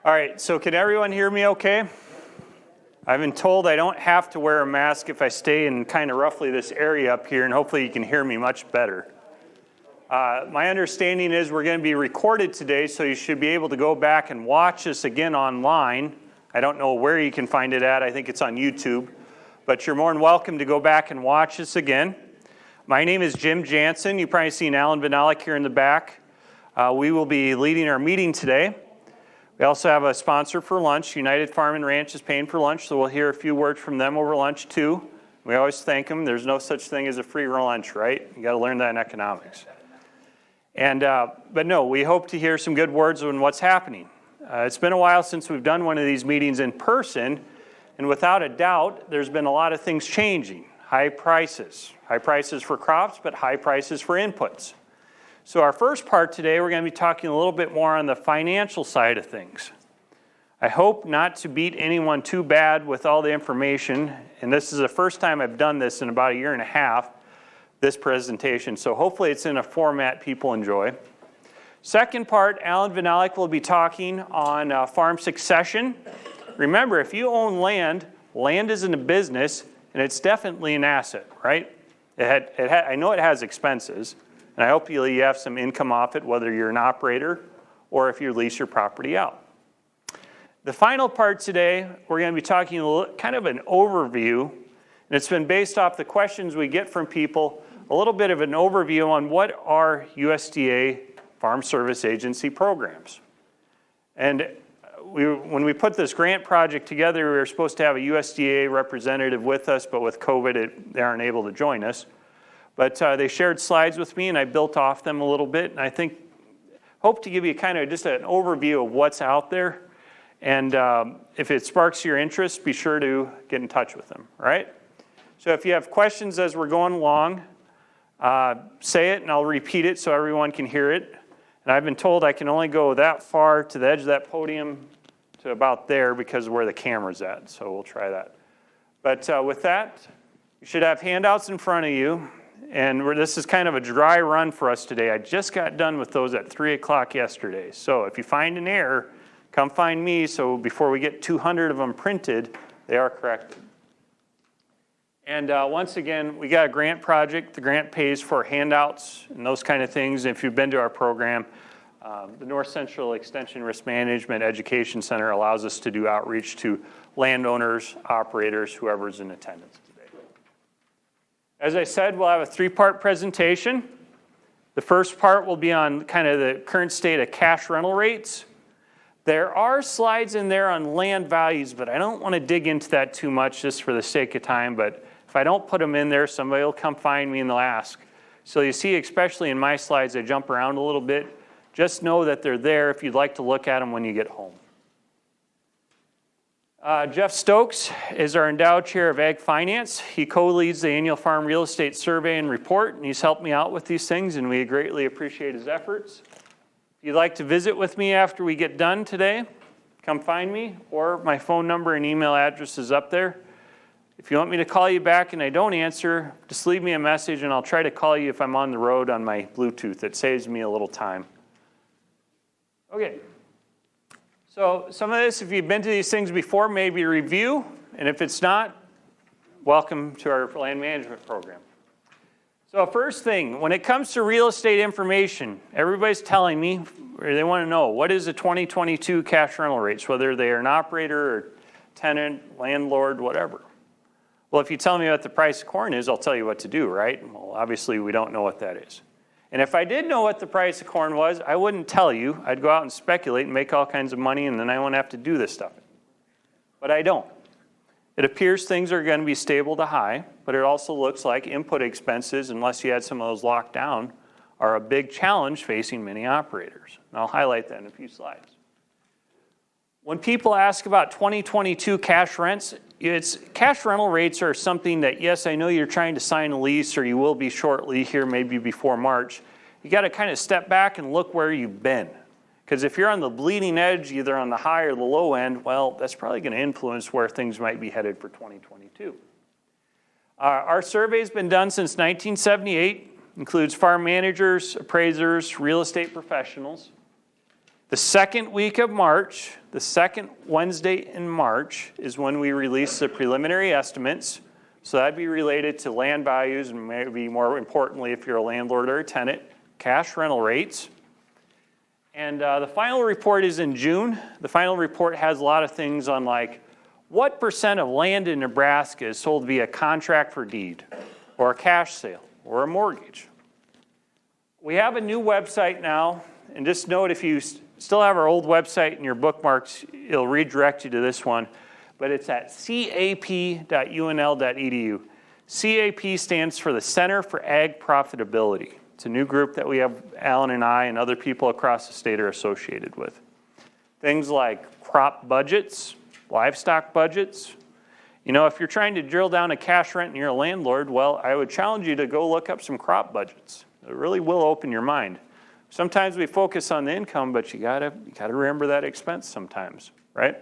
All right, so can everyone hear me okay? I've been told I don't have to wear a mask if I stay in kind of roughly this area up here, and hopefully you can hear me much better. My understanding is we're going to be recorded today, so you should be able to go back and watch this again online. I don't know where you can find it at. I think it's on YouTube. But you're more than welcome to go back and watch this again. My name is Jim Jansen. You've probably seen Allan Vyhnalek here in the back. We will be leading our meeting today. We also have a sponsor for lunch. United Farm and Ranch is paying for lunch, so we'll hear a few words from them over lunch too. We always thank them. There's no such thing as a free lunch, right? You got to learn that in economics. And but no, we hope to hear some good words on what's happening. It's been a while since we've done one of these meetings in person, and without a doubt, there's been a lot of things changing. High prices for crops, but high prices for inputs. So our first part today, we're going to be talking a little bit more on the financial side of things. I hope not to beat anyone too bad with all the information, and this is the first time I've done this in about a year and a half, this presentation, so hopefully it's in a format people enjoy. Second part, Allan Vyhnalek will be talking on farm succession. Remember, if you own land, land isn't a business, and it's definitely an asset, right? I know it has expenses, and I hope you have some income off it, whether you're an operator or if you lease your property out. The final part today, we're going to be talking kind of an overview, and it's been based off the questions we get from people, a little bit of an overview on what are USDA Farm Service Agency programs. And when we put this grant project together, we were supposed to have a USDA representative with us, but with COVID, they aren't able to join us. But they shared slides with me, and I built off them a little bit. And I hope to give you kind of just an overview of what's out there. And if it sparks your interest, be sure to get in touch with them, right? So if you have questions as we're going along, say it, and I'll repeat it so everyone can hear it. And I've been told I can only go that far to the edge of that podium to about there because of where the camera's at. So we'll try that. But with that, you should have handouts in front of you. And this is kind of a dry run for us today. I just got done with those at 3 o'clock yesterday. So if you find an error, come find me. So before we get 200 of them printed, they are corrected. And once again, we got a grant project. The grant pays for handouts and those kind of things. If you've been to our program, the North Central Extension Risk Management Education Center allows us to do outreach to landowners, operators, whoever's in attendance. As I said, we'll have a three-part presentation. The first part will be on kind of the current state of cash rental rates. There are slides in there on land values, but I don't want to dig into that too much just for the sake of time. But if I don't put them in there, somebody will come find me and they'll ask. So you see, especially in my slides, I jump around a little bit. Just know that they're there if you'd like to look at them when you get home. Jeff Stokes is our endowed chair of Ag Finance. He co-leads the annual farm real estate survey and report, and he's helped me out with these things, and we greatly appreciate his efforts. If you'd like to visit with me after we get done today, come find me, or my phone number and email address is up there. If you want me to call you back and I don't answer, just leave me a message, and I'll try to call you if I'm on the road on my Bluetooth. It saves me a little time. Okay. So some of this, if you've been to these things before, maybe review. And if it's not, welcome to our land management program. So first thing, when it comes to real estate information, everybody's telling me, or they want to know, what is the 2022 cash rental rates, whether they are an operator or tenant, landlord, whatever. Well, if you tell me what the price of corn is, I'll tell you what to do, right? Well, obviously, we don't know what that is. And if I did know what the price of corn was, I wouldn't tell you. I'd go out and speculate and make all kinds of money, and then I wouldn't have to do this stuff. But I don't. It appears things are going to be stable to high, but it also looks like input expenses, unless you had some of those locked down, are a big challenge facing many operators. And I'll highlight that in a few slides. When people ask about 2022 cash rents, cash rental rates are something that, yes, I know you're trying to sign a lease, or you will be shortly here, maybe before March. You got to kind of step back and look where you've been. Because if you're on the bleeding edge, either on the high or the low end, well, that's probably going to influence where things might be headed for 2022. Our survey's been done since 1978, includes farm managers, appraisers, real estate professionals. The second week of March, the second Wednesday in March, is when we release the preliminary estimates. So that'd be related to land values and maybe more importantly, if you're a landlord or a tenant, cash rental rates. And the final report is in June. The final report has a lot of things on like, what percent of land in Nebraska is sold via contract for deed, or a cash sale, or a mortgage? We have a new website now, and just note if you still have our old website in your bookmarks, it'll redirect you to this one, but it's at cap.unl.edu. CAP stands for the Center for Ag Profitability. It's a new group that we have, Allan and I and other people across the state are associated with. Things like crop budgets, livestock budgets. You know, if you're trying to drill down a cash rent and you're a landlord, well, I would challenge you to go look up some crop budgets. It really will open your mind. Sometimes we focus on the income, but you gotta remember that expense sometimes, right?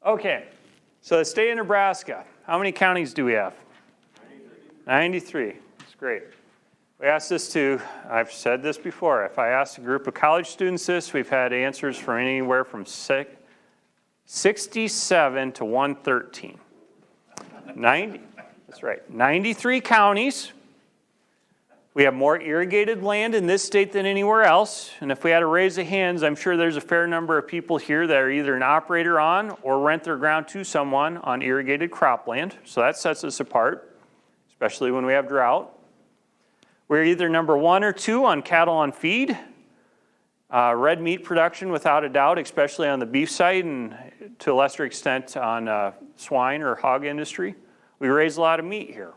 Okay, so the state of Nebraska, how many counties do we have? 93. That's great. We asked this to, I've said this before, if I asked a group of college students this, we've had answers from anywhere from 67 to 113. 90, that's right, 93 counties. We have more irrigated land in this state than anywhere else, and if we had a raise of hands, I'm sure there's a fair number of people here that are either an operator on or rent their ground to someone on irrigated cropland, so that sets us apart, especially when we have drought. We're either number 1 or 2 on cattle on feed, red meat production without a doubt, especially on the beef side and to a lesser extent on swine or hog industry. We raise a lot of meat here.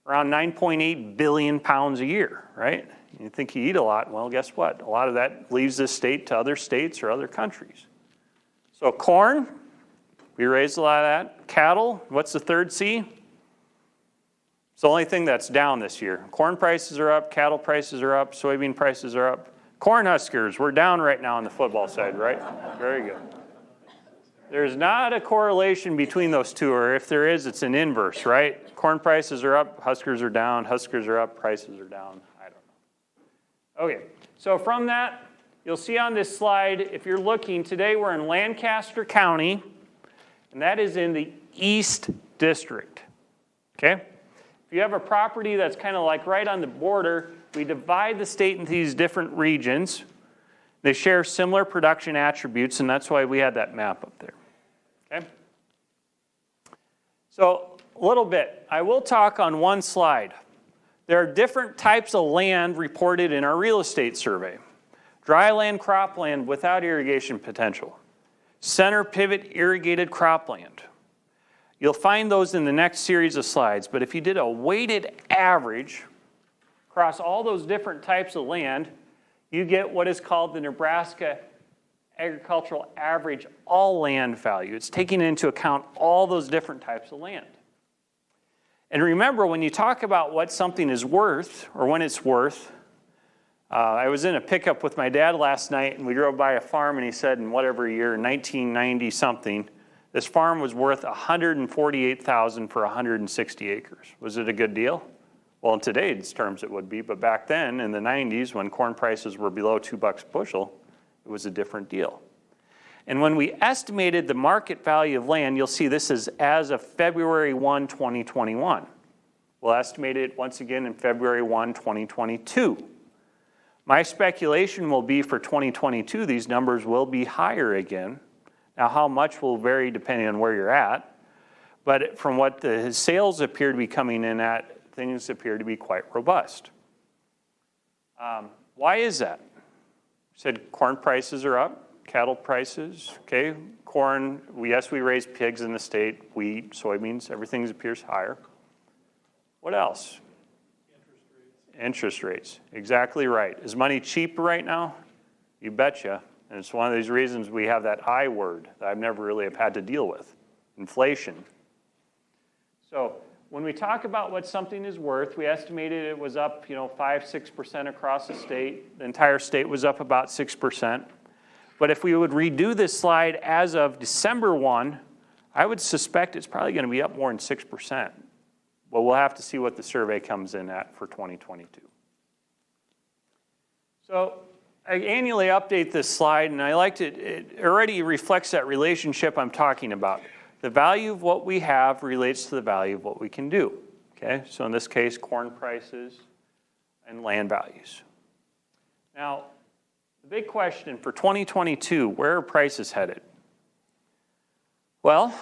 Around 9.8 billion pounds a year, right? You think you eat a lot, well, guess what? A lot of that leaves this state to other states or other countries. So corn, we raise a lot of that. Cattle, what's the third C? It's the only thing that's down this year. Corn prices are up, cattle prices are up, soybean prices are up. Corn huskers, we're down right now on the football side, right? Very good. There's not a correlation between those two, or if there is, it's an inverse, right? Corn prices are up, huskers are down, huskers are up, prices are down. I don't know. Okay, so from that, you'll see on this slide, if you're looking, today we're in Lancaster County, and that is in the East District, okay? If you have a property that's kind of like right on the border, we divide the state into these different regions. They share similar production attributes, and that's why we had that map up there. Okay? So, a little bit. I will talk on one slide. There are different types of land reported in our real estate survey. Dry land, cropland without irrigation potential. Center pivot irrigated cropland. You'll find those in the next series of slides, but if you did a weighted average across all those different types of land, you get what is called the Nebraska Agricultural Average All Land Value. It's taking into account all those different types of land. And remember, when you talk about what something is worth, or when it's worth, I was in a pickup with my dad last night, and we drove by a farm, and he said in whatever year, 1990-something, this farm was worth $148,000 for 160 acres. Was it a good deal? Well, in today's terms it would be, but back then in the 90s when corn prices were below $2 a bushel, it was a different deal. And when we estimated the market value of land, you'll see this is as of February 1, 2021. We'll estimate it once again in February 1, 2022. My speculation will be for 2022, these numbers will be higher again. Now, how much will vary depending on where you're at, but from what the sales appear to be coming in at, things appear to be quite robust. Why is that? Said corn prices are up, cattle prices, okay, corn, yes, we raise pigs in the state, wheat, soybeans, everything appears higher. What else? Interest rates, exactly right. Is money cheap right now? You betcha. And it's one of these reasons we have that I word that I've never really have had to deal with, inflation. So when we talk about what something is worth, we estimated it was up, 5-6% across the state. The entire state was up about 6%. But if we would redo this slide as of December 1, I would suspect it's probably going to be up more than 6%. But we'll have to see what the survey comes in at for 2022. So I annually update this slide, and I liked it. It already reflects that relationship I'm talking about. The value of what we have relates to the value of what we can do. Okay, so in this case, corn prices and land values. Now, the big question for 2022, where are prices headed? Well,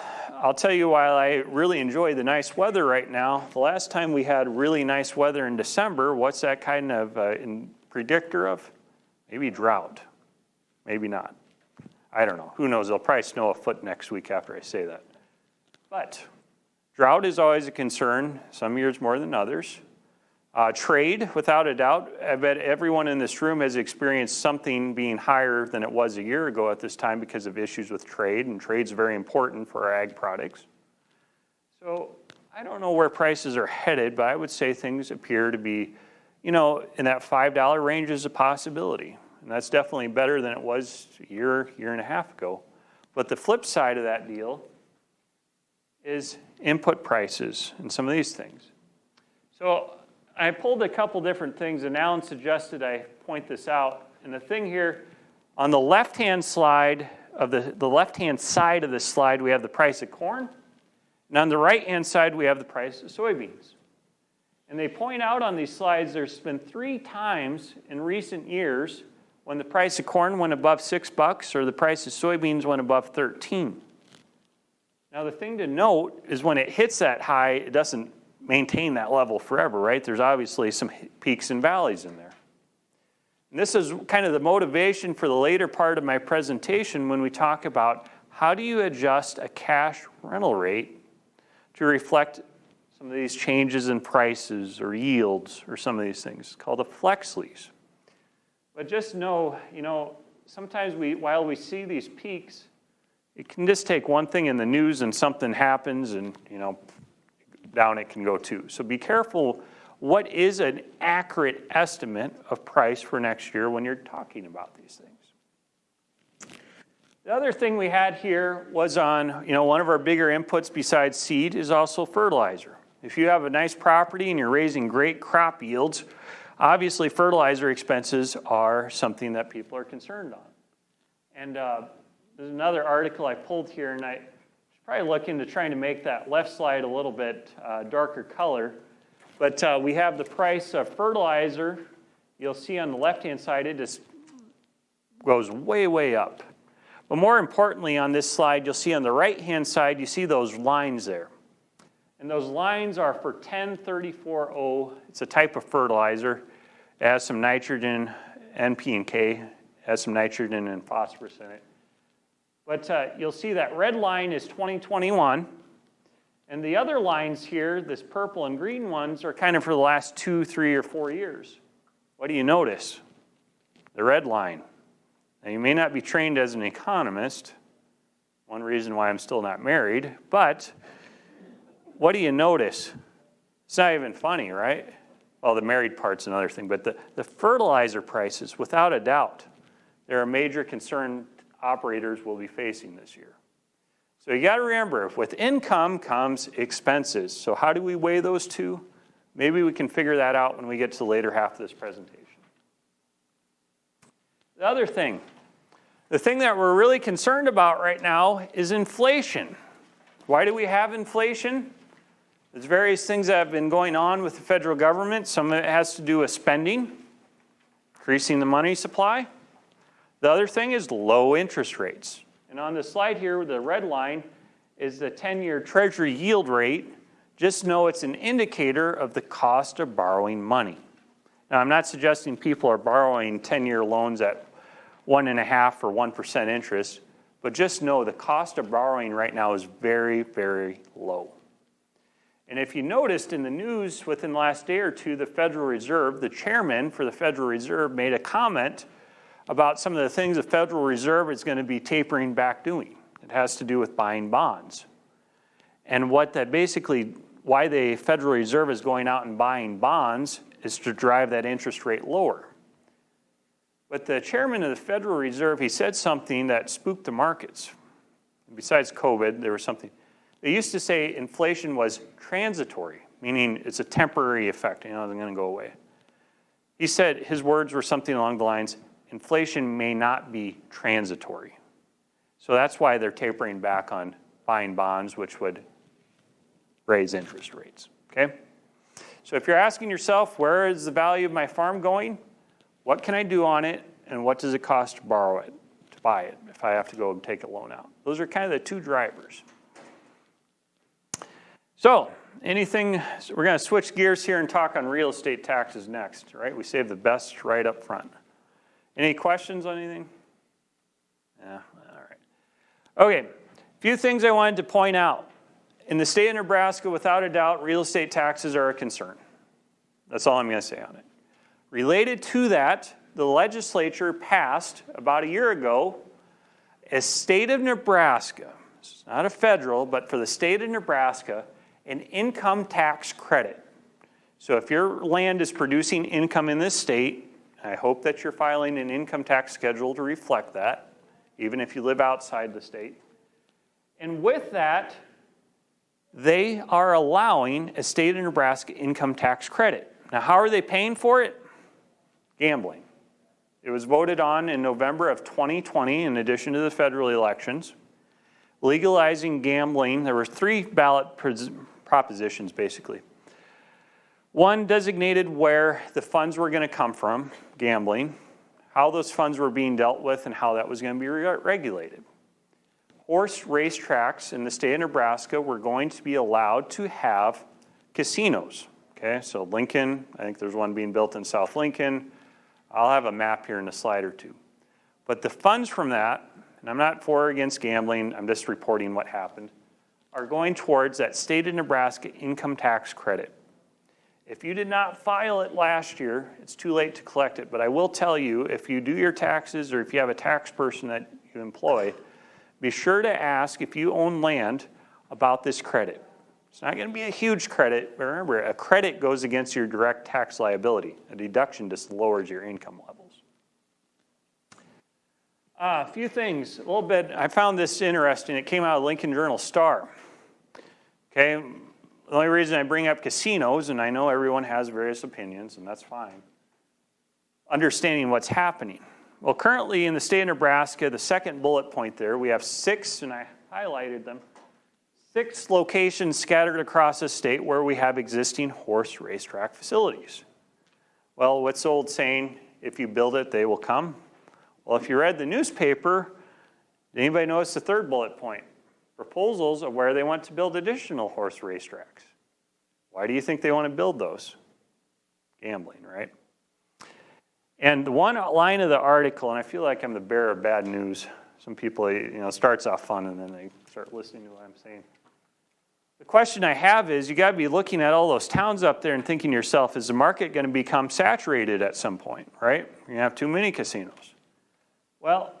I'll tell you, while I really enjoy the nice weather right now, the last time we had really nice weather in December, what's that kind of predictor of? Maybe drought. Maybe not. I don't know. Who knows? They'll probably snow a foot next week after I say that. But drought is always a concern, some years more than others. Trade, without a doubt, I bet everyone in this room has experienced something being higher than it was a year ago at this time because of issues with trade, and trade's very important for our ag products. So I don't know where prices are headed, but I would say things appear to be, in that $5 range is a possibility. And that's definitely better than it was a year and a half ago. But the flip side of that deal is input prices and some of these things. So I pulled a couple different things, and Allan suggested I point this out. And the thing here, on the left-hand slide of the left-hand side of the slide, we have the price of corn. And on the right-hand side, we have the price of soybeans. And they point out on these slides, there's been 3 times in recent years when the price of corn went above $6 or the price of soybeans went above 13. Now, the thing to note is when it hits that high, it doesn't maintain that level forever, right? There's obviously some peaks and valleys in there. And this is kind of the motivation for the later part of my presentation when we talk about how do you adjust a cash rental rate to reflect some of these changes in prices or yields or some of these things. It's called a flex lease. But just know, sometimes while we see these peaks, it can just take one thing in the news and something happens and, down it can go too. So be careful what is an accurate estimate of price for next year when you're talking about these things. The other thing we had here was on, one of our bigger inputs besides seed is also fertilizer. If you have a nice property and you're raising great crop yields, obviously fertilizer expenses are something that people are concerned on. And there's another article I pulled here, and I should probably look into trying to make that left slide a little bit darker color. But we have the price of fertilizer. You'll see on the left-hand side, it just goes way, way up. But more importantly on this slide, you'll see on the right-hand side, you see those lines there. And those lines are for 1034O. It's a type of fertilizer. It has some nitrogen, NP and K. It has some nitrogen and phosphorus in it. But you'll see that red line is 2021. And the other lines here, this purple and green ones, are kind of for the last 2, 3, or 4 years. What do you notice? The red line. Now, you may not be trained as an economist. One reason why I'm still not married. But what do you notice? It's not even funny, right? Well, the married part's another thing. But the fertilizer prices, without a doubt, they're a major concern operators will be facing this year. So you got to remember, with income comes expenses. So how do we weigh those two? Maybe we can figure that out when we get to the later half of this presentation. The other thing, the thing that we're really concerned about right now is inflation. Why do we have inflation? There's various things that have been going on with the federal government. Some of it has to do with spending, increasing the money supply. The other thing is low interest rates. And on the slide here, the red line is the 10-year Treasury yield rate. Just know it's an indicator of the cost of borrowing money. Now, I'm not suggesting people are borrowing 10-year loans at 1.5% or 1% interest, but just know the cost of borrowing right now is very, very low. And if you noticed in the news within the last day or two, the Federal Reserve, the chairman for the Federal Reserve made a comment about some of the things the Federal Reserve is going to be tapering back doing. It has to do with buying bonds. And what that basically, why the Federal Reserve is going out and buying bonds is to drive that interest rate lower. But the chairman of the Federal Reserve, he said something that spooked the markets. Besides COVID, there was something. They used to say inflation was transitory, meaning it's a temporary effect, it's going to go away. He said, his words were something along the lines, inflation may not be transitory. So that's why they're tapering back on buying bonds, which would raise interest rates, okay? So if you're asking yourself, where is the value of my farm going? What can I do on it? And what does it cost to borrow it, to buy it, if I have to go and take a loan out? Those are kind of the two drivers. So we're going to switch gears here and talk on real estate taxes next, right? We saved the best right up front. Any questions on anything? Yeah, all right. Okay, a few things I wanted to point out. In the state of Nebraska, without a doubt, real estate taxes are a concern. That's all I'm going to say on it. Related to that, the legislature passed about a year ago a state of Nebraska, it's not a federal, but for the state of Nebraska, an income tax credit. So if your land is producing income in this state, I hope that you're filing an income tax schedule to reflect that, even if you live outside the state. And with that, they are allowing a state of Nebraska income tax credit. Now, how are they paying for it? Gambling. It was voted on in November of 2020 in addition to the federal elections. Legalizing gambling, there were 3 ballot propositions basically. One designated where the funds were going to come from, gambling, how those funds were being dealt with, and how that was going to be regulated. Horse racetracks in the state of Nebraska were going to be allowed to have casinos. Okay, so Lincoln, I think there's one being built in South Lincoln. I'll have a map here in a slide or two. But the funds from that, and I'm not for or against gambling, I'm just reporting what happened, are going towards that state of Nebraska income tax credit. If you did not file it last year, it's too late to collect it. But I will tell you, if you do your taxes or if you have a tax person that you employ, be sure to ask if you own land about this credit. It's not going to be a huge credit, but remember, a credit goes against your direct tax liability. A deduction just lowers your income levels. A few things, a little bit. I found this interesting. It came out of Lincoln Journal-Star. Okay, the only reason I bring up casinos, and I know everyone has various opinions, and that's fine, understanding what's happening. Well, currently in the state of Nebraska, the second bullet point there, we have 6, and I highlighted them, 6 locations scattered across the state where we have existing horse racetrack facilities. Well, what's the old saying, if you build it, they will come? Well, if you read the newspaper, did anybody notice the third bullet point? Proposals of where they want to build additional horse racetracks. Why do you think they want to build those? Gambling, right? And one line of the article, and I feel like I'm the bearer of bad news. Some people, it starts off fun and then they start listening to what I'm saying. The question I have is, you got to be looking at all those towns up there and thinking to yourself, is the market going to become saturated at some point, right? You're going to have too many casinos. Well,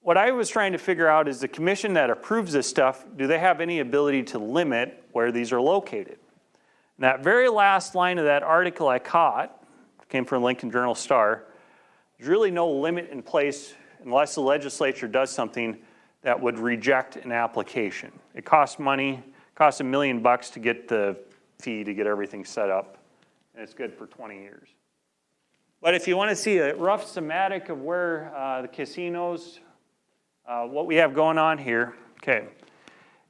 what I was trying to figure out is the commission that approves this stuff, do they have any ability to limit where these are located? And that very last line of that article I caught, came from Lincoln Journal-Star, there's really no limit in place unless the legislature does something that would reject an application. It costs money, it costs $1 million to get the fee to get everything set up, and it's good for 20 years. But if you want to see a rough schematic of where the casinos, what we have going on here, okay.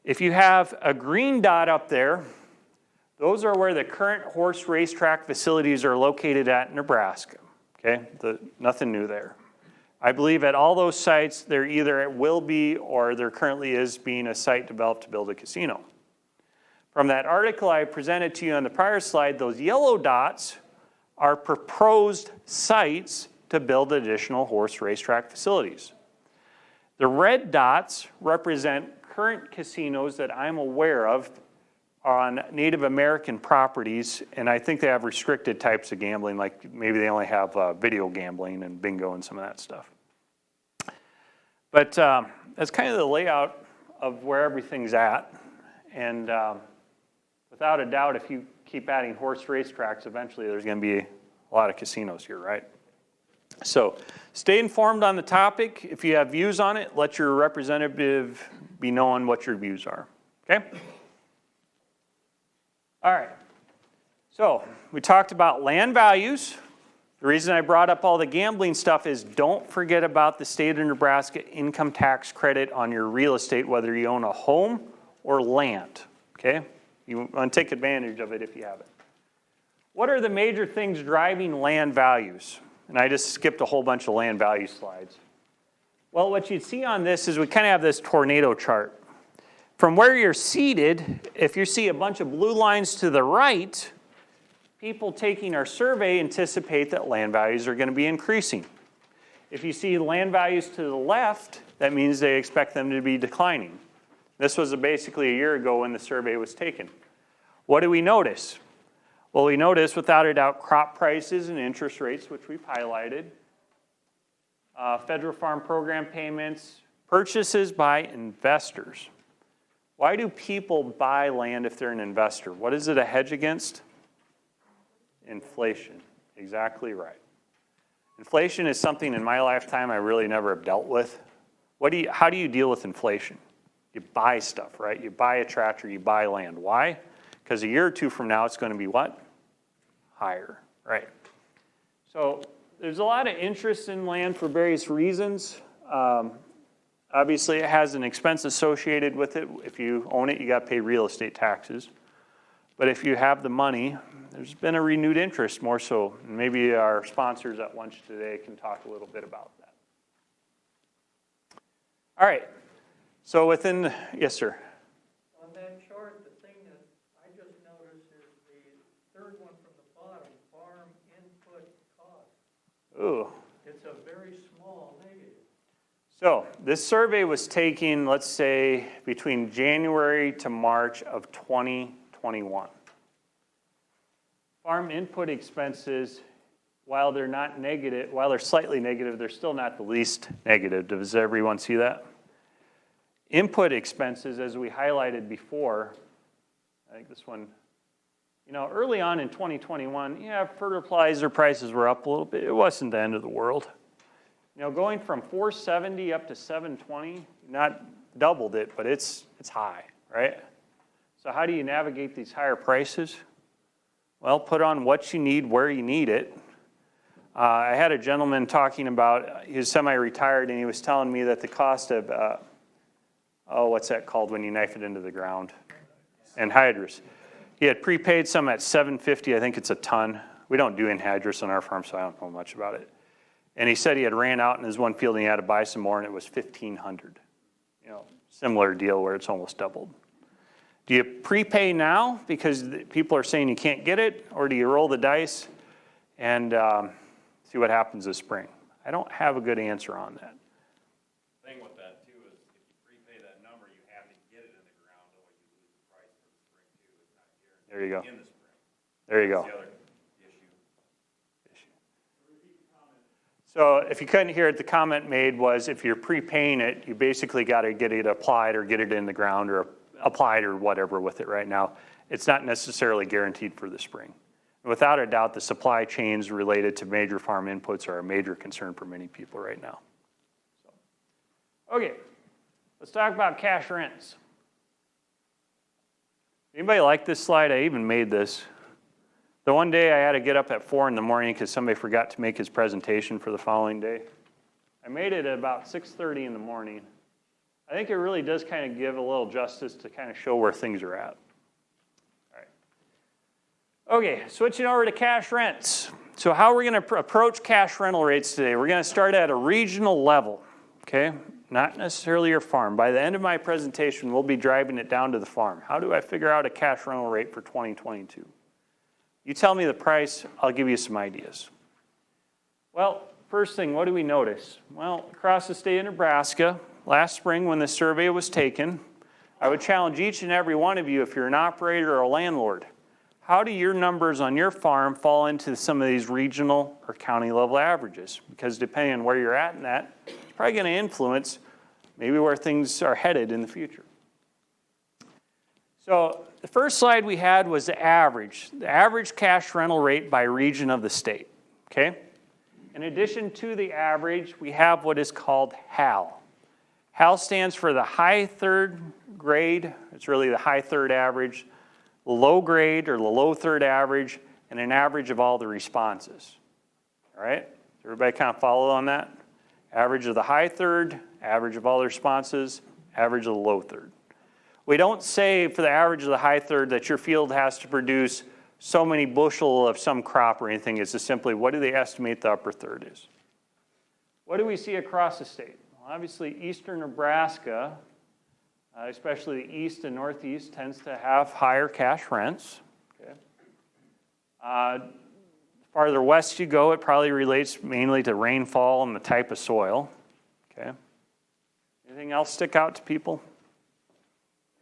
If you have a green dot up there, those are where the current horse racetrack facilities are located at in Nebraska, okay? Nothing new there. I believe at all those sites, there either will be or there currently is being a site developed to build a casino. From that article I presented to you on the prior slide, those yellow dots are proposed sites to build additional horse racetrack facilities. The red dots represent current casinos that I'm aware of on Native American properties, and I think they have restricted types of gambling, like maybe they only have video gambling and bingo and some of that stuff. But that's kind of the layout of where everything's at, and without a doubt, if you keep adding horse racetracks, eventually there's going to be a lot of casinos here, right? So stay informed on the topic. If you have views on it, let your representative be knowing what your views are, okay? All right, so we talked about land values, The reason I brought up all the gambling stuff is don't forget about the state of Nebraska income tax credit on your real estate, whether you own a home or land, okay? You want to take advantage of it if you have it. What are the major things driving land values? And I just skipped a whole bunch of land value slides. Well, what you'd see on this is we kind of have this tornado chart. From where you're seated, if you see a bunch of blue lines to the right, people taking our survey anticipate that land values are going to be increasing. If you see land values to the left, that means they expect them to be declining. This was basically a year ago when the survey was taken. What do we notice? Well, we notice without a doubt crop prices and interest rates, which we've highlighted, federal farm program payments, purchases by investors. Why do people buy land if they're an investor? What is it a hedge against? Inflation. Exactly right. Inflation is something in my lifetime I really never have dealt with. How do you deal with inflation? You buy stuff, right? You buy a tractor, you buy land. Why? Because a year or two from now, it's going to be what? Higher, right? So there's a lot of interest in land for various reasons. Obviously, it has an expense associated with it. If you own it, you got to pay real estate taxes. But if you have the money, there's been a renewed interest more so. And maybe our sponsors at lunch today can talk a little bit about that. All right. So within, yes, sir. On that chart, the thing that I just noticed is the third one from the bottom, farm input cost. Ooh. It's a very small negative. So this survey was taken, let's say, between January to March of 2021. Farm input expenses, while they're not negative, while they're slightly negative, they're still not the least negative. Does everyone see that? Input expenses, as we highlighted before, I think this one, early on in 2021, fertilizer prices were up a little bit. It wasn't the end of the world. Going from 470 up to 720, not doubled it, but it's high, right? So how do you navigate these higher prices? Well, put on what you need where you need it. I had a gentleman talking about, he was semi-retired, and he was telling me that the cost of, what's that called when you knife it into the ground? Anhydrous. He had prepaid some at $7.50, I think it's a ton. We don't do anhydrous on our farm, so I don't know much about it. And he said he had ran out in his one field and he had to buy some more, and it was $1,500. Similar deal where it's almost doubled. Do you prepay now because people are saying you can't get it, or do you roll the dice and see what happens this spring? I don't have a good answer on that. The thing with that too is if you prepay that number, you have to get it in the ground, otherwise you lose the price for the spring too. It's not guaranteed. There you go. In the spring. There you go. That's the other issue. So if you couldn't hear it, the comment made was if you're prepaying it, you basically got to get it applied or get it in the ground or applied or whatever with it right now. It's not necessarily guaranteed for the spring. Without a doubt, the supply chains related to major farm inputs are a major concern for many people right now. Okay, let's talk about cash rents. Anybody like this slide? I even made this. The one day I had to get up at 4 in the morning because somebody forgot to make his presentation for the following day. I made it at about 6:30 in the morning. I think it really does kind of give a little justice to kind of show where things are at. All right. Okay, switching over to cash rents. So how are we going to approach cash rental rates today? We're going to start at a regional level, okay? Not necessarily your farm. By the end of my presentation, we'll be driving it down to the farm. How do I figure out a cash rental rate for 2022? You tell me the price, I'll give you some ideas. Well, first thing, what do we notice? Well, across the state of Nebraska, last spring when the survey was taken, I would challenge each and every one of you, if you're an operator or a landlord, how do your numbers on your farm fall into some of these regional or county level averages? Because depending on where you're at in that, it's probably going to influence maybe where things are headed in the future. So the first slide we had was the average cash rental rate by region of the state, okay? In addition to the average, we have what is called HAL. HAL stands for the high third grade. It's really the high third average, low grade or the low third average, and an average of all the responses. All right? Everybody kind of follow on that? Average of the high third, average of all the responses, average of the low third. We don't say for the average of the high third that your field has to produce so many bushel of some crop or anything. It's just simply what do they estimate the upper third is. What do we see across the state? Well, obviously, eastern Nebraska, especially the east and northeast, tends to have higher cash rents. Okay. Farther west you go, it probably relates mainly to rainfall and the type of soil. Okay. Anything else stick out to people?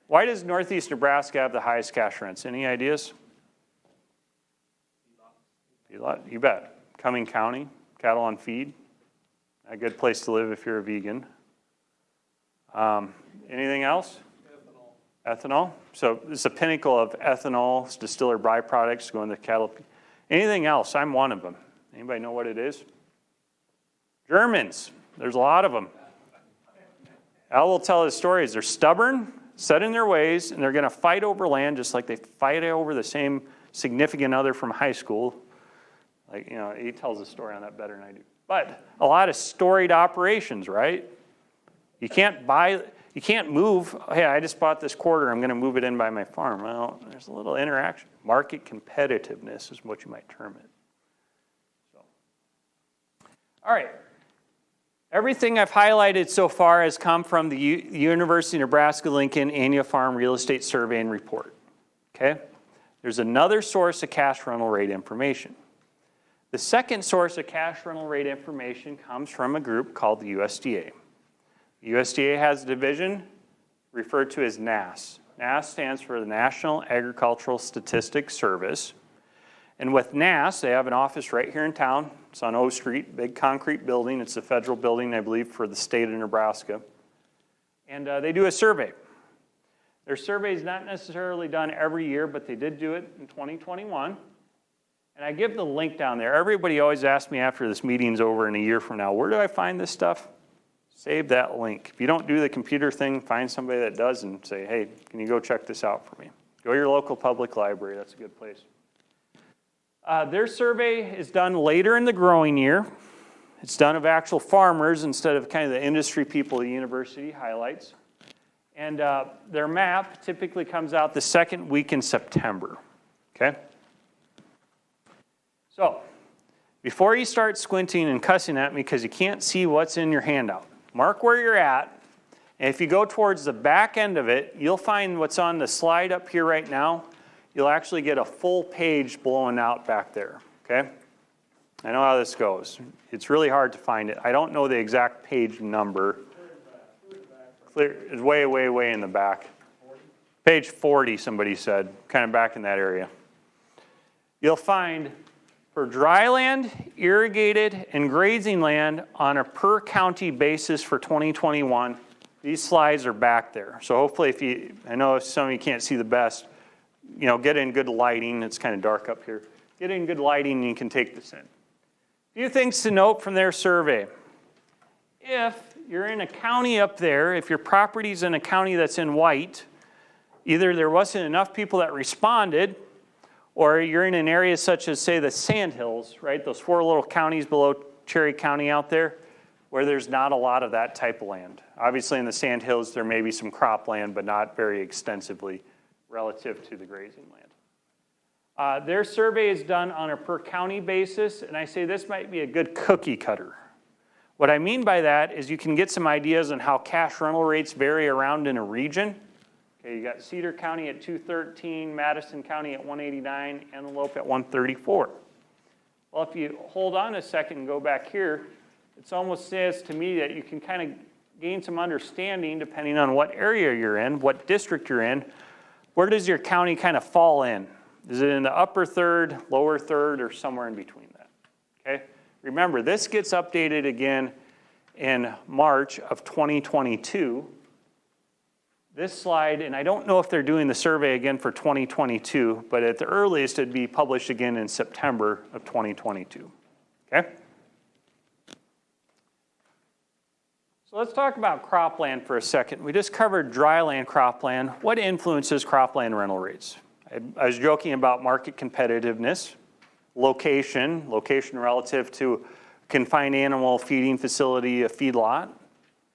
Why does northeast Nebraska have the highest cash rents? Any ideas? You bet. Cumming County, cattle on feed. A good place to live if you're a vegan. Anything else? Ethanol. So it's the pinnacle of ethanol, distiller byproducts going to cattle. Anything else? I'm one of them. Anybody know what it is? Germans. There's a lot of them. Al will tell his stories. They're stubborn, set in their ways, and they're going to fight over land just like they fight over the same significant other from high school. Like, he tells a story on that better than I do. But a lot of storied operations, right? You can't move, hey, I just bought this quarter, I'm going to move it in by my farm. Well, there's a little interaction. Market competitiveness is what you might term it. So, all right. Everything I've highlighted so far has come from the University of Nebraska-Lincoln Annual Farm Real Estate Survey and Report. Okay? There's another source of cash rental rate information. The second source of cash rental rate information comes from a group called the USDA. The USDA has a division referred to as NASS. NASS stands for the National Agricultural Statistics Service. And with NASS, they have an office right here in town. It's on O Street, big concrete building. It's a federal building, I believe, for the state of Nebraska. And they do a survey. Their survey is not necessarily done every year, but they did do it in 2021. And I give the link down there. Everybody always asks me after this meeting's over in a year from now, where do I find this stuff? Save that link. If you don't do the computer thing, find somebody that does and say, hey, can you go check this out for me? Go to your local public library. That's a good place. Their survey is done later in the growing year. It's done of actual farmers instead of kind of the industry people the university highlights. And their map typically comes out the second week in September. Okay? So, before you start squinting and cussing at me because you can't see what's in your handout, mark where you're at, and if you go towards the back end of it, you'll find what's on the slide up here right now. You'll actually get a full page blowing out back there, okay? I know how this goes. It's really hard to find it. I don't know the exact page number. Clear, it's way, way, way in the back. Page 40, somebody said, kind of back in that area. You'll find for dry land, irrigated, and grazing land on a per county basis for 2021, these slides are back there. So hopefully I know some of you can't see the best, get in good lighting. It's kind of dark up here. Get in good lighting and you can take this in. A few things to note from their survey. If you're in a county up there, if your property's in a county that's in white, either there wasn't enough people that responded, or you're in an area such as, say, the Sandhills, right? Those 4 little counties below Cherry County out there, where there's not a lot of that type of land. Obviously, in the Sandhills, there may be some cropland, but not very extensively relative to the grazing land. Their survey is done on a per county basis, and I say this might be a good cookie cutter. What I mean by that is you can get some ideas on how cash rental rates vary around in a region. Okay, you got Cedar County at 213, Madison County at 189, Antelope at 134. Well, if you hold on a second and go back here, it almost says to me that you can kind of gain some understanding depending on what area you're in, what district you're in. Where does your county kind of fall in? Is it in the upper third, lower third, or somewhere in between that? Okay. Remember, this gets updated again in March of 2022. This slide, and I don't know if they're doing the survey again for 2022, but at the earliest it'd be published again in September of 2022. Okay? So let's talk about cropland for a second. We just covered dryland cropland. What influences cropland rental rates? I was joking about market competitiveness. location relative to confined animal feeding facility, a feedlot,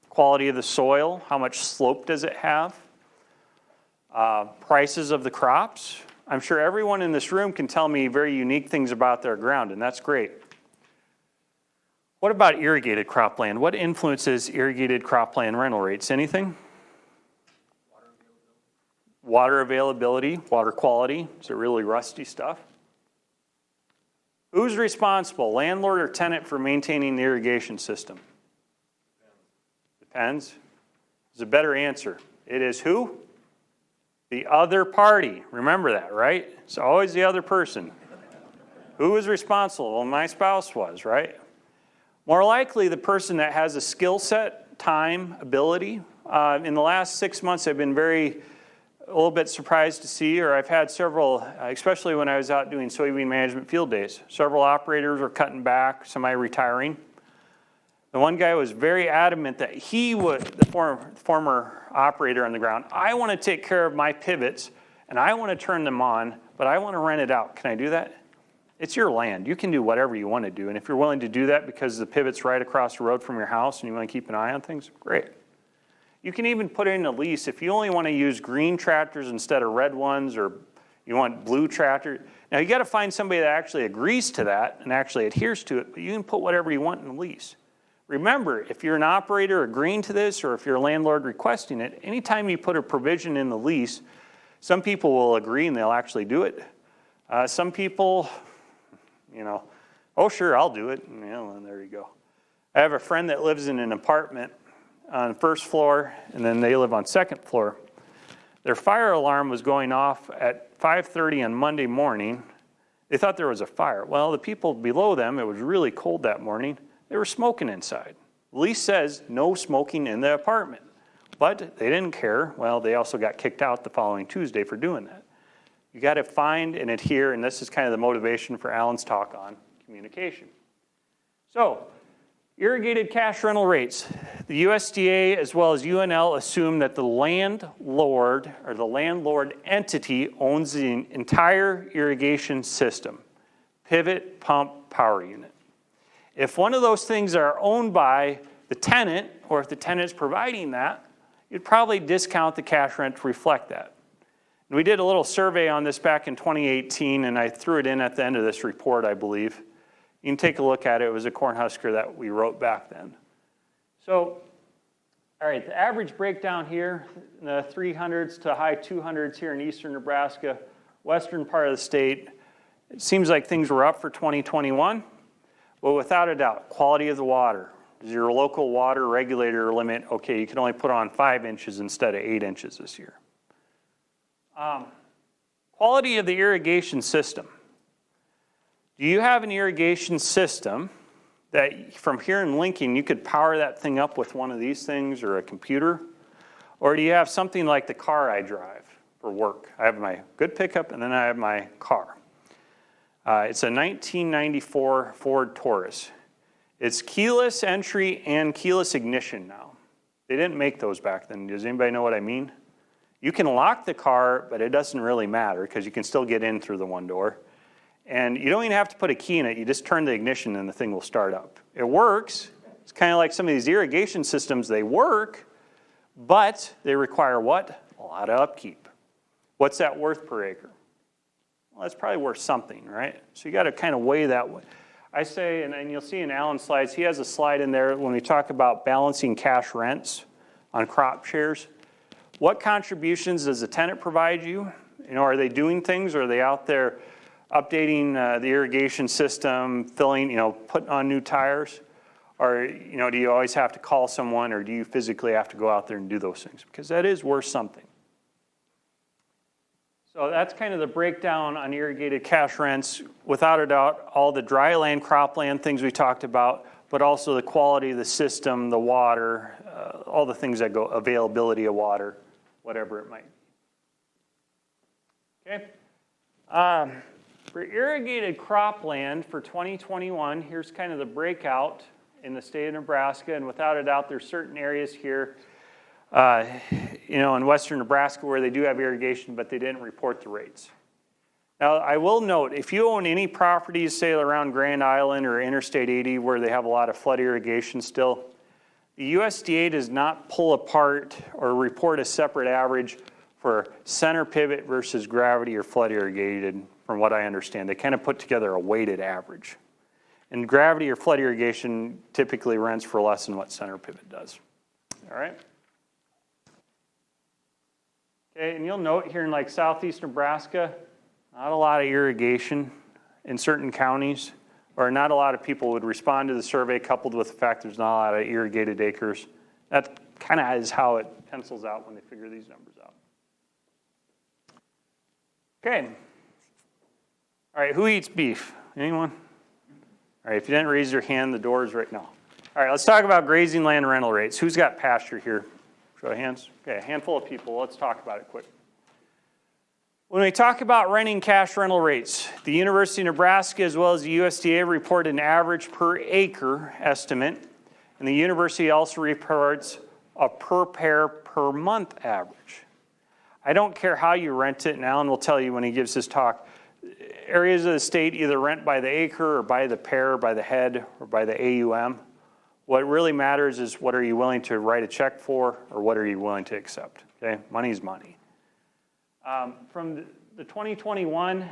quality of the soil, how much slope does it have, prices of the crops. I'm sure everyone in this room can tell me very unique things about their ground, and that's great. What about irrigated cropland? What influences irrigated cropland rental rates? Anything? Water availability, water quality. Is it really rusty stuff? Who's responsible, landlord or tenant, for maintaining the irrigation system? Depends. There's a better answer. It is who? The other party. Remember that, right? It's always the other person. Who is responsible? Well, my spouse was, right? More likely the person that has a skill set, time, ability. In the last 6 months, I've been a little bit surprised to see, or I've had several, especially when I was out doing soybean management field days, several operators were cutting back, semi-retiring. The one guy was very adamant that he would, the former operator on the ground, I want to take care of my pivots and I want to turn them on, but I want to rent it out. Can I do that? It's your land. You can do whatever you want to do. And if you're willing to do that because the pivot's right across the road from your house and you want to keep an eye on things, great. You can even put it in a lease if you only want to use green tractors instead of red ones, or you want blue tractors. Now you got to find somebody that actually agrees to that and actually adheres to it, but you can put whatever you want in a lease. Remember, if you're an operator agreeing to this, or if you're a landlord requesting it, anytime you put a provision in the lease, some people will agree and they'll actually do it. Some people, oh sure, I'll do it. And there you go. I have a friend that lives in an apartment on the first floor, and then they live on second floor. Their fire alarm was going off at 5:30 on Monday morning. They thought there was a fire. Well, the people below them, it was really cold that morning, they were smoking inside. The lease says no smoking in the apartment, but they didn't care. Well, they also got kicked out the following Tuesday for doing that. You got to find and adhere, and this is kind of the motivation for Allan's talk on communication. So, irrigated cash rental rates. The USDA as well as UNL assume that the landlord or the landlord entity owns the entire irrigation system, pivot, pump, power unit. If one of those things are owned by the tenant, or if the tenant is providing that, you'd probably discount the cash rent to reflect that. And we did a little survey on this back in 2018, and I threw it in at the end of this report, I believe. You can take a look at it. It was a Cornhusker that we wrote back then. So, all right, the average breakdown here, in the 300s to high 200s here in eastern Nebraska, western part of the state. It seems like things were up for 2021. Well, without a doubt, quality of the water. Is your local water regulator limit, okay, you can only put on 5 inches instead of 8 inches this year. Quality of the irrigation system. Do you have an irrigation system that from here in Lincoln, you could power that thing up with one of these things or a computer? Or do you have something like the car I drive for work? I have my good pickup and then I have my car. It's a 1994 Ford Taurus. It's keyless entry and keyless ignition now. They didn't make those back then. Does anybody know what I mean? You can lock the car, but it doesn't really matter because you can still get in through the one door. And you don't even have to put a key in it. You just turn the ignition and the thing will start up. It works. It's kind of like some of these irrigation systems. They work, but they require what? A lot of upkeep. What's that worth per acre? Well, that's probably worth something, right? So you got to kind of weigh that. I say, and you'll see in Allan's slides, he has a slide in there when we talk about balancing cash rents on crop shares. What contributions does the tenant provide you? Are they doing things, or are they out there updating the irrigation system, filling, putting on new tires? Or, do you always have to call someone, or do you physically have to go out there and do those things? Because that is worth something. So that's kind of the breakdown on irrigated cash rents. Without a doubt, all the dry land, cropland things we talked about, but also the quality of the system, the water, all the things that go, availability of water, whatever it might be. Okay. For irrigated cropland for 2021, here's kind of the breakout in the state of Nebraska, and without a doubt, there's certain areas here, in western Nebraska where they do have irrigation, but they didn't report the rates. Now, I will note, if you own any properties, say around Grand Island or Interstate 80 where they have a lot of flood irrigation still, the USDA does not pull apart or report a separate average for center pivot versus gravity or flood irrigated, from what I understand. They kind of put together a weighted average. And gravity or flood irrigation typically rents for less than what center pivot does. All right? Okay, and you'll note here in like southeast Nebraska, not a lot of irrigation in certain counties, or not a lot of people would respond to the survey, coupled with the fact there's not a lot of irrigated acres. That kind of is how it pencils out when they figure these numbers out. Okay. All right, who eats beef? Anyone? All right, if you didn't raise your hand, the door is right now. All right, let's talk about grazing land rental rates. Who's got pasture here? Show of hands. Okay, a handful of people. Let's talk about it quick. When we talk about renting cash rental rates, the University of Nebraska as well as the USDA report an average per acre estimate, and the university also reports a per pair per month average. I don't care how you rent it, and Allan will tell you when he gives his talk, areas of the state either rent by the acre or by the pair, or by the head, or by the AUM. What really matters is what are you willing to write a check for, or what are you willing to accept, okay? Money's money. From the 2021,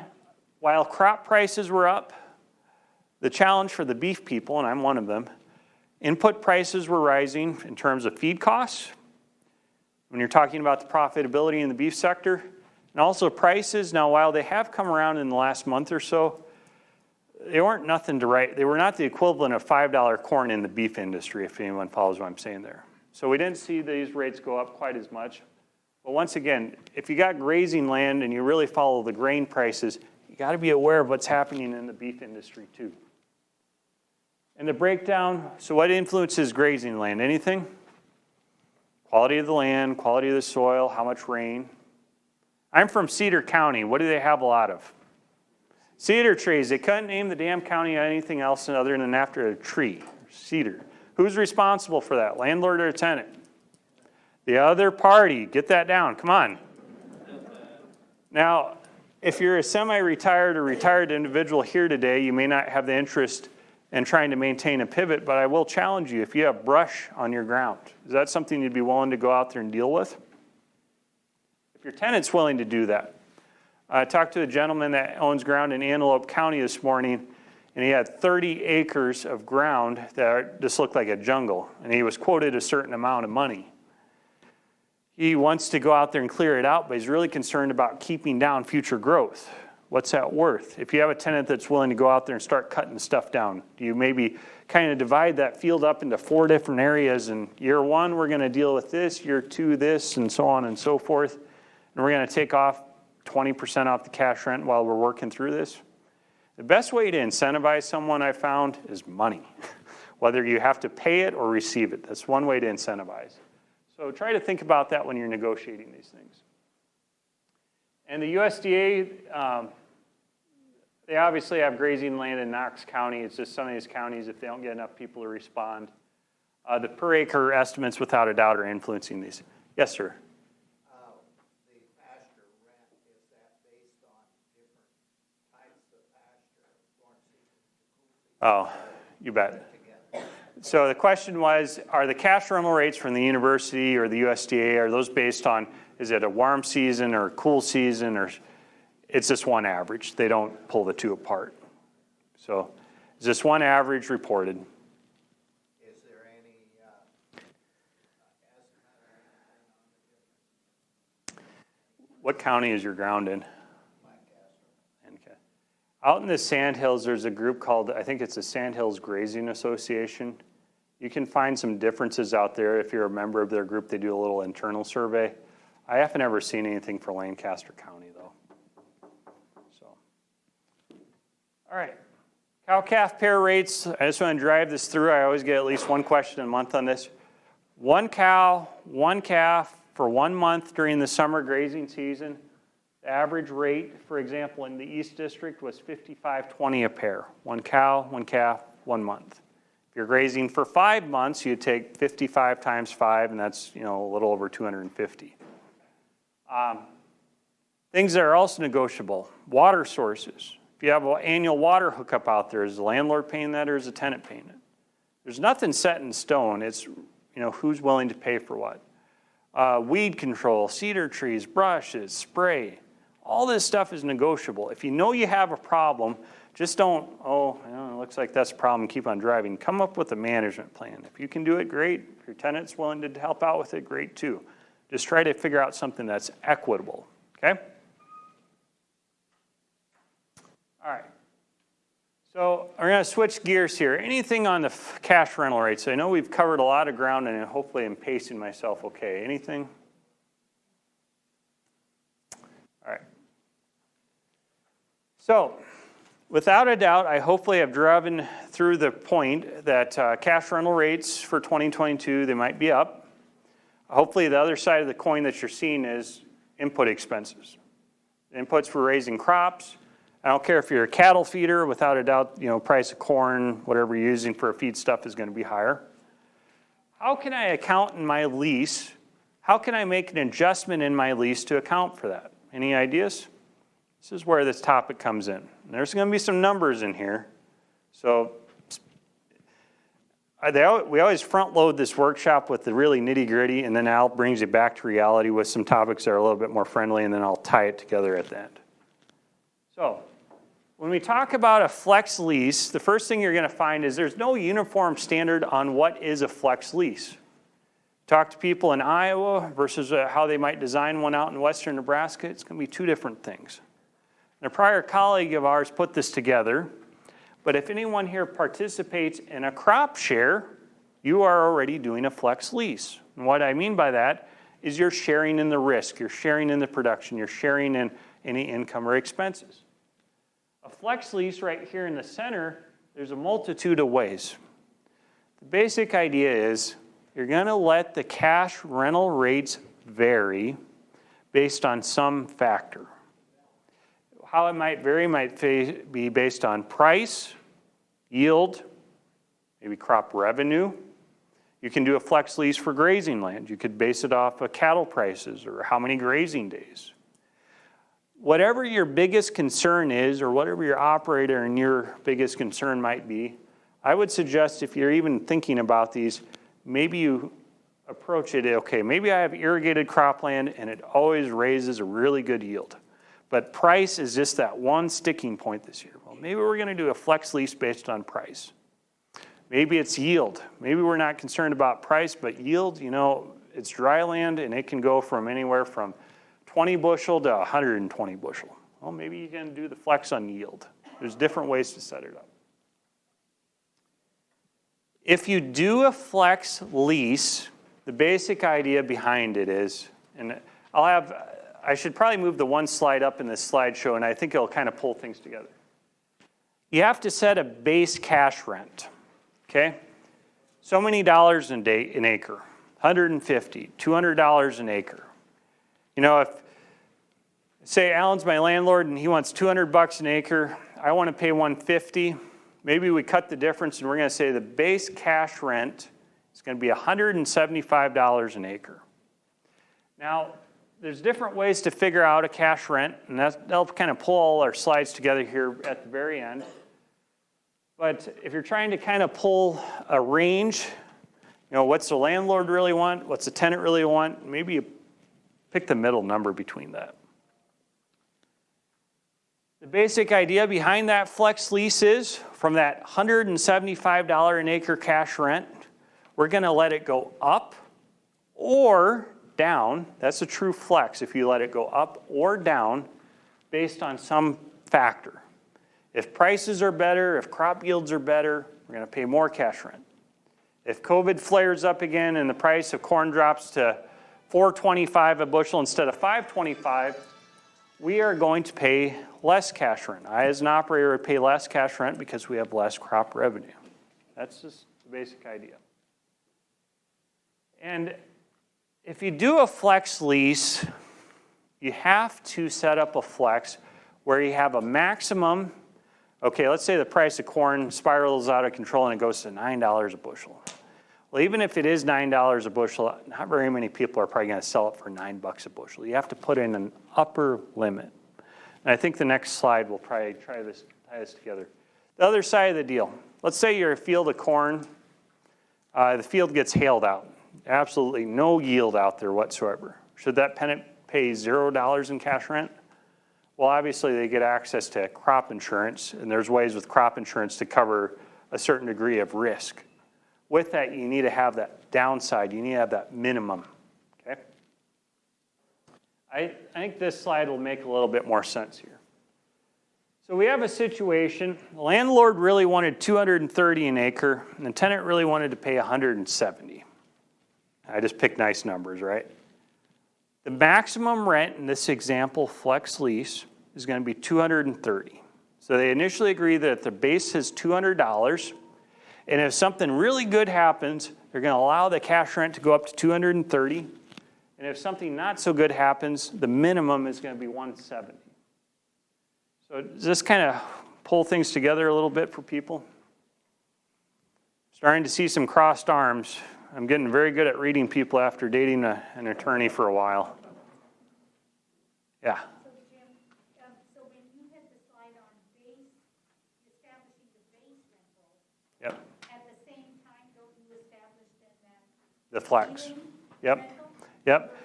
while crop prices were up, the challenge for the beef people, and I'm one of them, input prices were rising in terms of feed costs, when you're talking about the profitability in the beef sector, and also prices. Now, while they have come around in the last month or so, they weren't nothing to write. They were not the equivalent of $5 corn in the beef industry, if anyone follows what I'm saying there. So we didn't see these rates go up quite as much. But once again, if you got grazing land and you really follow the grain prices, you got to be aware of what's happening in the beef industry too. And the breakdown, so what influences grazing land? Anything? Quality of the land, quality of the soil, how much rain. I'm from Cedar County. What do they have a lot of? Cedar trees. They couldn't name the damn county anything else other than after a tree, cedar. Who's responsible for that, landlord or tenant? The other party. Get that down. Come on. Now, if you're a semi-retired or retired individual here today, you may not have the interest in trying to maintain a pivot, but I will challenge you. If you have brush on your ground, is that something you'd be willing to go out there and deal with? If your tenant's willing to do that. I talked to a gentleman that owns ground in Antelope County this morning, and he had 30 acres of ground that just looked like a jungle, and he was quoted a certain amount of money. He wants to go out there and clear it out, but he's really concerned about keeping down future growth. What's that worth? If you have a tenant that's willing to go out there and start cutting stuff down, do you maybe kind of divide that field up into 4 different areas, and year 1, we're going to deal with this, year 2, this, and so on and so forth, and we're going to take off 20% off the cash rent while we're working through this? The best way to incentivize someone I found is money. Whether you have to pay it or receive it, that's one way to incentivize. So try to think about that when you're negotiating these things. And the USDA, they obviously have grazing land in Knox County. It's just some of these counties, if they don't get enough people to respond. The per acre estimates, without a doubt, are influencing these. Yes, sir. The pasture rent, is that based on different types of pasture, corn season, cool season? Oh, you bet. So the question was, are the cash rental rates from the university or the USDA, are those based on, is it a warm season or cool season, or it's just one average? They don't pull the two apart. So is this one average reported? Is there any estimate or anything on the difference? What county is your ground in? Lancaster. Okay. Out in the Sandhills, there's a group called, I think it's the Sandhills Grazing Association. You can find some differences out there. If you're a member of their group, they do a little internal survey. I haven't ever seen anything for Lancaster County, though. So, all right. Cow-calf pair rates. I just want to drive this through. I always get at least one question a month on this. 1 cow, 1 calf for 1 month during the summer grazing season. The average rate, for example, in the East District was $55.20 a pair. 1 cow, 1 calf, 1 month. If you're grazing for 5 months, you take 55 times 5, and that's a little over 250. Things that are also negotiable, water sources. If you have an annual water hookup out there, is the landlord paying that or is the tenant paying it? There's nothing set in stone. It's, who's willing to pay for what. Weed control, cedar trees, brushes, spray. All this stuff is negotiable. If you know you have a problem, just don't, it looks like that's a problem, keep on driving. Come up with a management plan. If you can do it, great. If your tenant's willing to help out with it, great too. Just try to figure out something that's equitable, okay? All right. So we're going to switch gears here. Anything on the cash rental rates? I know we've covered a lot of ground, and hopefully I'm pacing myself okay. Anything? All right. So without a doubt, I hopefully have driven through the point that cash rental rates for 2022, they might be up. Hopefully the other side of the coin that you're seeing is input expenses. Inputs for raising crops. I don't care if you're a cattle feeder, without a doubt, price of corn, whatever you're using for a feed stuff is going to be higher. How can I account in my lease? How can I make an adjustment in my lease to account for that? Any ideas? This is where this topic comes in. And there's going to be some numbers in here. So we always front load this workshop with the really nitty gritty, and then Al brings you back to reality with some topics that are a little bit more friendly, and then I'll tie it together at the end. So when we talk about a flex lease, the first thing you're going to find is there's no uniform standard on what is a flex lease. Talk to people in Iowa versus how they might design one out in western Nebraska, it's going to be two different things. And a prior colleague of ours put this together, but if anyone here participates in a crop share, you are already doing a flex lease. And what I mean by that is you're sharing in the risk, you're sharing in the production, you're sharing in any income or expenses. A flex lease right here in the center, there's a multitude of ways. The basic idea is you're going to let the cash rental rates vary based on some factor. How it might vary might be based on price, yield, maybe crop revenue. You can do a flex lease for grazing land. You could base it off of cattle prices or how many grazing days. Whatever your biggest concern is, or whatever your operator and your biggest concern might be, I would suggest if you're even thinking about these, maybe you approach it, okay, maybe I have irrigated cropland and it always raises a really good yield. But price is just that one sticking point this year. Well, maybe we're going to do a flex lease based on price. Maybe it's yield. Maybe we're not concerned about price, but yield, it's dry land and it can go from anywhere from 20 bushel to 120 bushel. Well, maybe you can do the flex on yield. There's different ways to set it up. If you do a flex lease, the basic idea behind it is, and I should probably move the one slide up in this slideshow, and I think it'll kind of pull things together. You have to set a base cash rent, okay? So many dollars an acre, $150, $200 an acre. If, say, Allan's my landlord and he wants $200 an acre, I want to pay $150. Maybe we cut the difference and we're going to say the base cash rent is going to be $175 an acre. Now, there's different ways to figure out a cash rent, and that'll kind of pull all our slides together here at the very end. But if you're trying to kind of pull a range, what's the landlord really want? What's the tenant really want? Maybe you pick the middle number between that. The basic idea behind that flex lease is from that $175 an acre cash rent, we're going to let it go up or down. That's a true flex if you let it go up or down based on some factor. If prices are better, if crop yields are better, we're going to pay more cash rent. If COVID flares up again and the price of corn drops to $4.25 a bushel instead of $5.25, we are going to pay less cash rent. I, as an operator, would pay less cash rent because we have less crop revenue. That's just the basic idea. And if you do a flex lease, you have to set up a flex where you have a maximum. Okay, let's say the price of corn spirals out of control and it goes to $9 a bushel. Well, even if it is $9 a bushel, not very many people are probably going to sell it for $9 a bushel. You have to put in an upper limit. And I think the next slide will probably tie this together. The other side of the deal. Let's say you're a field of corn. The field gets hailed out. Absolutely no yield out there whatsoever. Should that tenant pay $0 in cash rent? Well, obviously they get access to crop insurance, and there's ways with crop insurance to cover a certain degree of risk. With that, you need to have that downside. You need to have that minimum, okay? I think this slide will make a little bit more sense here. So we have a situation, the landlord really wanted $230 an acre, and the tenant really wanted to pay $170. I just picked nice numbers, right? The maximum rent in this example, flex lease, is going to be $230. So they initially agree that the base is $200, and if something really good happens, they're going to allow the cash rent to go up to $230, and if something not so good happens, the minimum is going to be $170. So does this kind of pull things together a little bit for people? Starting to see some crossed arms. I'm getting very good at reading people after dating an attorney for a while. Yeah. So Jim, so when you had the slide on base, establishing the base rental, Yep. at the same time, don't you establish then that? The flex. ceiling Yep. rental? Yep.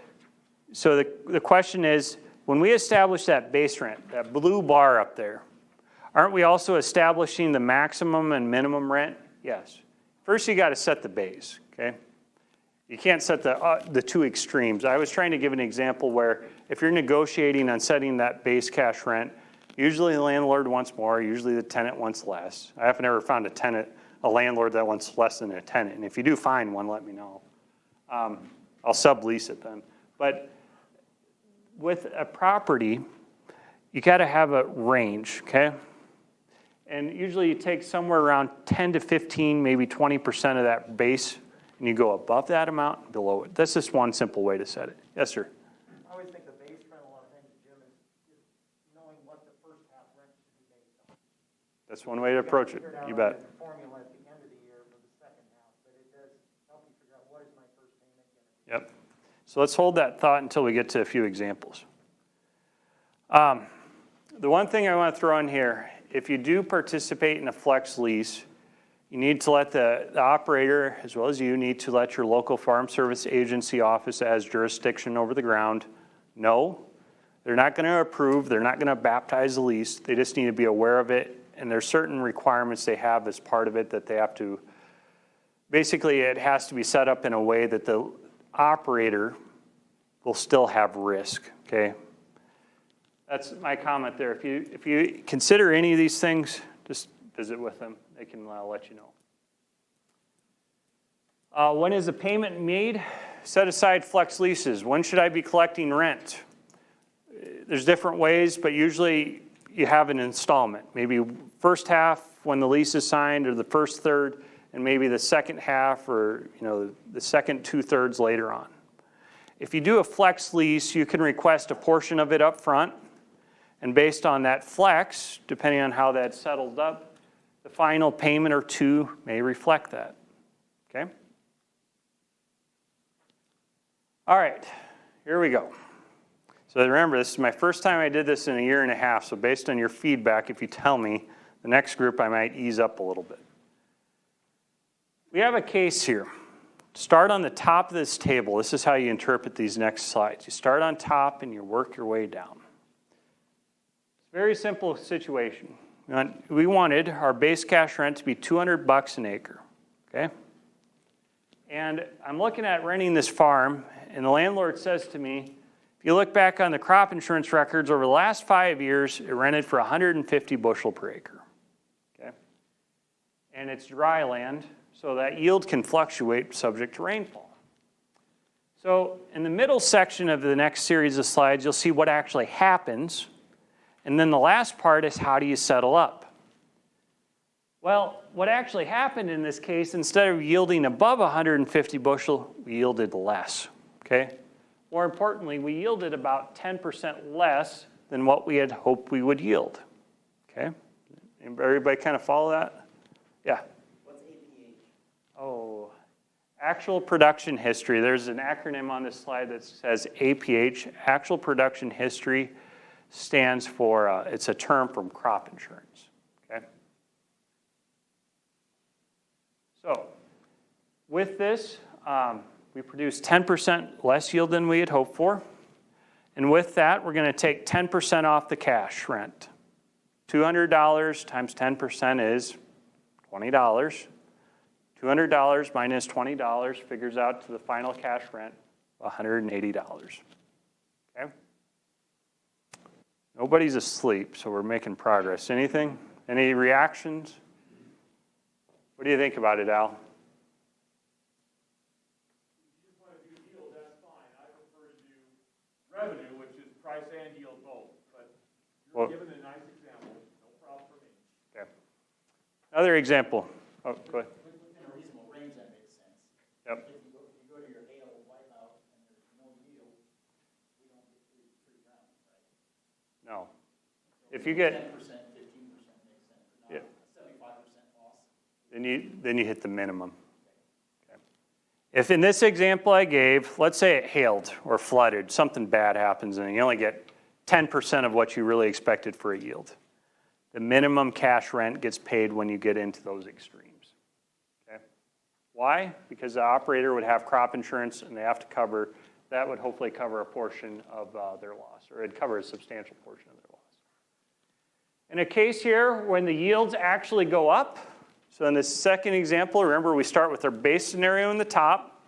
So the question is, when we establish that base rent, that blue bar up there, aren't we also establishing the maximum and minimum rent? Yes. First, you got to set the base, okay? You can't set the two extremes. I was trying to give an example where if you're negotiating on setting that base cash rent, usually the landlord wants more, usually the tenant wants less. I have never found a landlord that wants less than a tenant. And if you do find one, let me know. I'll sublease it then. But with a property, you got to have a range, okay? And usually you take somewhere around 10 to 15, maybe 20% of that base, and you go above that amount and below it. That's just one simple way to set it. Yes, sir? I always think the base rent, a lot of times, Jim, is knowing what the first half rent should be based on. That's one way to approach it. You bet. Formula at the end of the year for the second half, but it does help you figure out what is my first payment going to be. Yep. So let's hold that thought until we get to a few examples. The one thing I want to throw in here, if you do participate in a flex lease, you need to let the operator, as well as you, need to let your local farm service agency office that has jurisdiction over the ground know. They're not going to approve. They're not going to baptize the lease. They just need to be aware of it. And there's certain requirements they have as part of it that they have to, basically it has to be set up in a way that the operator will still have risk, okay? That's my comment there. If you consider any of these things, just visit with them. They can let you know. When is a payment made? Set aside flex leases. When should I be collecting rent? There's different ways, but usually you have an installment. Maybe first half when the lease is signed, or the first third, and maybe the second half, or the second 2/3 later on. If you do a flex lease, you can request a portion of it up front, and based on that flex, depending on how that's settled up, the final payment or two may reflect that, okay? All right, here we go. So remember, this is my first time I did this in a year and a half, so based on your feedback, if you tell me, the next group I might ease up a little bit. We have a case here. Start on the top of this table. This is how you interpret these next slides. You start on top and you work your way down. It's a very simple situation. We wanted our base cash rent to be $200 an acre, okay? And I'm looking at renting this farm, and the landlord says to me, if you look back on the crop insurance records over the last 5 years, it rented for 150 bushel per acre, okay? And it's dry land, so that yield can fluctuate subject to rainfall. So in the middle section of the next series of slides, you'll see what actually happens. And then the last part is, how do you settle up? Well, what actually happened in this case, instead of yielding above 150 bushel, we yielded less, okay? More importantly, we yielded about 10% less than what we had hoped we would yield, okay? Everybody kind of follow that? Yeah. What's APH? Oh, Actual production history. There's an acronym on this slide that says APH. Actual production history stands for, it's a term from crop insurance, okay? So, with this, we produce 10% less yield than we had hoped for. And with that, we're going to take 10% off the cash rent. $200 times 10% is $20. $200 minus $20 figures out to the final cash rent of $180. Okay? Nobody's asleep, so we're making progress. Anything? Any reactions? What do you think about it, Al? You just want to do yield, that's fine. I prefer to do revenue, which is price and yield both. But you're given a nice example, no problem for me. Okay. Another example. Oh, go ahead. Within a reasonable range, that makes sense. Yep. If you go to your hail wipeout and there's no yield, we don't get free ground, right? No. If you get 10%, 15% makes sense. Not Yeah. 75% loss. then you hit the minimum. Okay. If in this example I gave, let's say it hailed or flooded, something bad happens and you only get 10% of what you really expected for a yield. The minimum cash rent gets paid when you get into those extremes. Okay. Why? Because the operator would have crop insurance and they have to cover, that would hopefully cover a portion of their loss, or it'd cover a substantial portion of their loss. In a case here, when the yields actually go up, so in this second example, remember we start with our base scenario in the top.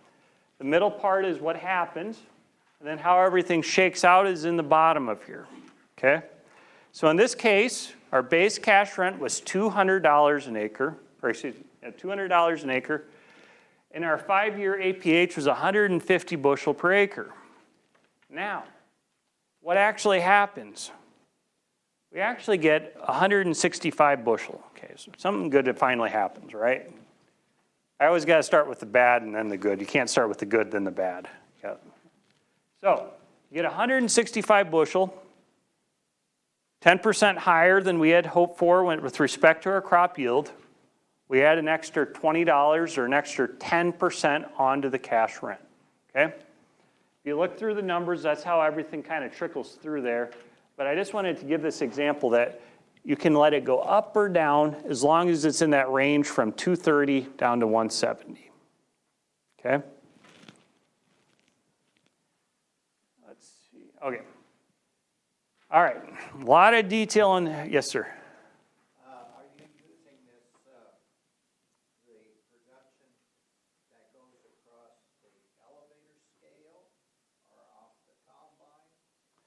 The middle part is what happens, and then how everything shakes out is in the bottom of here. Okay? So in this case, our base cash rent was $200 an acre, or excuse me, $200 an acre, and our 5-year APH was 150 bushel per acre. Now, what actually happens? We actually get 165 bushel. Okay, so something good finally happens, right? I always got to start with the bad and then the good. You can't start with the good, then the bad. Yeah. So, you get 165 bushel, 10% higher than we had hoped for with respect to our crop yield. We add an extra $20 or an extra 10% onto the cash rent, okay? If you look through the numbers, that's how everything kind of trickles through there. But I just wanted to give this example that you can let it go up or down as long as it's in that range from 230 down to 170, okay? Let's see, okay. All right, a lot of detail on, yes, sir. Are you using this, the production that goes across the elevator scale or off the combine?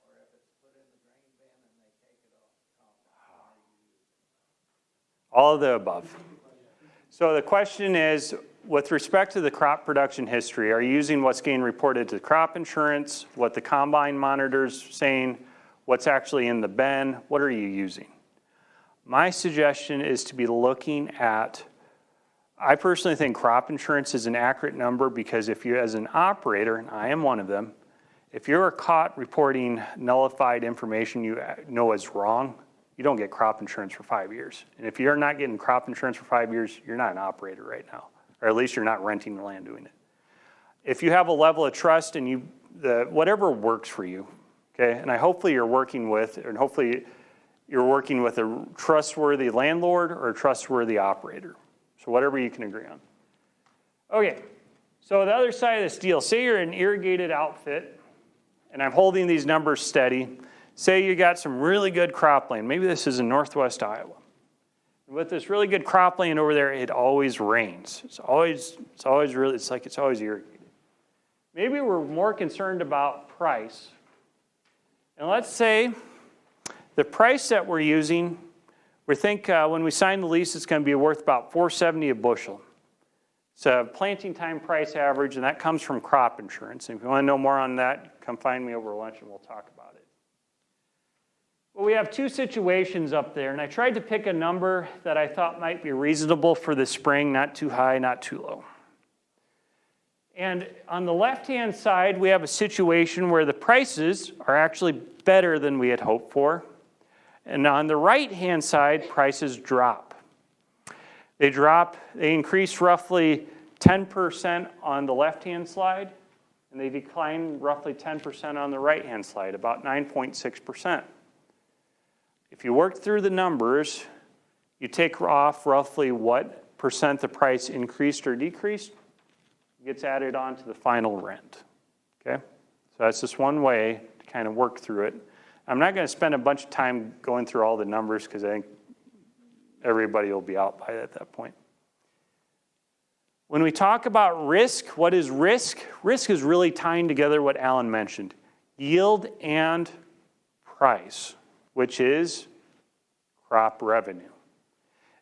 Or if it's put in the grain bin and they take it off the combine, how are you using it? All of the above. So the question is, with respect to the crop production history, are you using what's getting reported to crop insurance, what the combine monitor's saying, what's actually in the bin? What are you using? My suggestion is to be looking at, I personally think crop insurance is an accurate number because if you, as an operator, and I am one of them, if you're caught reporting nullified information you know is wrong, you don't get crop insurance for 5 years. And if you're not getting crop insurance for 5 years, you're not an operator right now, or at least you're not renting the land doing it. If you have a level of trust and whatever works for you, okay, and hopefully you're working with a trustworthy landlord or a trustworthy operator. So whatever you can agree on. Okay, so the other side of this deal, say you're an irrigated outfit, and I'm holding these numbers steady. Say you got some really good cropland. Maybe this is in northwest Iowa. With this really good cropland over there, it always rains. It's always irrigated. Maybe we're more concerned about price. And let's say the price that we're using, we think when we sign the lease, it's going to be worth about $4.70 a bushel. It's a planting time price average, and that comes from crop insurance. And if you want to know more on that, come find me over lunch and we'll talk about it. Well, we have two situations up there, and I tried to pick a number that I thought might be reasonable for the spring, not too high, not too low. And on the left-hand side, we have a situation where the prices are actually better than we had hoped for. And on the right-hand side, prices drop. They increase roughly 10% on the left-hand slide, and they decline roughly 10% on the right-hand slide, about 9.6%. If you work through the numbers, you take off roughly what percent the price increased or decreased, it gets added on to the final rent, okay? So that's just one way to kind of work through it. I'm not going to spend a bunch of time going through all the numbers because I think everybody will be out by at that point. When we talk about risk, what is risk? Risk is really tying together what Allan mentioned, yield and price, which is crop revenue.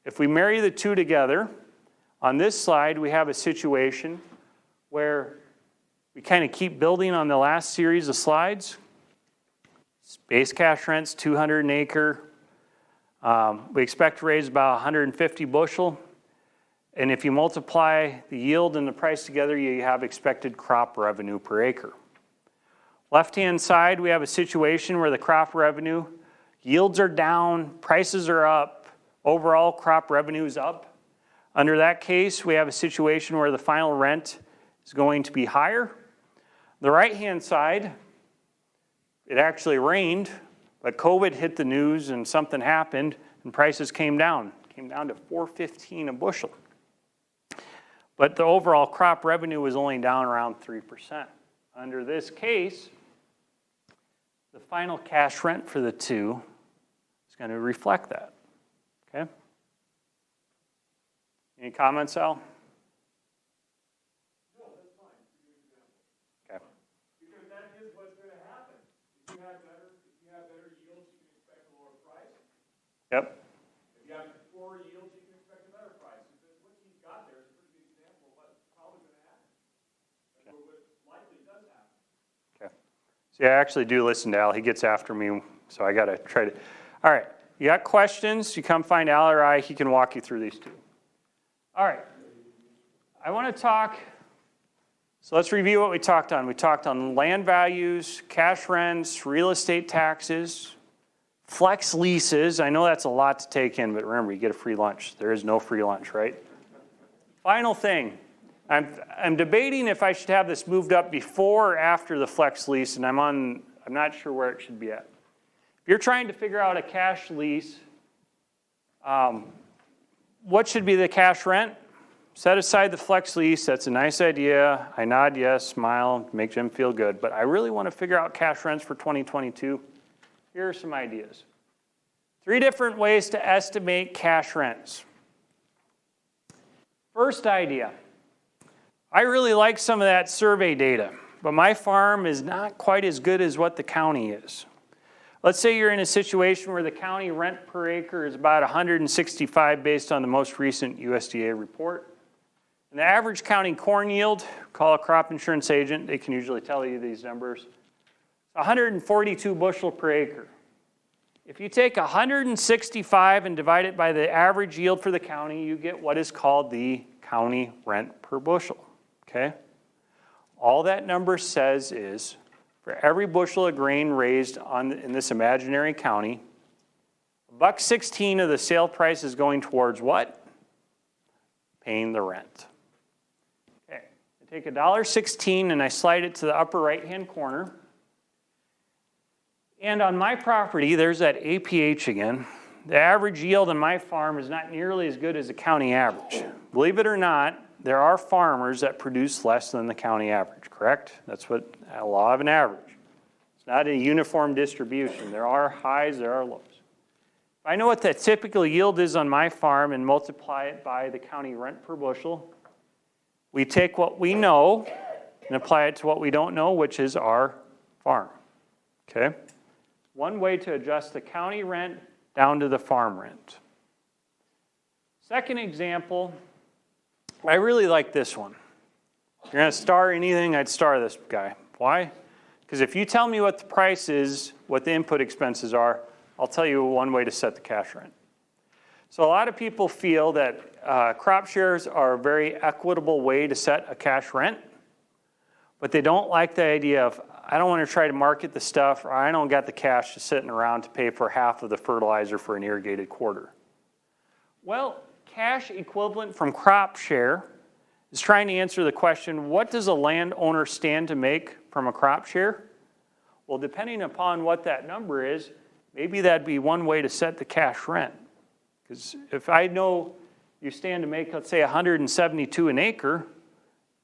If we marry the two together, on this slide we have a situation where we kind of keep building on the last series of slides. Base cash rents, 200 an acre. We expect to raise about 150 bushel. And if you multiply the yield and the price together, you have expected crop revenue per acre. Left-hand side, we have a situation where the crop revenue, yields are down, prices are up, overall crop revenue is up. Under that case, we have a situation where the final rent is going to be higher. The right-hand side, it actually rained, but COVID hit the news and something happened and prices came down to $4.15 a bushel. But the overall crop revenue was only down around 3%. Under this case, the final cash rent for the two is going to reflect that, okay? Any comments, Al? No, that's fine. Okay. Because that is what's going to happen. If you have better yields, you can expect a lower price. Yep. If you have poorer yields, you can expect a better price. What he's got there is a pretty good example of what's probably going to happen. Or what likely does happen. Okay. See, I actually do listen to Al. He gets after me, so I got to try to. All right. You got questions? You come find Al or I. He can walk you through these two. All right. I want to talk. So let's review what we talked on. We talked on land values, cash rents, real estate taxes, flex leases. I know that's a lot to take in, but remember, you get a free lunch. There is no free lunch, right? Final thing. I'm debating if I should have this moved up before or after the flex lease, and I'm not sure where it should be at. If you're trying to figure out a cash lease, what should be the cash rent? Set aside the flex lease. That's a nice idea. I nod yes, smile, make Jim feel good. But I really want to figure out cash rents for 2022. Here are some ideas. 3 different ways to estimate cash rents. First idea. I really like some of that survey data, but my farm is not quite as good as what the county is. Let's say you're in a situation where the county rent per acre is about $165 based on the most recent USDA report. And the average county corn yield, call a crop insurance agent, they can usually tell you these numbers, 142 bushel per acre. If you take 165 and divide it by the average yield for the county, you get what is called the county rent per bushel, okay? All that number says is, for every bushel of grain raised in this imaginary county, $1.16 of the sale price is going towards what? Paying the rent. Okay, I take $1.16 and I slide it to the upper right-hand corner. And on my property, there's that APH again. The average yield on my farm is not nearly as good as the county average. Believe it or not, there are farmers that produce less than the county average, correct? That's what a law of an average. It's not a uniform distribution. There are highs, there are lows. If I know what the typical yield is on my farm and multiply it by the county rent per bushel, we take what we know and apply it to what we don't know, which is our farm, okay? One way to adjust the county rent down to the farm rent. Second example, I really like this one. If you're going to star anything, I'd star this guy. Why? Because if you tell me what the price is, what the input expenses are, I'll tell you one way to set the cash rent. So a lot of people feel that crop shares are a very equitable way to set a cash rent, but they don't like the idea of, I don't want to try to market the stuff, or I don't got the cash just sitting around to pay for half of the fertilizer for an irrigated quarter. Well, cash equivalent from crop share is trying to answer the question, what does a landowner stand to make from a crop share? Well, depending upon what that number is, maybe that'd be one way to set the cash rent. Because if I know you stand to make, let's say, 172 an acre,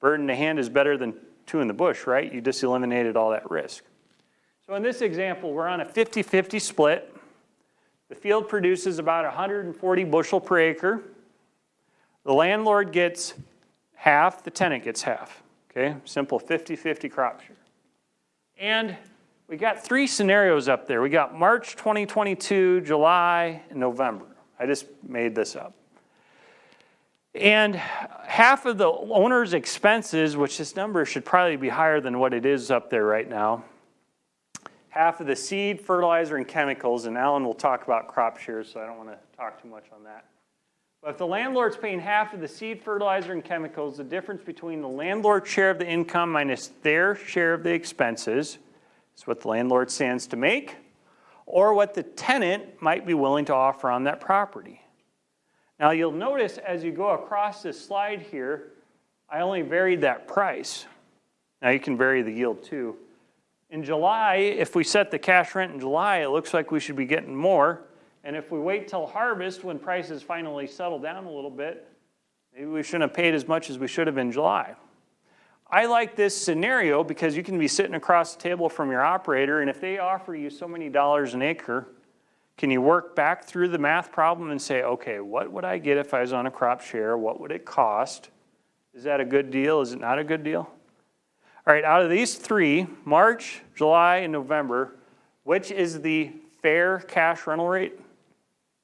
bird in the hand is better than two in the bush, right? You just eliminated all that risk. So in this example, we're on a 50-50 split. The field produces about 140 bushel per acre. The landlord gets half, the tenant gets half. Okay, simple 50-50 crop share. And we got three scenarios up there. We got March 2022, July, and November. I just made this up. And half of the owner's expenses, which this number should probably be higher than what it is up there right now, half of the seed, fertilizer, and chemicals, and Allan will talk about crop shares, so I don't want to talk too much on that. But if the landlord's paying half of the seed, fertilizer, and chemicals, the difference between the landlord's share of the income minus their share of the expenses is what the landlord stands to make, or what the tenant might be willing to offer on that property. Now you'll notice as you go across this slide here, I only varied that price. Now you can vary the yield too. In July, if we set the cash rent in July, it looks like we should be getting more. And if we wait till harvest when prices finally settle down a little bit, maybe we shouldn't have paid as much as we should have in July. I like this scenario because you can be sitting across the table from your operator, and if they offer you so many dollars an acre, can you work back through the math problem and say, okay, what would I get if I was on a crop share? What would it cost? Is that a good deal? Is it not a good deal? All right, out of these three, March, July, and November, which is the fair cash rental rate?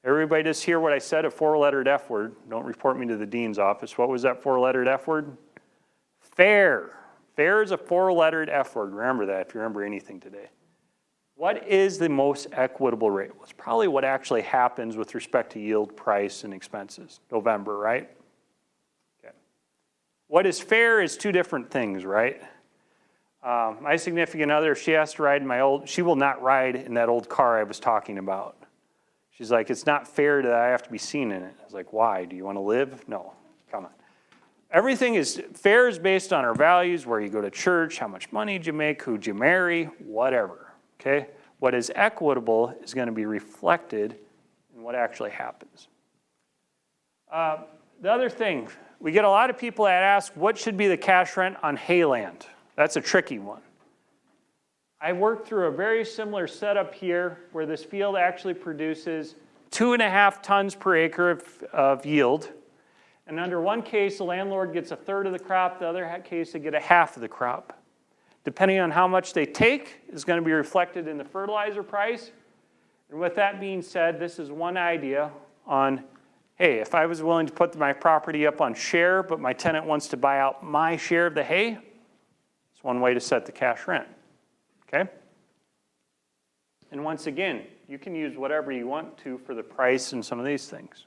Everybody just hear what I said, a four-lettered F word. Don't report me to the dean's office. What was that four-lettered F word? Fair. Fair is a four-lettered F word. Remember that if you remember anything today. What is the most equitable rate? Well, it's probably what actually happens with respect to yield, price, and expenses. November, right? Okay. What is fair is two different things, right? My significant other, she has to ride in she will not ride in that old car I was talking about. She's like, it's not fair that I have to be seen in it. I was like, why? Do you want to live? No, come on. Everything is, fair is based on our values, where you go to church, how much money did you make, who'd you marry, whatever, okay? What is equitable is going to be reflected in what actually happens. The other thing, we get a lot of people that ask, what should be the cash rent on hayland? That's a tricky one. I worked through a very similar setup here where this field actually produces 2.5 tons per acre of yield. And under one case, the landlord gets a third of the crop. The other case, they get a half of the crop. Depending on how much they take is going to be reflected in the fertilizer price. And with that being said, this is one idea on, hey, if I was willing to put my property up on share, but my tenant wants to buy out my share of the hay, it's one way to set the cash rent. Okay? And once again, you can use whatever you want to for the price and some of these things.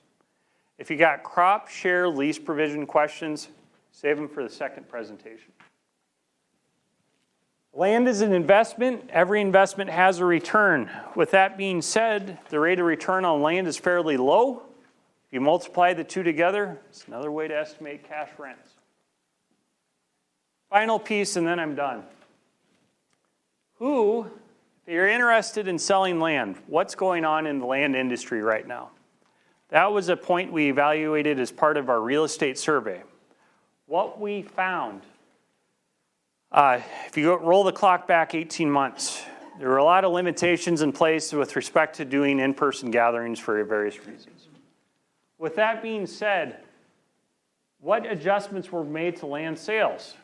If you got crop share lease provision questions, save them for the second presentation. Land is an investment. Every investment has a return. With that being said, the rate of return on land is fairly low. If you multiply the two together, it's another way to estimate cash rents. Final piece, and then I'm done. If you're interested in selling land, what's going on in the land industry right now? That was a point we evaluated as part of our real estate survey. What we found, if you roll the clock back 18 months, there were a lot of limitations in place with respect to doing in-person gatherings for various reasons. With that being said, what adjustments were made to land sales?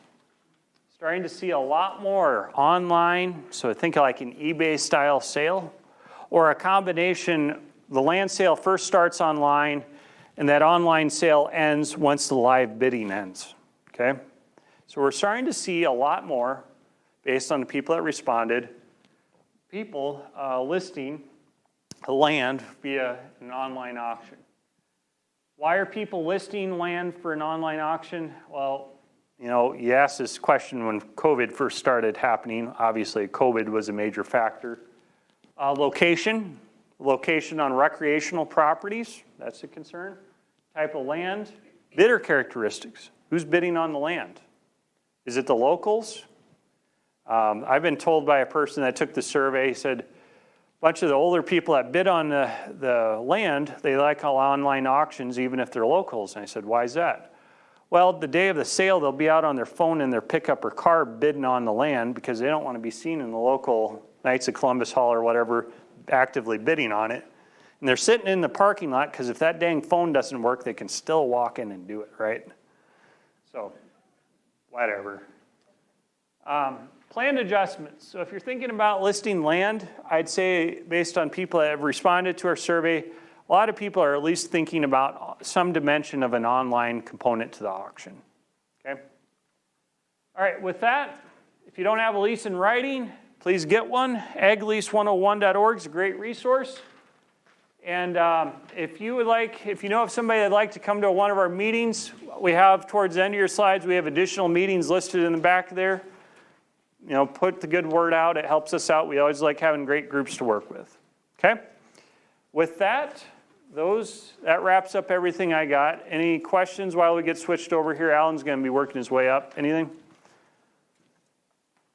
Starting to see a lot more online, so think like an eBay style sale, or a combination, the land sale first starts online, and that online sale ends once the live bidding ends, okay? So we're starting to see a lot more, based on the people that responded, people listing land via an online auction. Why are people listing land for an online auction? Well, you know, you asked this question when COVID first started happening. Obviously, COVID was a major factor. Location on recreational properties, that's a concern. Type of land, bidder characteristics. Who's bidding on the land? Is it the locals? I've been told by a person that took the survey, he said, a bunch of the older people that bid on the land, they like all online auctions even if they're locals. And I said, why is that? Well, the day of the sale, they'll be out on their phone in their pickup or car bidding on the land because they don't want to be seen in the local Knights of Columbus Hall or whatever actively bidding on it. And they're sitting in the parking lot because if that dang phone doesn't work, they can still walk in and do it, right? So, whatever. Planned adjustments. So if you're thinking about listing land, I'd say based on people that have responded to our survey, a lot of people are at least thinking about some dimension of an online component to the auction. Okay? All right, with that, if you don't have a lease in writing, please get one. aglease101.org is a great resource. And if you know of somebody that'd like to come to one of our meetings, we have towards the end of your slides, we have additional meetings listed in the back there. You know, put the good word out. It helps us out. We always like having great groups to work with. Okay? With that, that wraps up everything I got. Any questions while we get switched over here? Allan's going to be working his way up. Anything?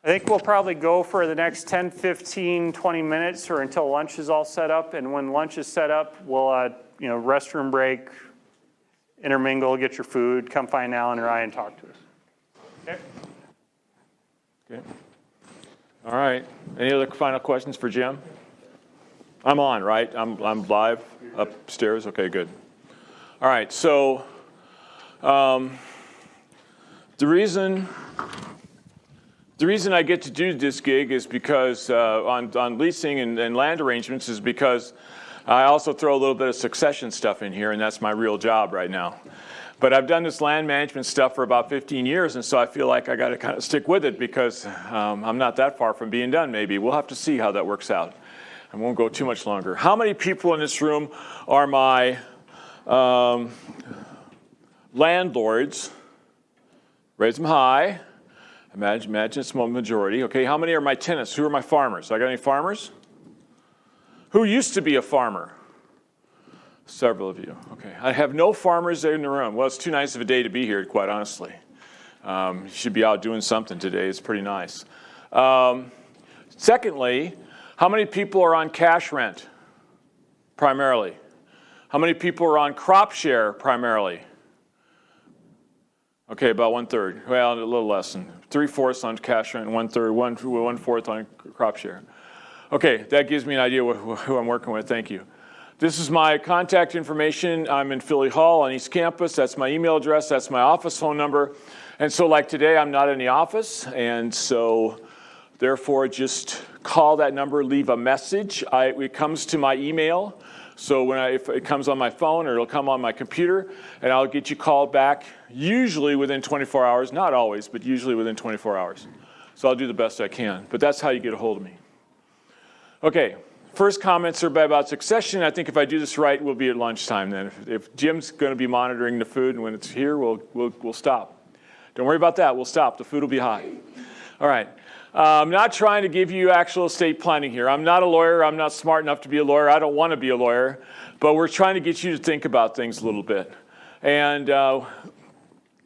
I think we'll probably go for the next 10, 15, 20 minutes or until lunch is all set up. And when lunch is set up, we'll, restroom break, intermingle, get your food, come find Allan or I and talk to us. Okay? Okay. All right. Any other final questions for Jim? I'm on, right? I'm live upstairs? Okay, good. All right, so the reason I get to do this gig is because on leasing and land arrangements is because I also throw a little bit of succession stuff in here, and that's my real job right now. But I've done this land management stuff for about 15 years, and so I feel like I got to kind of stick with it because I'm not that far from being done, maybe. We'll have to see how that works out. I won't go too much longer. How many people in this room are my landlords? Raise them high. Imagine a small majority. Okay, how many are my tenants? Who are my farmers? I got any farmers? Who used to be a farmer? Several of you. Okay. I have no farmers in the room. Well, it's too nice of a day to be here, quite honestly. You should be out doing something today. It's pretty nice. Secondly, how many people are on cash rent, primarily? How many people are on crop share, primarily? Okay, about 1/3. Well, a little less than 3/4 on cash rent, 1/3, 1/4 on crop share. Okay, that gives me an idea who I'm working with. Thank you. This is my contact information. I'm in Philly Hall on East Campus. That's my email address. That's my office phone number. And so like today, I'm not in the office. And so therefore, just call that number, leave a message. It comes to my email. So if it comes on my phone or it'll come on my computer, and I'll get you called back, usually within 24 hours. Not always, but usually within 24 hours. So I'll do the best I can. But that's how you get a hold of me. Okay. First comments are about succession. I think if I do this right, we'll be at lunchtime then. If Jim's going to be monitoring the food, and when it's here, we'll stop. Don't worry about that. We'll stop. The food will be hot. All right. I'm not trying to give you actual estate planning here. I'm not a lawyer. I'm not smart enough to be a lawyer. I don't want to be a lawyer. But we're trying to get you to think about things a little bit. And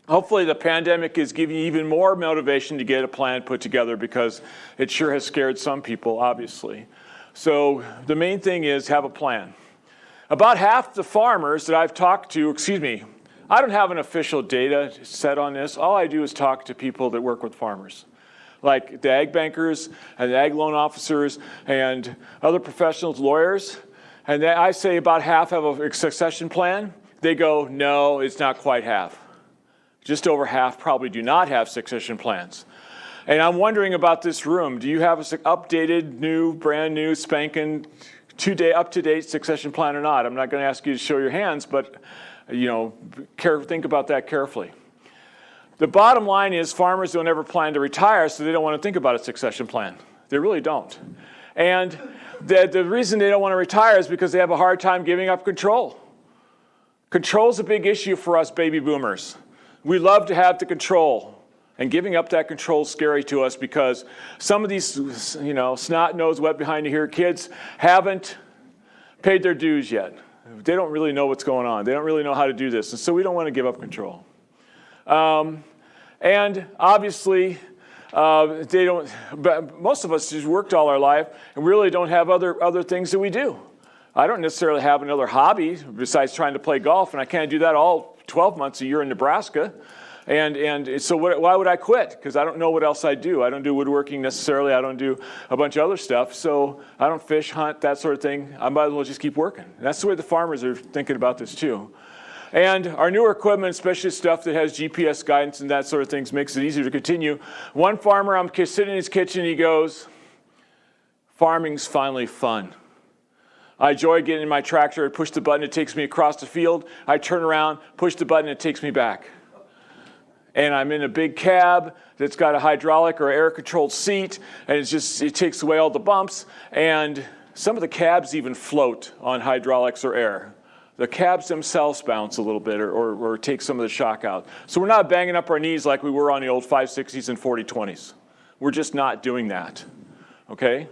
hopefully the pandemic is giving you even more motivation to get a plan put together because it sure has scared some people, obviously. So the main thing is have a plan. About half the farmers that I've talked to, I don't have an official data set on this. All I do is talk to people that work with farmers, like the ag bankers and the ag loan officers and other professionals, lawyers. And I say about half have a succession plan. They go, no, it's not quite half. Just over half probably do not have succession plans. And I'm wondering about this room. Do you have an updated, new, brand new, spanking, up-to-date succession plan or not? I'm not going to ask you to show your hands, but think about that carefully. The bottom line is farmers don't ever plan to retire, so they don't want to think about a succession plan. They really don't. And the reason they don't want to retire is because they have a hard time giving up control. Control's a big issue for us baby boomers. We love to have the control. And giving up that control is scary to us because some of these, snot-nosed, wet-behind-the-ear kids haven't paid their dues yet. They don't really know what's going on. They don't really know how to do this. And so we don't want to give up control. And obviously, they don't, but most of us just worked all our life and really don't have other things that we do. I don't necessarily have another hobby besides trying to play golf, and I can't do that all 12 months a year in Nebraska. And so why would I quit? Because I don't know what else I do. I don't do woodworking necessarily. I don't do a bunch of other stuff. So I don't fish, hunt, that sort of thing. I might as well just keep working. And that's the way the farmers are thinking about this too. And our newer equipment, especially stuff that has GPS guidance and that sort of things, makes it easier to continue. One farmer, I'm sitting in his kitchen, he goes, farming's finally fun. I enjoy getting in my tractor, I push the button, it takes me across the field. I turn around, push the button, it takes me back. And I'm in a big cab that's got a hydraulic or air-controlled seat, and it takes away all the bumps. And some of the cabs even float on hydraulics or air. The cabs themselves bounce a little bit or take some of the shock out. So we're not banging up our knees like we were on the old 560s and 4020s. We're just not doing that, okay?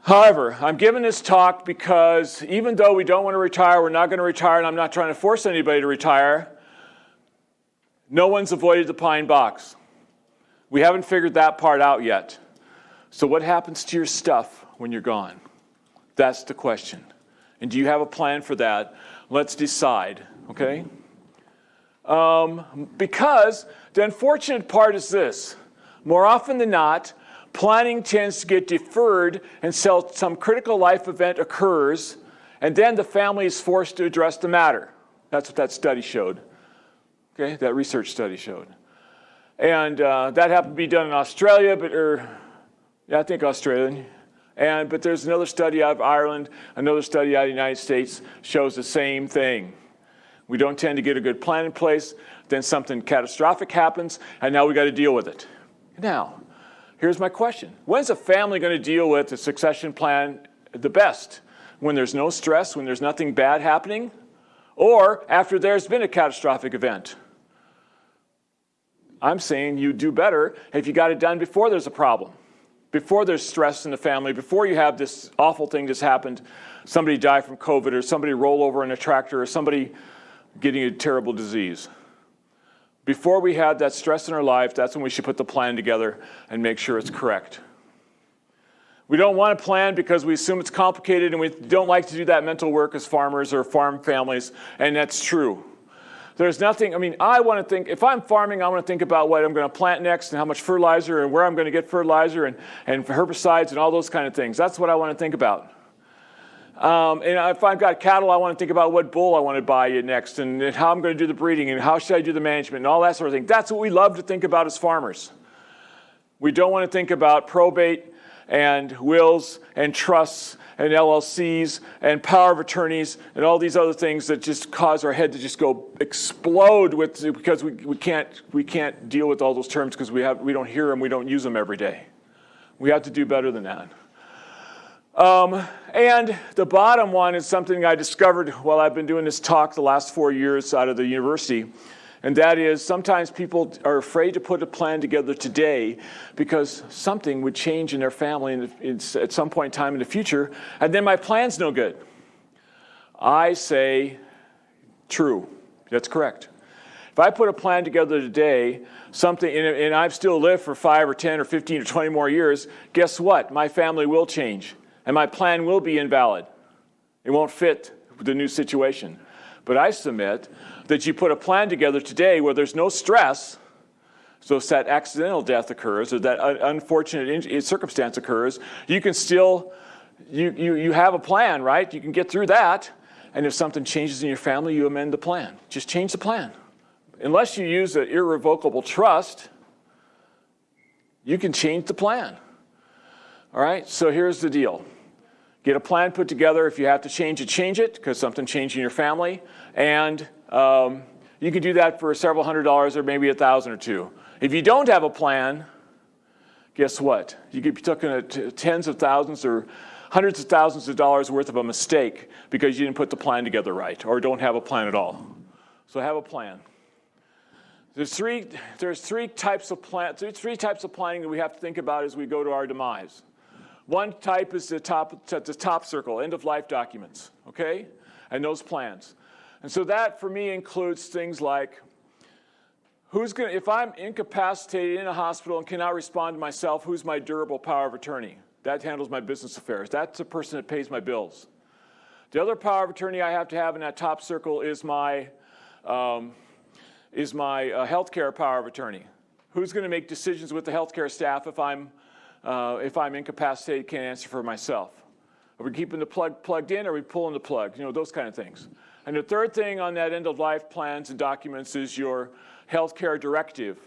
However, I'm giving this talk because even though we don't want to retire, we're not going to retire, and I'm not trying to force anybody to retire, no one's avoided the pine box. We haven't figured that part out yet. So what happens to your stuff when you're gone? That's the question. And do you have a plan for that? Let's decide, okay? Because the unfortunate part is this. More often than not, planning tends to get deferred until some critical life event occurs, and then the family is forced to address the matter. That's what that study showed. Okay, that research study showed. And that happened to be done in Australia, I think Australia. But there's another study out of Ireland, another study out of the United States shows the same thing. We don't tend to get a good plan in place, then something catastrophic happens, and now we got to deal with it. Now, here's my question. When's a family going to deal with a succession plan the best? When there's no stress, when there's nothing bad happening, or after there's been a catastrophic event? I'm saying you do better if you got it done before there's a problem, before there's stress in the family, before you have this awful thing that's happened, somebody die from COVID, or somebody roll over in a tractor, or somebody getting a terrible disease. Before we have that stress in our life, that's when we should put the plan together and make sure it's correct. We don't want to plan because we assume it's complicated, and we don't like to do that mental work as farmers or farm families, and that's true. There's nothing, I want to think, if I'm farming, I want to think about what I'm going to plant next and how much fertilizer and where I'm going to get fertilizer and herbicides and all those kind of things. That's what I want to think about. And if I've got cattle, I want to think about what bull I want to buy next and how I'm going to do the breeding and how should I do the management and all that sort of thing. That's what we love to think about as farmers. We don't want to think about probate and wills and trusts and LLCs and power of attorneys and all these other things that just cause our head to just go explode because we can't deal with all those terms because we don't hear them, we don't use them every day. We have to do better than that. And the bottom one is something I discovered while I've been doing this talk the last 4 years out of the university. And that is sometimes people are afraid to put a plan together today because something would change in their family at some point in time in the future, and then my plan's no good. I say, true. That's correct. If I put a plan together today, and I've still lived for 5 or 10 or 15 or 20 more years, guess what? My family will change, and my plan will be invalid. It won't fit the new situation. But I submit that you put a plan together today where there's no stress, so if that accidental death occurs or that unfortunate circumstance occurs, you can still, you have a plan, right? You can get through that, and if something changes in your family, you amend the plan. Just change the plan. Unless you use an irrevocable trust, you can change the plan. All right, so here's the deal. Get a plan put together. If you have to change it, because something changed in your family. And you can do that for several $100s or maybe $1,000 or $2,000. If you don't have a plan, guess what? You could be looking at tens of thousands or hundreds of thousands of dollars worth of a mistake because you didn't put the plan together right or don't have a plan at all. So have a plan. There's three types of planning that we have to think about as we go to our demise. One type is the top circle, end-of-life documents, okay? And those plans. And so that, for me, includes things like If I'm incapacitated in a hospital and cannot respond to myself, who's my durable power of attorney? That handles my business affairs. That's the person that pays my bills. The other power of attorney I have to have in that top circle is my healthcare power of attorney. Who's going to make decisions with the healthcare staff if I'm incapacitated, can't answer for myself? Are we keeping the plug plugged in, or are we pulling the plug? Those kind of things. And the third thing on that end-of-life plans and documents is your healthcare directive.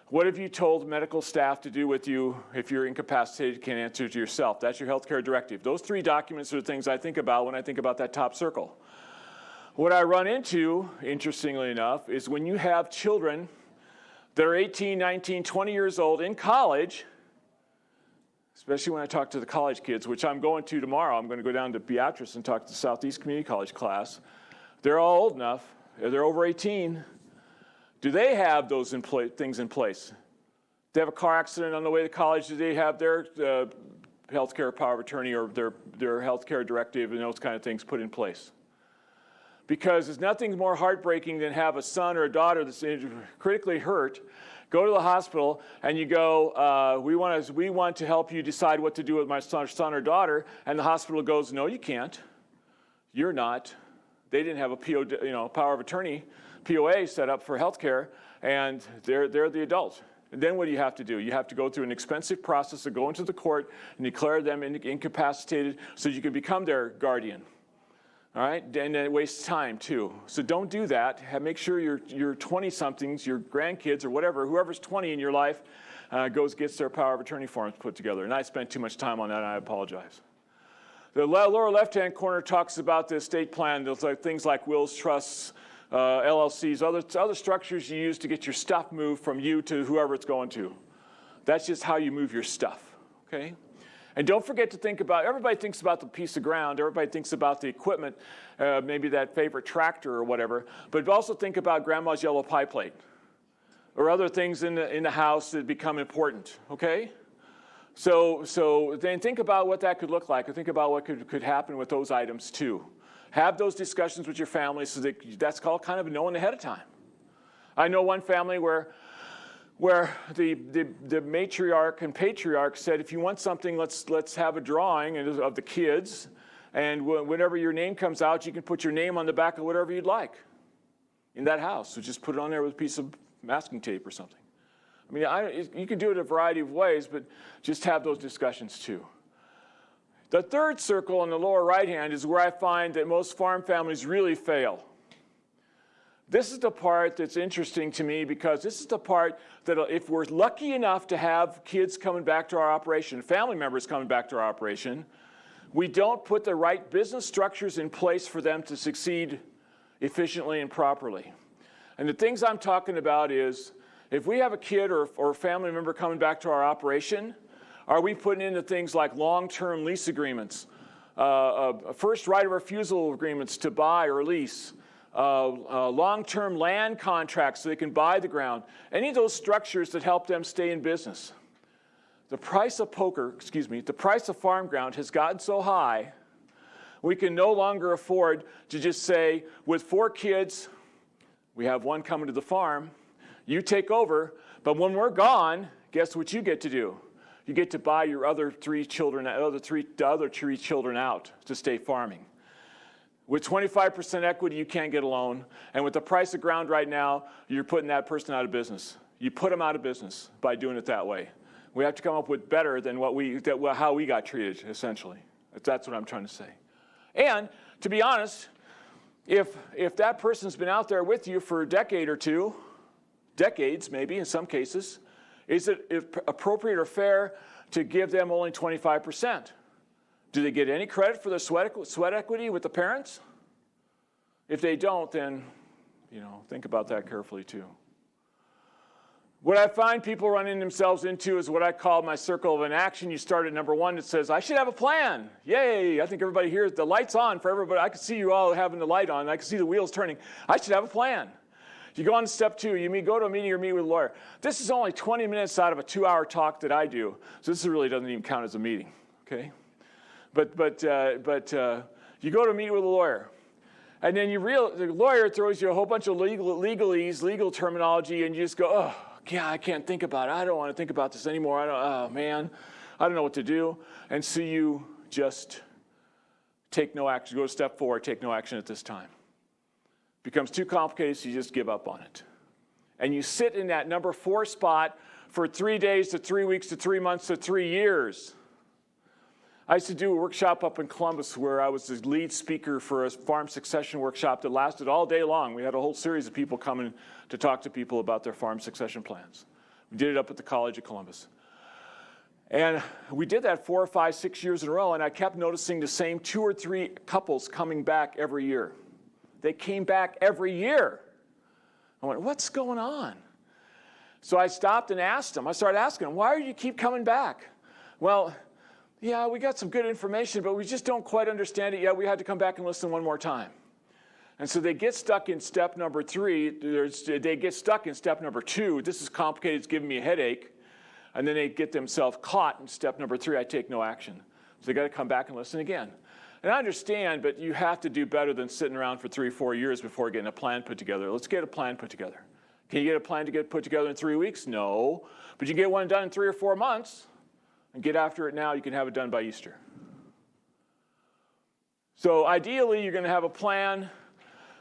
What have you told medical staff to do with you if you're incapacitated, can't answer to yourself? That's your healthcare directive. Those 3 documents are the things I think about when I think about that top circle. What I run into, interestingly enough, is when you have children that are 18, 19, 20 years old in college, especially when I talk to the college kids, which I'm going to tomorrow. I'm going to go down to Beatrice and talk to the Southeast Community College class. They're all old enough. They're over 18. Do they have those things in place? They have a car accident on the way to college. Do they have their health care power of attorney or their health care directive and those kind of things put in place? Because there's nothing more heartbreaking than have a son or a daughter that's critically hurt, go to the hospital, and you go, we want to help you decide what to do with my son or daughter, and the hospital goes, no, you can't. You're not. They didn't have a power of attorney, POA set up for health care, and they're the adult. And then what do you have to do? You have to go through an expensive process of going to the court and declare them incapacitated so you can become their guardian. All right, and it wastes time too. So don't do that. Make sure your 20-somethings, your grandkids or whatever, whoever's 20 in your life, gets their power of attorney forms put together. And I spent too much time on that, and I apologize. The lower left-hand corner talks about the estate plan. There's things like wills, trusts, LLCs, other structures you use to get your stuff moved from you to whoever it's going to. That's just how you move your stuff, okay? And don't forget to think about, everybody thinks about the piece of ground, everybody thinks about the equipment, maybe that favorite tractor or whatever, but also think about grandma's yellow pie plate or other things in the house that become important, okay? So then think about what that could look like, and think about what could happen with those items too. Have those discussions with your family so that's called kind of knowing ahead of time. I know one family where the matriarch and patriarch said, if you want something, let's have a drawing of the kids, and whenever your name comes out, you can put your name on the back of whatever you'd like in that house. So just put it on there with a piece of masking tape or something. I mean, you can do it a variety of ways, but just have those discussions too. The third circle on the lower right hand is where I find that most farm families really fail. This is the part that's interesting to me because this is the part that if we're lucky enough to have kids coming back to our operation, family members coming back to our operation, we don't put the right business structures in place for them to succeed efficiently and properly. And the things I'm talking about is, if we have a kid or a family member coming back to our operation, are we putting into things like long-term lease agreements, first right of refusal agreements to buy or lease, long-term land contracts so they can buy the ground, any of those structures that help them stay in business? The price of the price of farm ground has gotten so high, we can no longer afford to just say, with 4 kids, we have 1 coming to the farm, you take over, but when we're gone, guess what you get to do? You get to buy your other 3 children, the other 3 children out to stay farming. With 25% equity, you can't get a loan, and with the price of ground right now, you're putting that person out of business. You put them out of business by doing it that way. We have to come up with better than how we got treated, essentially. That's what I'm trying to say. And to be honest, if that person's been out there with you for a decade or 2, decades maybe in some cases, is it appropriate or fair to give them only 25%? Do they get any credit for the sweat equity with the parents? If they don't, then think about that carefully too. What I find people running themselves into is what I call my circle of inaction. You start at number 1 that says, I should have a plan. Yay, I think everybody here, the light's on for everybody. I can see you all having the light on. I can see the wheels turning. I should have a plan. You go on to step 2, you go to a meeting or meet with a lawyer. This is only 20 minutes out of a 2-hour talk that I do, so this really doesn't even count as a meeting, okay? But you go to meet with a lawyer, And then the lawyer throws you a whole bunch of legalese, legal terminology, and you just go, oh, yeah, I can't think about it. I don't want to think about this anymore. Oh, man, I don't know what to do. And so you just take no action. Go to step 4, take no action at this time. Becomes too complicated, so you just give up on it. And you sit in that number 4 spot for 3 days to 3 weeks to 3 months to 3 years. I used to do a workshop up in Columbus where I was the lead speaker for a farm succession workshop that lasted all day long. We had a whole series of people coming to talk to people about their farm succession plans. We did it up at the College of Columbus. And we did that 4 or 5, 6 years in a row, and I kept noticing the same 2 or 3 couples coming back every year. They came back every year. I went, what's going on? So I stopped and asked them. I started asking them, why do you keep coming back? Well, yeah, we got some good information, but we just don't quite understand it yet. We had to come back and listen one more time. And so they get stuck in step number 3. They get stuck in step number 2. This is complicated. It's giving me a headache. And then they get themselves caught in step number 3. I take no action. So they got to come back and listen again. And I understand, but you have to do better than sitting around for 3 or 4 years before getting a plan put together. Let's get a plan put together. Can you get a plan to get put together in 3 weeks? No. But you can get one done in 3 or 4 months. And get after it now. You can have it done by Easter. So ideally, you're going to have a plan.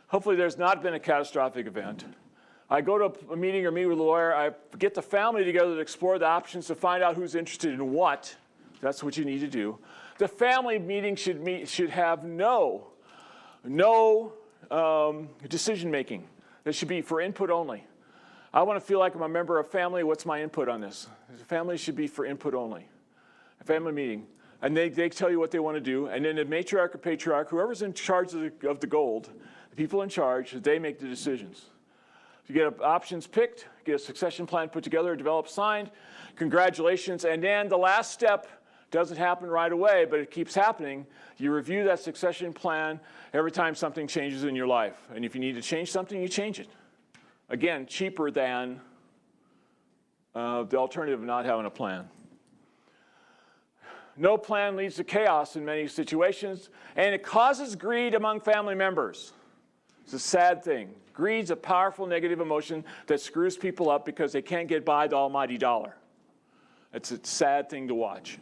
Hopefully, there's not been a catastrophic event. I go to a meeting or meet with a lawyer. I get the family together to explore the options to find out who's interested in what. That's what you need to do. The family meeting should have no decision making. It should be for input only. I want to feel like I'm a member of family. What's my input on this? The family should be for input only. A family meeting. And they tell you what they want to do. And then the matriarch or patriarch, whoever's in charge of the gold, the people in charge, they make the decisions. You get options picked, get a succession plan put together, developed, signed. Congratulations. And then the last step doesn't happen right away, but it keeps happening. You review that succession plan every time something changes in your life. And if you need to change something, you change it. Again, cheaper than the alternative of not having a plan. No plan leads to chaos in many situations, and it causes greed among family members. It's a sad thing. Greed's a powerful negative emotion that screws people up because they can't get by the almighty dollar. It's a sad thing to watch.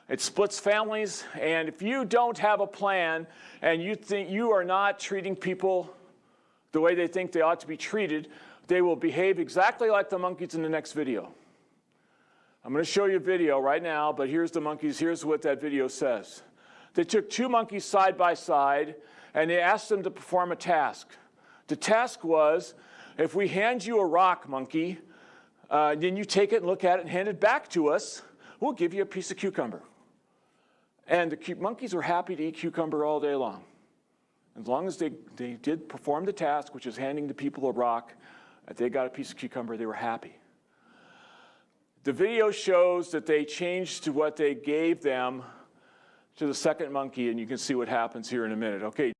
It splits families, and if you don't have a plan and you think you are not treating people the way they think they ought to be treated, they will behave exactly like the monkeys in the next video. I'm going to show you a video right now, but here's the monkeys. Here's what that video says. They took 2 monkeys side by side, and they asked them to perform a task. The task was, if we hand you a rock, monkey, then you take it and look at it and hand it back to us, we'll give you a piece of cucumber. And the monkeys were happy to eat cucumber all day long. As long as they did perform the task, which is handing the people a rock, if they got a piece of cucumber, they were happy. The video shows that they changed to what they gave them to the second monkey, and you can see what happens here in a minute. Okay.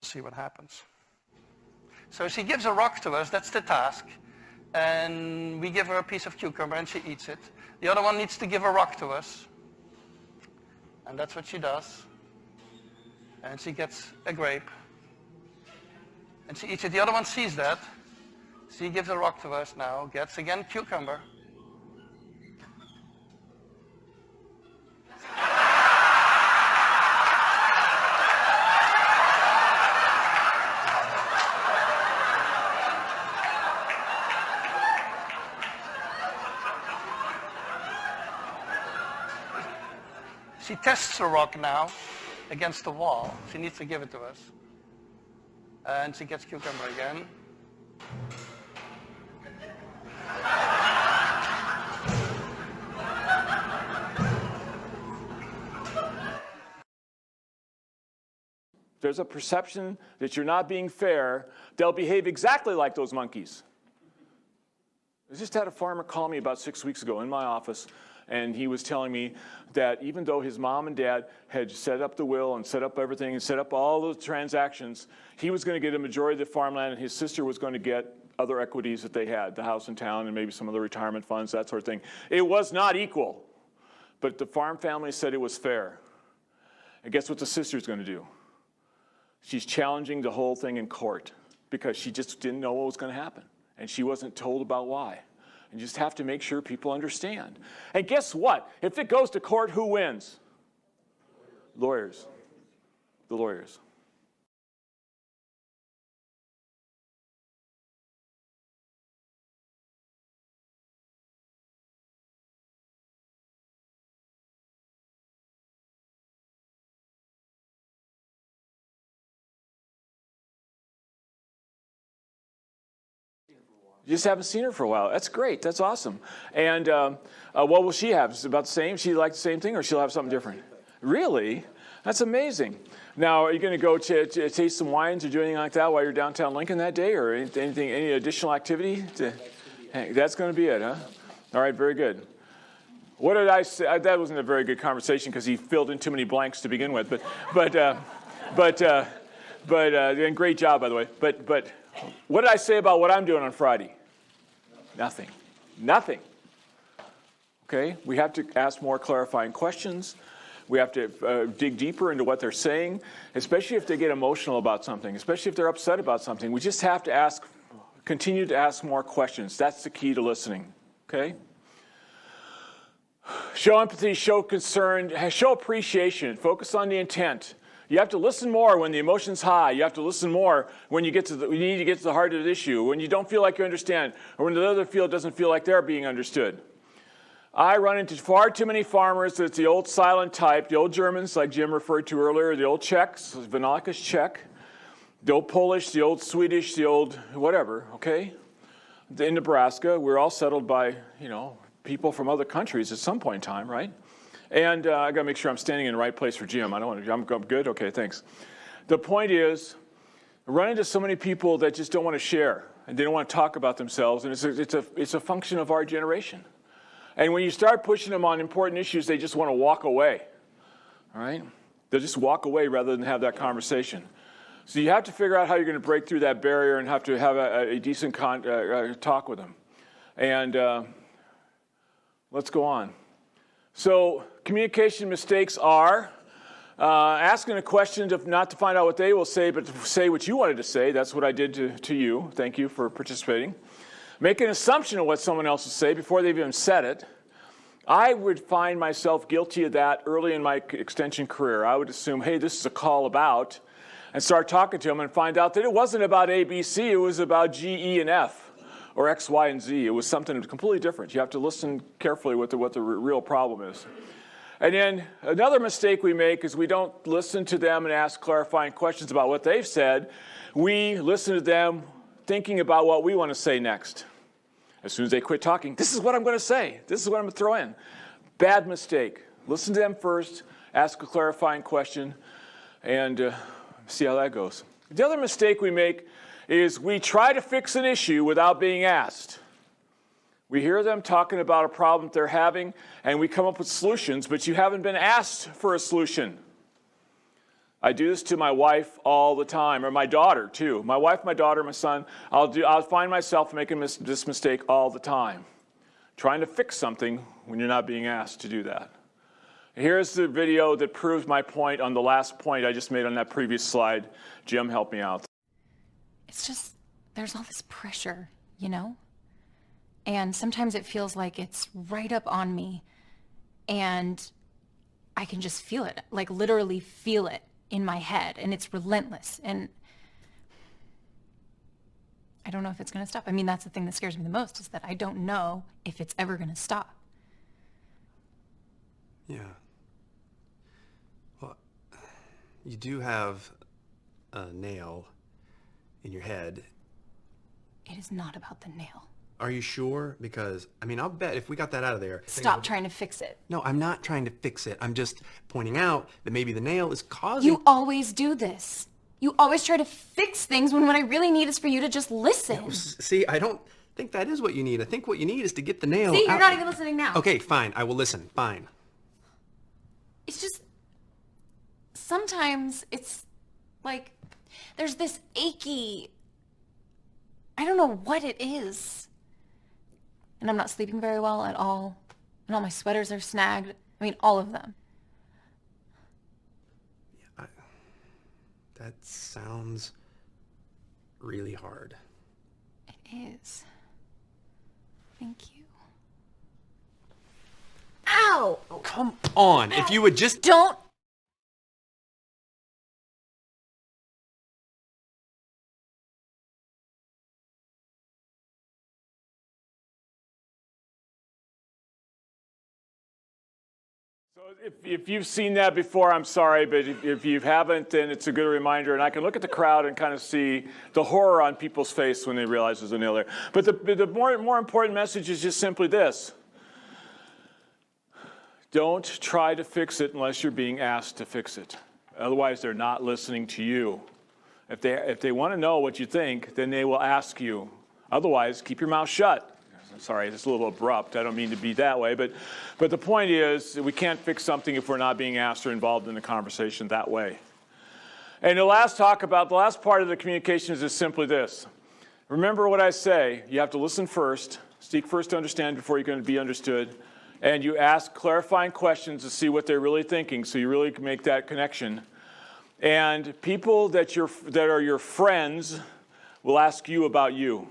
See what happens. So she gives a rock to us, that's the task. And we give her a piece of cucumber and she eats it. The other one needs to give a rock to us. And that's what she does. And she gets a grape. And she eats it. The other one sees that. She gives a rock to us now, gets again cucumber. She tests the rock now against the wall. She needs to give it to us. And she gets cucumber again. There's a perception that you're not being fair, they'll behave exactly like those monkeys. I just had a farmer call me about 6 weeks ago in my office, and he was telling me that even though his mom and dad had set up the will and set up everything and set up all those transactions, he was going to get a majority of the farmland, and his sister was going to get other equities that they had, the house in town and maybe some of the retirement funds, that sort of thing. It was not equal, but the farm family said it was fair. And guess what the sister's going to do? She's challenging the whole thing in court because she just didn't know what was going to happen. And she wasn't told about why. And you just have to make sure people understand. And guess what? If it goes to court, who wins? Lawyers. The lawyers. You just haven't seen her for a while. That's great. That's awesome. And what will she have? Is it about the same? She like the same thing, or she'll have something different? Really? That's amazing. Now, are you going to go to taste some wines or do anything like that while you're downtown Lincoln that day, or anything, any additional activity? That's going to be it, huh? All right, very good. What did I say? That wasn't a very good conversation because he filled in too many blanks to begin with. And great job, by the way. But what did I say about what I'm doing on Friday? Nothing. Nothing. Okay? We have to ask more clarifying questions. We have to dig deeper into what they're saying, especially if they get emotional about something, especially if they're upset about something. We just have to continue to ask more questions. That's the key to listening. Okay? Show empathy, show concern, show appreciation, focus on the intent. You have to listen more when the emotion's high. You have to listen more when you need to get to the heart of the issue, when you don't feel like you understand, or when the other field doesn't feel like they're being understood. I run into far too many farmers that's the old silent type, the old Germans, like Jim referred to earlier, the old Czechs, Vyhnalek is Czech, the old Polish, the old Swedish, the old whatever, okay? In Nebraska, we're all settled by, people from other countries at some point in time, right? And I got to make sure I'm standing in the right place for Jim. I'm good? Okay, thanks. The point is, I run into so many people that just don't want to share, and they don't want to talk about themselves, and it's a function of our generation. And when you start pushing them on important issues, they just want to walk away, all right? They'll just walk away rather than have that conversation. So you have to figure out how you're going to break through that barrier and have to have a decent talk with them. And let's go on. So communication mistakes are asking a question not to find out what they will say, but to say what you wanted to say. That's what I did to you. Thank you for participating. Make an assumption of what someone else will say before they've even said it. I would find myself guilty of that early in my extension career. I would assume, hey, this is a call about, and start talking to them and find out that it wasn't about A, B, C, it was about G, E, and F, or X, Y, and Z. It was something completely different. You have to listen carefully what the real problem is. And then another mistake we make is we don't listen to them and ask clarifying questions about what they've said. We listen to them thinking about what we want to say next. As soon as they quit talking, this is what I'm going to say. This is what I'm going to throw in. Bad mistake. Listen to them first, ask a clarifying question, and see how that goes. The other mistake we make is we try to fix an issue without being asked. We hear them talking about a problem they're having, and we come up with solutions, but you haven't been asked for a solution. I do this to my wife all the time, or my daughter too. My wife, my daughter, my son. I'll find myself making this mistake all the time, trying to fix something when you're not being asked to do that. Here's the video that proves my point on the last point I just made on that previous slide. Jim, help me out. It's just, there's all this pressure, And sometimes it feels like it's right up on me, and I can just feel it, like literally feel it in my head, and it's relentless, and I don't know if it's going to stop. I mean, that's the thing that scares me the most, is that I don't know if it's ever going to stop. Yeah. Well, you do have a nail in your head. It is not about the nail. Are you sure? Because, I'll bet if we got that out of there... Stop trying to fix it. No, I'm not trying to fix it. I'm just pointing out that maybe the nail is causing... You always do this. You always try to fix things when what I really need is for you to just listen. No, see, I don't think that is what you need. I think what you need is to get the nail See, you're out. not even listening now. Okay, fine. I will listen. Fine. It's just... Sometimes it's like there's this achy... I don't know what it is. And I'm not sleeping very well at all. And all my sweaters are snagged. All of them. That sounds really hard. It is. Thank you. Ow! Come on, if you would just... Don't. So if you've seen that before, I'm sorry, but if you haven't, then it's a good reminder. And I can look at the crowd and kind of see the horror on people's face when they realize there's a nail there. But the more important message is just simply this. Don't try to fix it unless you're being asked to fix it. Otherwise, they're not listening to you. If they want to know what you think, then they will ask you. Otherwise, keep your mouth shut. Sorry, it's a little abrupt. I don't mean to be that way. But the point is, we can't fix something if we're not being asked or involved in the conversation that way. And the last part of the communication is just simply this. Remember what I say. You have to listen first. Seek first to understand before you're going to be understood. And you ask clarifying questions to see what they're really thinking, so you really can make that connection. And people that are your friends will ask you about you.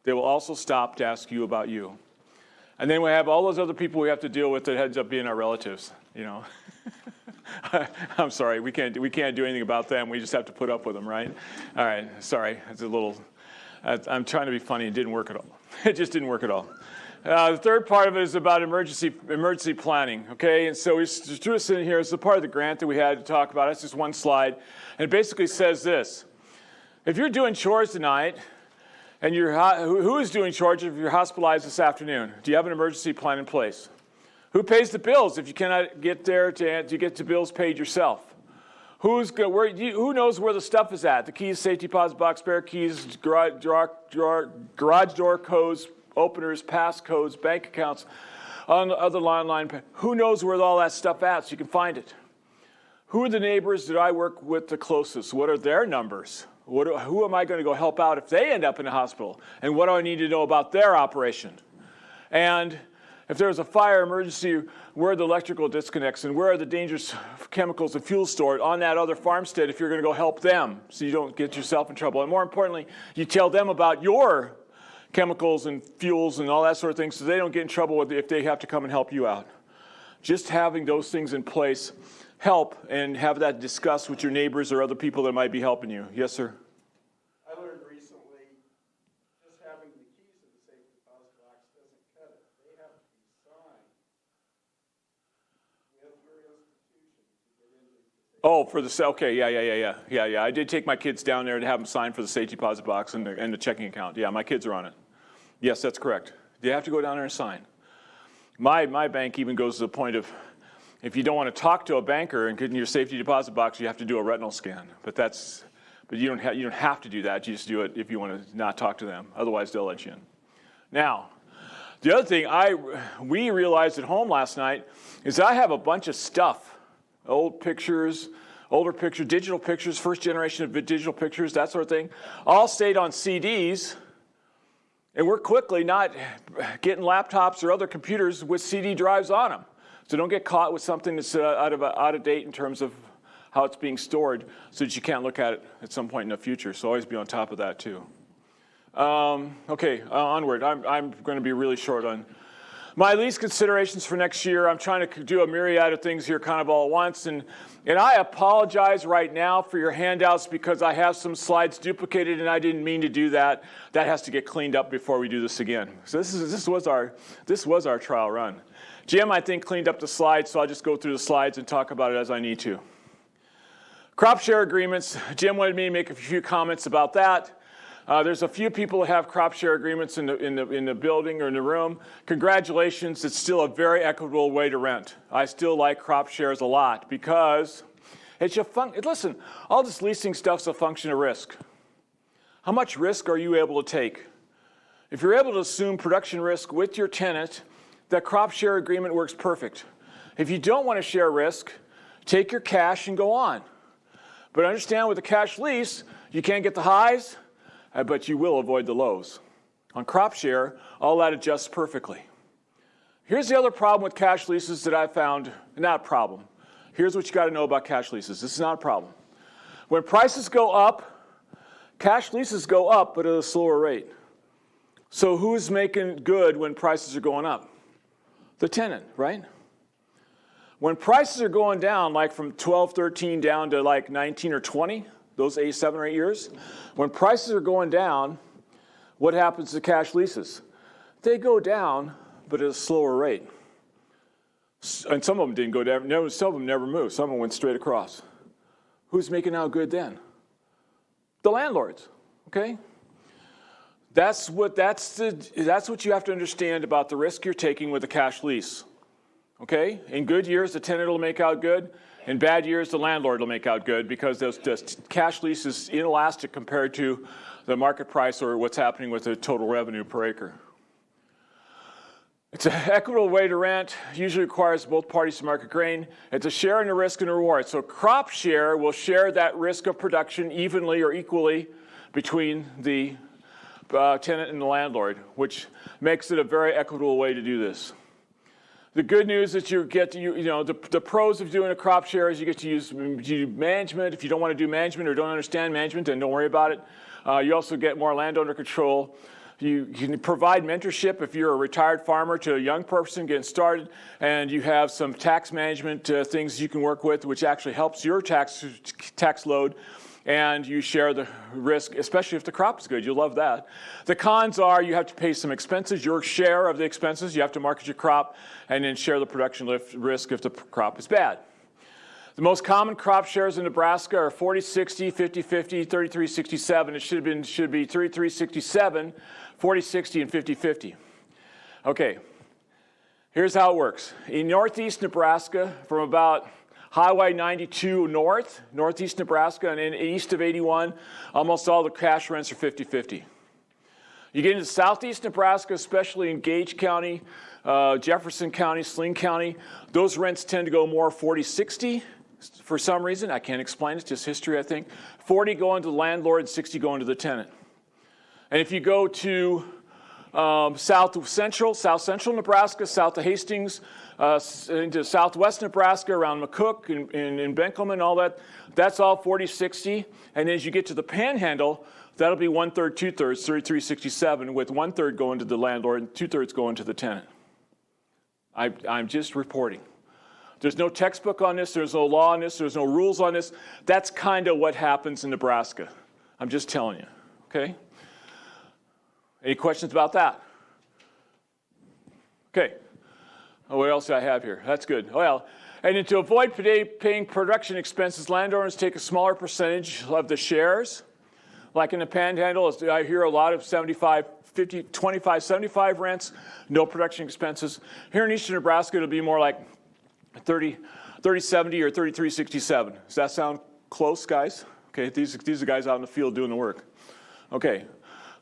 They will also stop to ask you about you. And then we have all those other people we have to deal with that ends up being our relatives, you know. I'm sorry, we can't do anything about them. We just have to put up with them, right? All right, sorry. It's a little, I'm trying to be funny. It didn't work at all. It just didn't work at all. The third part of it is about emergency planning, okay? And so we threw this in here as a part of the grant that we had to talk about. It's just one slide. And it basically says this. If you're doing chores tonight, and who is doing chores if you're hospitalized this afternoon? Do you have an emergency plan in place? Who pays the bills if you cannot get there to get the bills paid yourself? Who knows where the stuff is at? The keys, safety deposit box, spare keys, garage door codes, openers, passcodes, bank accounts, on the other line. Who knows where all that stuff at so you can find it? Who are the neighbors that I work with the closest? What are their numbers? Who am I going to go help out if they end up in the hospital? And what do I need to know about their operation? And if there's a fire emergency, where are the electrical disconnects and where are the dangerous chemicals and fuel stored on that other farmstead if you're going to go help them so you don't get yourself in trouble? And more importantly, you tell them about your chemicals and fuels and all that sort of thing so they don't get in trouble if they have to come and help you out. Just having those things in place help and have that discussed with your neighbors or other people that might be helping you. Yes, sir? I learned recently just having the keys to the safe deposit box doesn't cut it. They have to be signed with your institution to get into the safe. Oh, for the okay, yeah. I did take my kids down there to have them sign for the safe deposit box and the checking account. Yeah, my kids are on it. Yes, that's correct. They have to go down there and sign. My bank even goes to the point of, if you don't want to talk to a banker and get in your safety deposit box, you have to do a retinal scan. But you don't have to do that. You just do it if you want to not talk to them. Otherwise, they'll let you in. Now, the other thing we realized at home last night is I have a bunch of stuff, older pictures, digital pictures, first generation of digital pictures, that sort of thing, all stayed on CDs. And we're quickly not getting laptops or other computers with CD drives on them. So don't get caught with something that's out of date in terms of how it's being stored so that you can't look at it at some point in the future. So always be on top of that too. Onward. I'm going to be really short on my lease considerations for next year. I'm trying to do a myriad of things here kind of all at once. And I apologize right now for your handouts because I have some slides duplicated and I didn't mean to do that. That has to get cleaned up before we do this again. So this was our trial run. Jim, I think, cleaned up the slides, so I'll just go through the slides and talk about it as I need to. Crop share agreements. Jim wanted me to make a few comments about that. There's a few people that have crop share agreements in the building or in the room. Congratulations, it's still a very equitable way to rent. I still like crop shares a lot because it's listen, all this leasing stuff's a function of risk. How much risk are you able to take? If you're able to assume production risk with your tenant, that crop share agreement works perfect. If you don't want to share risk, take your cash and go on. But understand with a cash lease, you can't get the highs, but you will avoid the lows. On crop share, all that adjusts perfectly. Here's the other problem with cash leases that I found, not a problem. Here's what you got to know about cash leases. This is not a problem. When prices go up, cash leases go up, but at a slower rate. So who's making good when prices are going up? The tenant, right? When prices are going down, like from 12, 13 down to like 19 or 20, those 7 or 8 years, when prices are going down, what happens to cash leases? They go down, but at a slower rate. And some of them didn't go down. No, some of them never moved. Some of them went straight across. Who's making out good then? The landlords, okay? That's what you have to understand about the risk you're taking with a cash lease, okay? In good years, the tenant will make out good. In bad years, the landlord will make out good because the cash lease is inelastic compared to the market price or what's happening with the total revenue per acre. It's an equitable way to rent, usually requires both parties to market grain. It's a share in the risk and the reward. So crop share will share that risk of production evenly or equally between the tenant and the landlord, which makes it a very equitable way to do this. The good news is you get to, the pros of doing a crop share is you get to use management. If you don't want to do management or don't understand management, then don't worry about it. You also get more landowner control. You can provide mentorship if you're a retired farmer to a young person getting started, and you have some tax management things you can work with, which actually helps your tax load, and you share the risk, especially if the crop is good. You'll love that. The cons are you have to pay some expenses, your share of the expenses. You have to market your crop and then share the production risk if the crop is bad. The most common crop shares in Nebraska are 40-60, 50-50, 33-67. It should be 33-67, 40-60, and 50-50. Okay, here's how it works. In northeast Nebraska, from about Highway 92 northeast Nebraska, and in east of 81, almost all the cash rents are 50-50. You get into southeast Nebraska, especially in Gage County, Jefferson County, Sling County, those rents tend to go more 40-60. For some reason, I can't explain it, it's just history, I think. 40 going to the landlord, 60 going to the tenant. And if you go to south central Nebraska, south of Hastings, into southwest Nebraska, around McCook and Benkelman, all that, that's all 40-60. And as you get to the panhandle, that'll be 1/3, 2/3, 33-67, with 1/3 going to the landlord and 2/3 going to the tenant. I'm just reporting. There's no textbook on this, there's no law on this, there's no rules on this. That's kind of what happens in Nebraska. I'm just telling you, okay? Any questions about that? Okay. Oh, what else do I have here? That's good. Well, and then to avoid paying production expenses, landowners take a smaller percentage of the shares. Like in the Panhandle, I hear a lot of 75, 50, 25, 75 rents, no production expenses. Here in eastern Nebraska, it'll be more like 30-70 or 33-67. Does that sound close, guys? Okay, these are guys out in the field doing the work. Okay,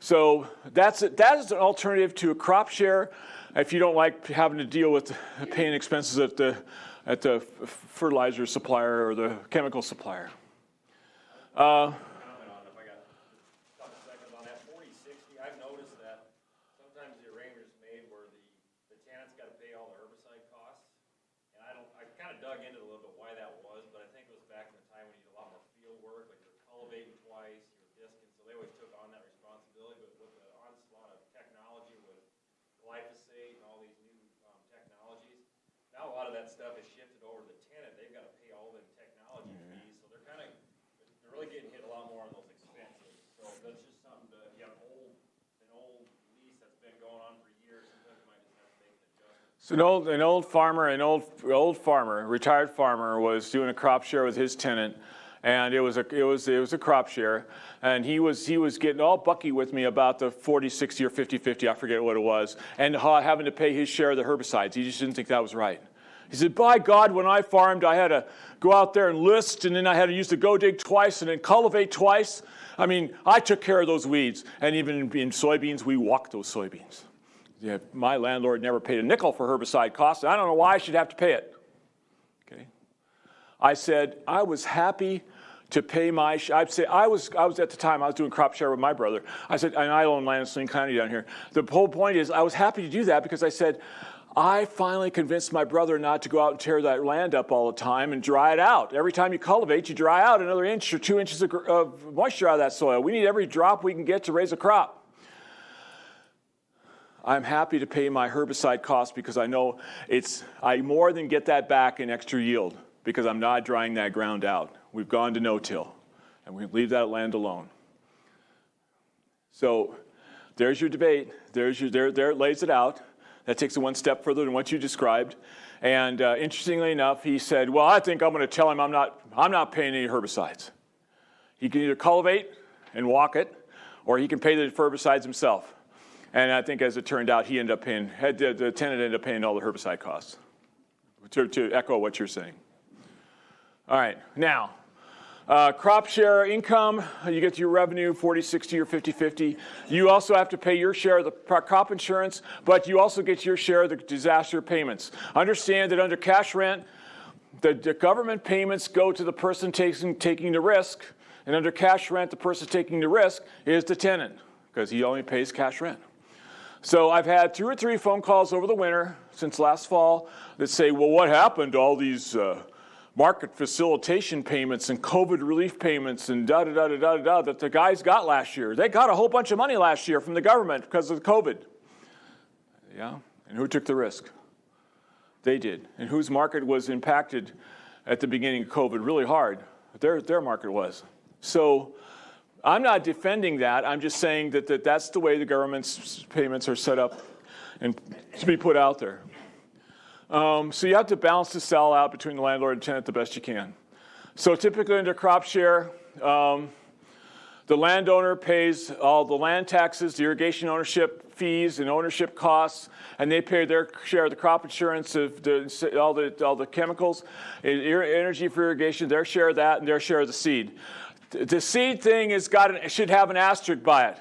so that is an alternative to a crop share if you don't like having to deal with paying expenses at the fertilizer supplier or the chemical supplier. Dug into it a little bit why that was, but I think it was back in the time when you did a lot more field work, like you're cultivating twice, you're discing, so they always took on that responsibility. But with the onslaught of technology with glyphosate and all these new technologies, now a lot of that stuff is shifted over to the tenant. They've got to pay all them technology fees, so they're really getting hit a lot more on those expenses. So that's just something to, if you have an old lease that's been going on for years, sometimes you might just have to make an adjustment. So an old farmer, retired farmer, was doing a crop share with his tenant, and it was a crop share, and he was getting all bucky with me about the 40-60 or 50-50, I forget what it was, and having to pay his share of the herbicides. He just didn't think that was right. He said, by God, when I farmed, I had to go out there and list, and then I had to use the go dig twice and then cultivate twice. I mean, I took care of those weeds, and even in soybeans, we walked those soybeans. Yeah, my landlord never paid a nickel for herbicide costs. I don't know why I should have to pay it. Okay. I said I was happy to pay my. I'd say I was at the time I was doing crop share with my brother. I said, and I own land in Sling County down here. The whole point is I was happy to do that because I said I finally convinced my brother not to go out and tear that land up all the time and dry it out. Every time you cultivate, you dry out another inch or 2 inches of moisture out of that soil. We need every drop we can get to raise a crop. I'm happy to pay my herbicide cost because I know I more than get that back in extra yield because I'm not drying that ground out. We've gone to no-till, and we leave that land alone. So there's your debate. There it lays it out. That takes it one step further than what you described. And interestingly enough, he said, well, I think I'm going to tell him I'm not paying any herbicides. He can either cultivate and walk it, or he can pay the herbicides himself. And I think as it turned out, the tenant ended up paying all the herbicide costs, to echo what you're saying. All right, now, crop share income, you get your revenue 40-60 or 50-50. You also have to pay your share of the crop insurance, but you also get your share of the disaster payments. Understand that under cash rent, the government payments go to the person taking the risk, and under cash rent, the person taking the risk is the tenant, because he only pays cash rent. So I've had 2 or 3 phone calls over the winter since last fall that say, well, what happened to all these market facilitation payments and COVID relief payments and da-da-da-da-da-da that the guys got last year? They got a whole bunch of money last year from the government because of COVID. Yeah, and who took the risk? They did. And whose market was impacted at the beginning of COVID really hard? Their market was. So I'm not defending that. I'm just saying that that's the way the government's payments are set up and to be put out there. So you have to balance the sell out between the landlord and tenant the best you can. So typically under crop share, the landowner pays all the land taxes, the irrigation ownership fees and ownership costs, and they pay their share of the crop insurance, of all the chemicals, energy for irrigation, their share of that, and their share of the seed. The seed thing should have an asterisk by it.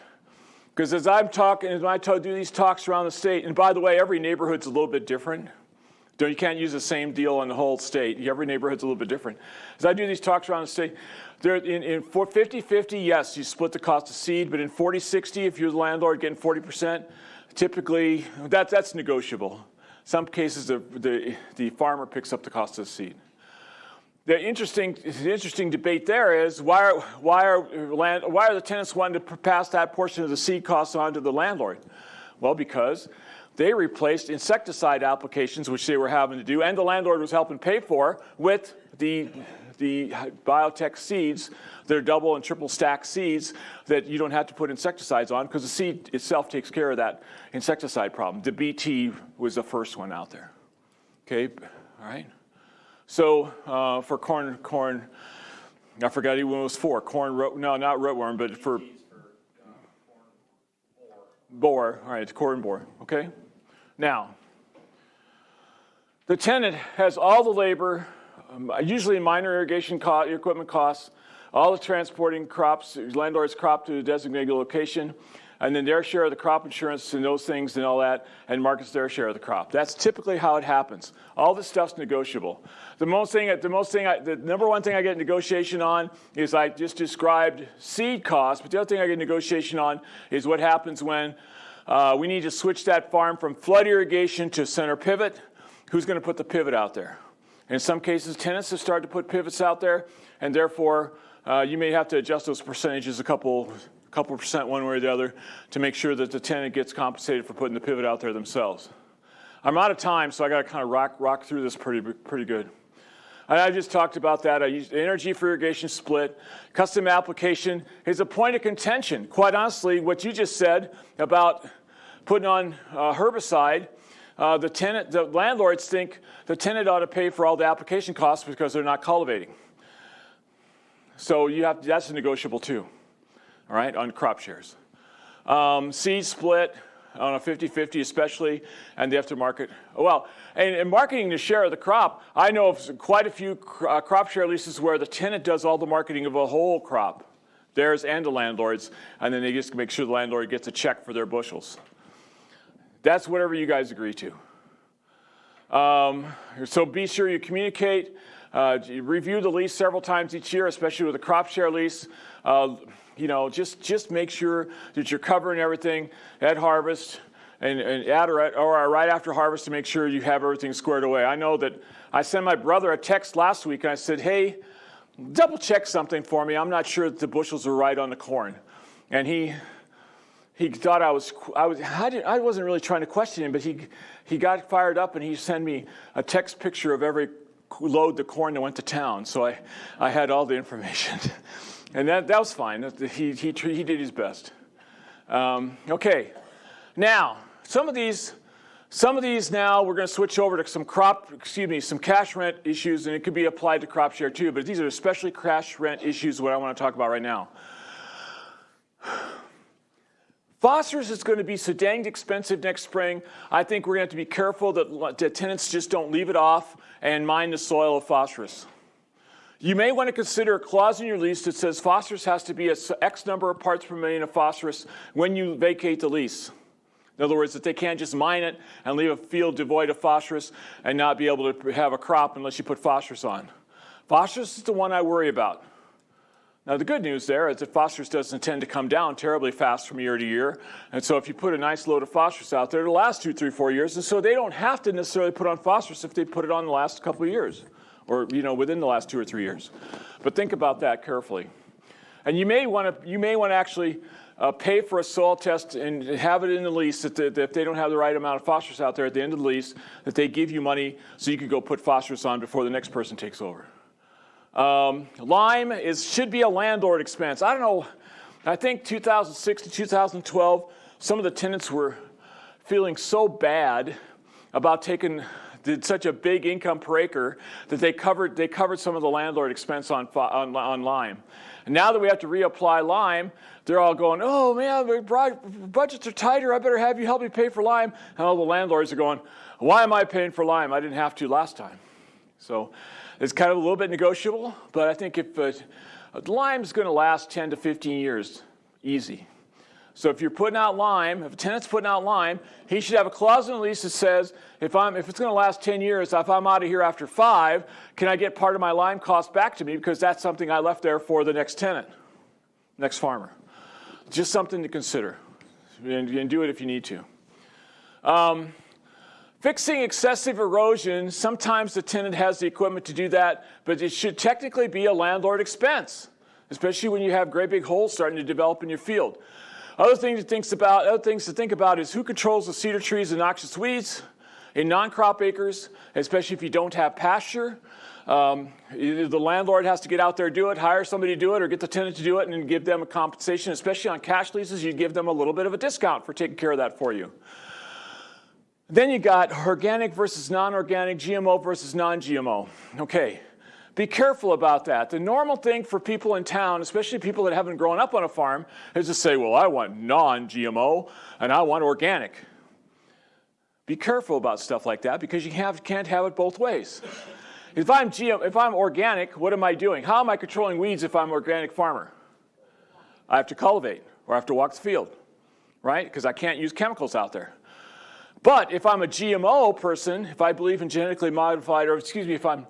Because as I'm talking, as I do these talks around the state, and by the way, every neighborhood's a little bit different. You can't use the same deal in the whole state. Every neighborhood's a little bit different. As I do these talks around the state, in 50-50, yes, you split the cost of seed, but in 40-60, if you're the landlord getting 40%, typically that's negotiable. Some cases the farmer picks up the cost of the seed. The interesting debate there is why are the tenants wanting to pass that portion of the seed costs on to the landlord? Well, because they replaced insecticide applications, which they were having to do, and the landlord was helping pay for, with the biotech seeds that are double and triple stack seeds that you don't have to put insecticides on because the seed itself takes care of that insecticide problem. The BT was the first one out there. Okay, all right. So for corn, I forgot even what it was for. Not rootworm, but for borer. All right, it's corn borer. Okay. Now, the tenant has all the labor, usually minor irrigation equipment costs, all the transporting crops, landlord's crop to the designated location, and then their share of the crop insurance and those things and all that, and markets their share of the crop. That's typically how it happens. All this stuff's negotiable. The number one thing I get negotiation on is I just described seed costs, but the other thing I get negotiation on is what happens when we need to switch that farm from flood irrigation to center pivot. Who's going to put the pivot out there? In some cases, tenants have started to put pivots out there, and therefore you may have to adjust those percentages a couple percent one way or the other to make sure that the tenant gets compensated for putting the pivot out there themselves. I'm out of time, so I got to kind of rock through this pretty good. And I just talked about that. I used energy for irrigation split. Custom application is a point of contention. Quite honestly, what you just said about putting on herbicide, the landlords think the tenant ought to pay for all the application costs because they're not cultivating. So that's negotiable too, all right, on crop shares. Seed split on a 50-50 especially, and the aftermarket. Well, and marketing the share of the crop, I know of quite a few crop share leases where the tenant does all the marketing of a whole crop, theirs and the landlord's, and then they just make sure the landlord gets a check for their bushels. That's whatever you guys agree to. So be sure you communicate. You review the lease several times each year, especially with a crop share lease. Just make sure that you're covering everything at harvest and at or right after harvest to make sure you have everything squared away. I know that I sent my brother a text last week and I said, hey, double check something for me. I'm not sure that the bushels are right on the corn. And he thought I wasn't really trying to question him, but he got fired up and he sent me a text picture of every load the corn that went to town. So I had all the information. And that was fine. He did his best. Okay. Now, some of these now we're going to switch over to some some cash rent issues, and it could be applied to crop share too, but these are especially cash rent issues what I want to talk about right now. Phosphorus is going to be so danged expensive next spring. I think we're going to have to be careful that tenants just don't leave it off and mine the soil of phosphorus. You may want to consider a clause in your lease that says phosphorus has to be X number of parts per million of phosphorus when you vacate the lease. In other words, that they can't just mine it and leave a field devoid of phosphorus and not be able to have a crop unless you put phosphorus on. Phosphorus is the one I worry about. Now, the good news there is that phosphorus doesn't tend to come down terribly fast from year to year. And so if you put a nice load of phosphorus out there, it'll last 2, 3, 4 years. And so they don't have to necessarily put on phosphorus if they put it on the last couple of years or, within the last 2 or 3 years. But think about that carefully. And you may want to actually pay for a soil test and have it in the lease that if they don't have the right amount of phosphorus out there at the end of the lease, that they give you money so you can go put phosphorus on before the next person takes over. Lime should be a landlord expense. I don't know, I think 2006 to 2012, some of the tenants were feeling so bad about did such a big income per acre that they covered some of the landlord expense on lime. And now that we have to reapply lime, they're all going, oh man, budgets are tighter, I better have you help me pay for lime. And all the landlords are going, why am I paying for lime? I didn't have to last time. So it's kind of a little bit negotiable, but I think if lime's going to last 10 to 15 years, easy. So if you're putting out lime, if a tenant's putting out lime, he should have a clause in the lease that says, if it's going to last 10 years, if I'm out of here after 5, can I get part of my lime cost back to me because that's something I left there for the next tenant, next farmer. Just something to consider, and do it if you need to. Fixing excessive erosion, sometimes the tenant has the equipment to do that, but it should technically be a landlord expense, especially when you have great big holes starting to develop in your field. Other things to think about is who controls the cedar trees and noxious weeds in non-crop acres, especially if you don't have pasture. Either the landlord has to get out there and do it, hire somebody to do it, or get the tenant to do it and then give them a compensation. Especially on cash leases, you give them a little bit of a discount for taking care of that for you. Then you got organic versus non-organic, GMO versus non-GMO. Okay, be careful about that. The normal thing for people in town, especially people that haven't grown up on a farm, is to say, well, I want non-GMO and I want organic. Be careful about stuff like that because you can't have it both ways. If I'm organic, what am I doing? How am I controlling weeds if I'm an organic farmer? I have to cultivate or I have to walk the field, right? Because I can't use chemicals out there. But if I'm a GMO person, if I believe in genetically modified, or excuse me, if I'm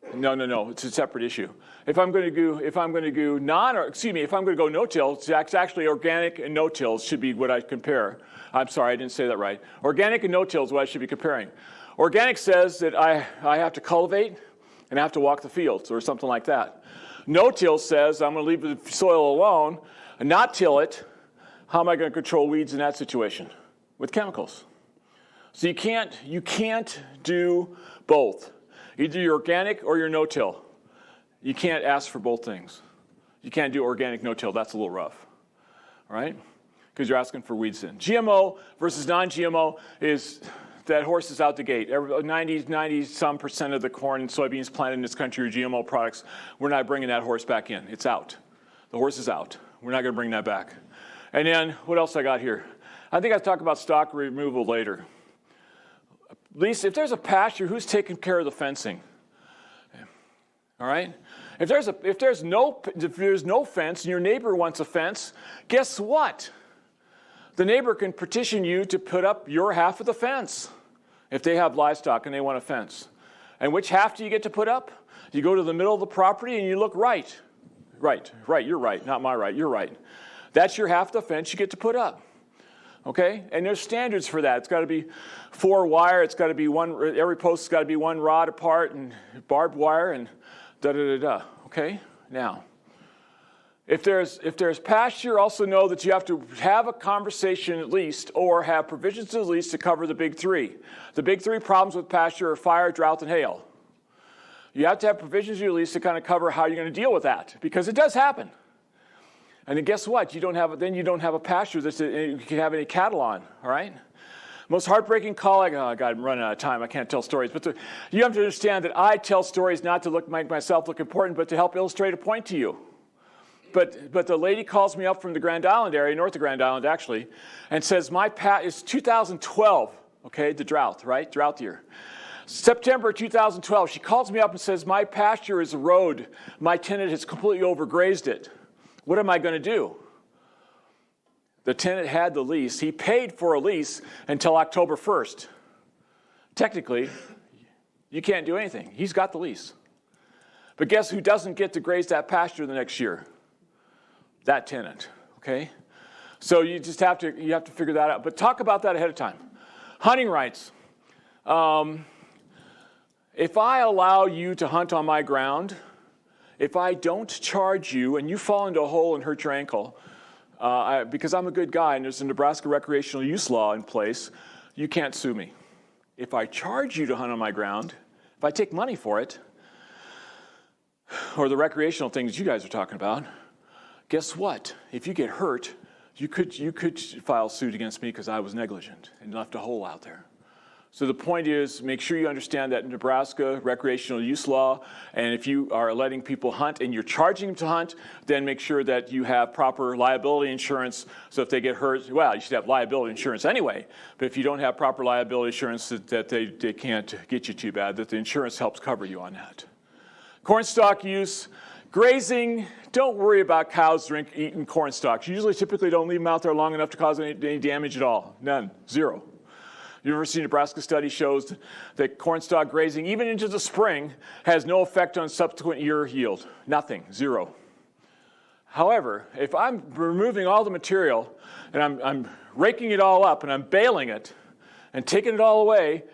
it's a separate issue. If I'm going to go no-till, it's actually organic and no-till should be what I compare. I'm sorry, I didn't say that right. Organic and no-till is what I should be comparing. Organic says that I have to cultivate and I have to walk the fields or something like that. No-till says I'm going to leave the soil alone and not till it. How am I going to control weeds in that situation? With chemicals. So you can't do both. Either you're organic or you're no-till. You can't ask for both things. You can't do organic no-till. That's a little rough, all right? Because you're asking for weeds in. GMO versus non-GMO is that horse is out the gate. 90-some% of the corn and soybeans planted in this country are GMO products. We're not bringing that horse back in. It's out. The horse is out. We're not going to bring that back. And then what else I got here? I think I'll talk about stock removal later. Lease, if there's a pasture, who's taking care of the fencing? All right? If there's no fence and your neighbor wants a fence, guess what? The neighbor can petition you to put up your half of the fence if they have livestock and they want a fence. And which half do you get to put up? You go to the middle of the property and you look right. Right, you're right, not my right, you're right. That's your half of the fence you get to put up. Okay? And there's standards for that. It's got to be 4 wire. It's got to be every post has got to be 1 rod apart and barbed wire and da-da-da-da. Okay? Now, if there's pasture, also know that you have to have a conversation at least or have provisions at least to cover the big 3. The big 3 problems with pasture are fire, drought, and hail. You have to have provisions at least to kind of cover how you're going to deal with that because it does happen. And then guess what? You don't have a pasture that you can have any cattle on, all right? Most heartbreaking call, God, I'm running out of time. I can't tell stories. But you have to understand that I tell stories not to make myself look important, but to help illustrate a point to you. But the lady calls me up from the Grand Island area, north of Grand Island actually, and says, it's 2012, okay, the drought, right? Drought year. September 2012, she calls me up and says, my pasture is a road. My tenant has completely overgrazed it. What am I going to do? The tenant had the lease. He paid for a lease until October 1st. Technically, you can't do anything. He's got the lease. But guess who doesn't get to graze that pasture the next year? That tenant, okay? So you just have to figure that out. But talk about that ahead of time. Hunting rights. If I allow you to hunt on my ground, if I don't charge you and you fall into a hole and hurt your ankle, because I'm a good guy and there's a Nebraska recreational use law in place, you can't sue me. If I charge you to hunt on my ground, if I take money for it, or the recreational things you guys are talking about, guess what? If you get hurt, you could file suit against me because I was negligent and left a hole out there. So the point is, make sure you understand that Nebraska recreational use law, and if you are letting people hunt and you're charging them to hunt, then make sure that you have proper liability insurance. So if they get hurt, well, you should have liability insurance anyway. But if you don't have proper liability insurance, that they can't get you too bad, that the insurance helps cover you on that. Corn stalk use, grazing. Don't worry about cows eating corn stalks. You usually typically don't leave them out there long enough to cause any damage at all. None. 0. University of Nebraska study shows that corn stalk grazing, even into the spring, has no effect on subsequent year yield. Nothing. 0. However, if I'm removing all the material and I'm raking it all up and I'm baling it and taking it all away,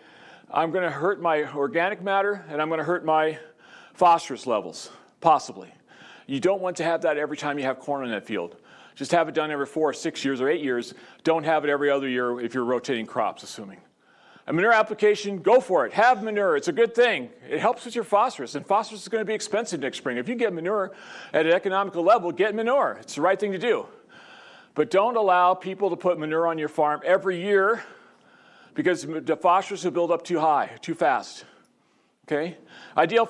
I'm going to hurt my organic matter and I'm going to hurt my phosphorus levels, possibly. You don't want to have that every time you have corn in that field. Just have it done every 4 or 6 years or 8 years. Don't have it every other year if you're rotating crops, assuming. A manure application, go for it. Have manure. It's a good thing. It helps with your phosphorus, and phosphorus is going to be expensive next spring. If you get manure at an economical level, get manure. It's the right thing to do. But don't allow people to put manure on your farm every year because the phosphorus will build up too high, too fast. Okay? Ideal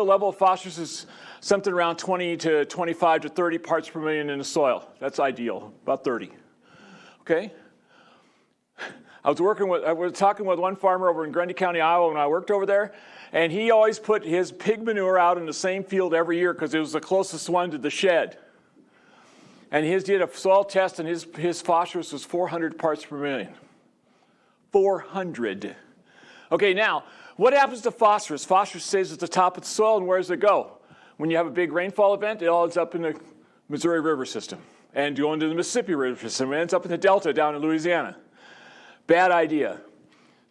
level of phosphorus is something around 20 to 25 to 30 parts per million in the soil. That's ideal, about 30. Okay? I was talking with one farmer over in Grundy County, Iowa when I worked over there, and he always put his pig manure out in the same field every year because it was the closest one to the shed. And he did a soil test, and his phosphorus was 400 parts per million. 400. Okay, now, what happens to phosphorus? Phosphorus stays at the top of the soil, and where does it go? When you have a big rainfall event, it all ends up in the Missouri River system and going to the Mississippi River system. It ends up in the Delta down in Louisiana. Bad idea.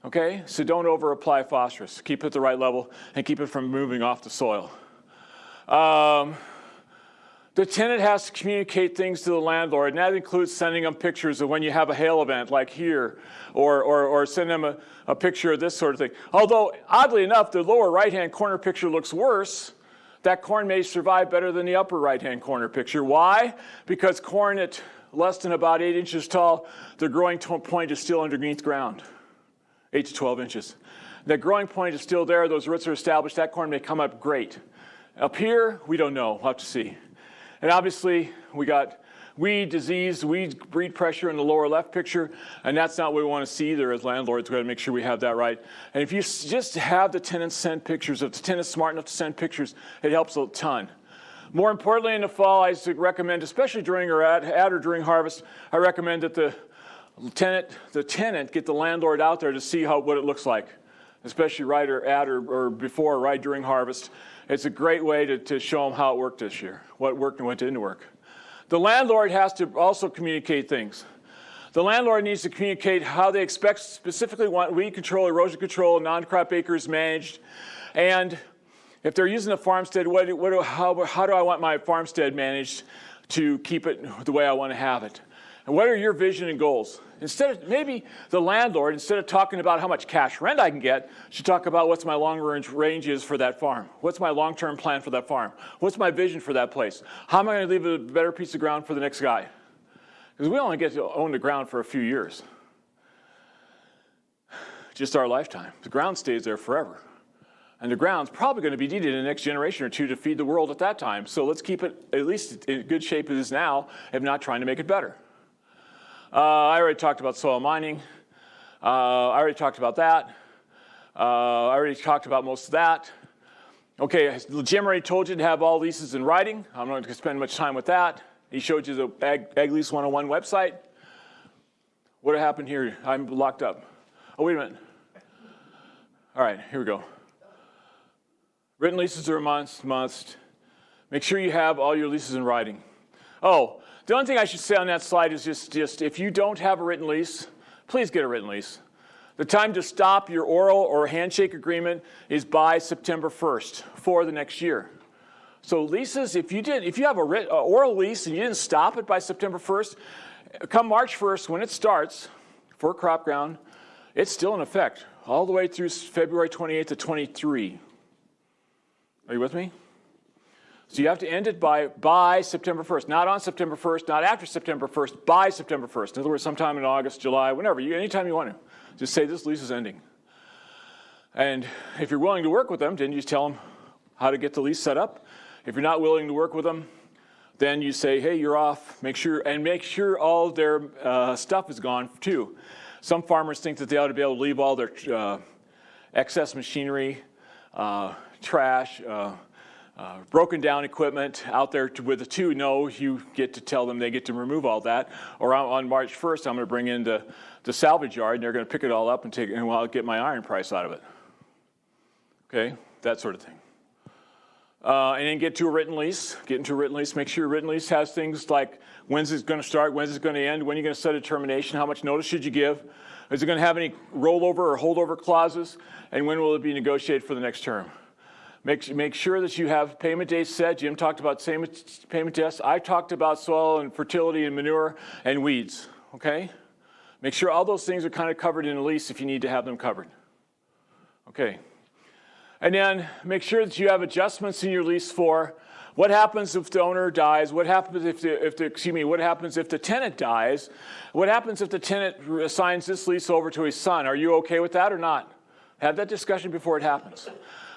Okay? So don't over-apply phosphorus. Keep it at the right level and keep it from moving off the soil. The tenant has to communicate things to the landlord, and that includes sending them pictures of when you have a hail event like here, or send them a picture of this sort of thing. Although, oddly enough, the lower right-hand corner picture looks worse. That corn may survive better than the upper right-hand corner picture. Why? Because corn at less than about 8 inches tall, the growing point is still underneath ground, 8 to 12 inches. The growing point is still there. Those roots are established. That corn may come up great. Up here, we don't know. We'll have to see. And obviously, we got weed, disease, weed breed pressure in the lower left picture, and that's not what we want to see either as landlords. We've got to make sure we have that right. And if you just have the tenants send pictures, if the tenant's smart enough to send pictures, it helps a ton. More importantly, in the fall, I recommend, especially during or at or during harvest, I recommend that the tenant get the landlord out there to see what it looks like, especially right or at or before or right during harvest. It's a great way to show them how it worked this year, what worked and what didn't work. The landlord has to also communicate things. The landlord needs to communicate how they specifically want weed control, erosion control, non-crop acres managed, and if they're using a farmstead, how do I want my farmstead managed to keep it the way I want to have it? And what are your vision and goals? Maybe the landlord, instead of talking about how much cash rent I can get, should talk about what's my range is for that farm. What's my long-term plan for that farm? What's my vision for that place? How am I going to leave a better piece of ground for the next guy? Because we only get to own the ground for a few years. Just our lifetime. The ground stays there forever. And the ground's probably going to be needed in the next generation or two to feed the world at that time. So let's keep it at least in good shape as it is now, if not trying to make it better. I already talked about soil mining. I already talked about that. I already talked about most of that. Okay, Jim already told you to have all leases in writing. I'm not going to spend much time with that. He showed you the Ag Lease 101 website. What happened here? I'm locked up. Oh, wait a minute. All right, here we go. Written leases are a must. Make sure you have all your leases in writing. Oh, the only thing I should say on that slide is just if you don't have a written lease, please get a written lease. The time to stop your oral or handshake agreement is by September 1st for the next year. So leases, if you have a oral lease and you didn't stop it by September 1st, come March 1st when it starts for crop ground, it's still in effect all the way through February 28th to 23. Are you with me? So you have to end it by September 1st, not on September 1st, not after September 1st, by September 1st. In other words, sometime in August, July, whenever, anytime you want to. Just say this lease is ending. And if you're willing to work with them, then you just tell them how to get the lease set up. If you're not willing to work with them, then you say, hey, you're off. Make sure all their stuff is gone too. Some farmers think that they ought to be able to leave all their excess machinery, trash, broken down equipment out there with the two. No, you get to tell them they get to remove all that. Or on March 1st, I'm going to bring in the salvage yard, and they're going to pick it all up and I'll get my iron price out of it. Okay, that sort of thing. And then get into a written lease. Make sure your written lease has things like when's it going to start, when's it going to end, when are you going to set a termination, how much notice should you give, is it going to have any rollover or holdover clauses, and when will it be negotiated for the next term. Make sure that you have payment dates set. Jim talked about payment dates. I talked about soil and fertility and manure and weeds, okay? Make sure all those things are kind of covered in a lease if you need to have them covered. Okay. And then make sure that you have adjustments in your lease for what happens if the owner dies, what happens if what happens if the tenant dies, what happens if the tenant assigns this lease over to his son. Are you okay with that or not? Have that discussion before it happens.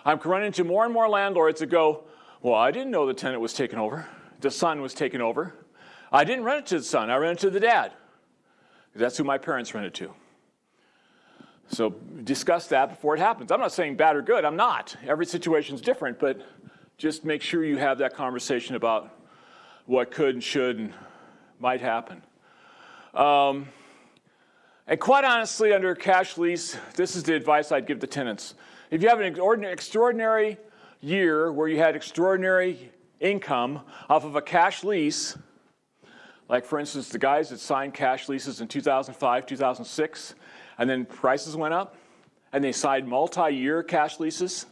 I'm running into more and more landlords that go, well, I didn't know the tenant was taken over. The son was taken over. I didn't rent it to the son. I rented it to the dad. That's who my parents rented to. So discuss that before it happens. I'm not saying bad or good. I'm not. Every situation is different, but just make sure you have that conversation about what could and should and might happen. And quite honestly, under a cash lease, this is the advice I'd give the tenants. If you have an extraordinary year where you had extraordinary income off of a cash lease, like for instance, the guys that signed cash leases in 2005, 2006, and then prices went up, and they signed multi-year cash leases,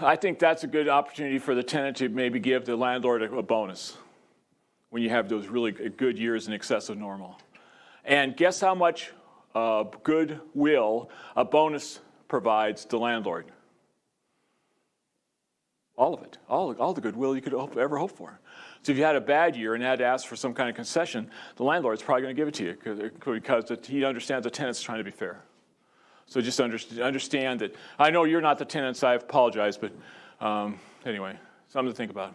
I think that's a good opportunity for the tenant to maybe give the landlord a bonus when you have those really good years in excess of normal. And guess how much goodwill a bonus provides the landlord? All of it, all the goodwill you could ever hope for. So if you had a bad year and had to ask for some kind of concession, the landlord's probably going to give it to you because he understands the tenant's trying to be fair. So just understand that. I know you're not the tenants, I apologize, but anyway, something to think about.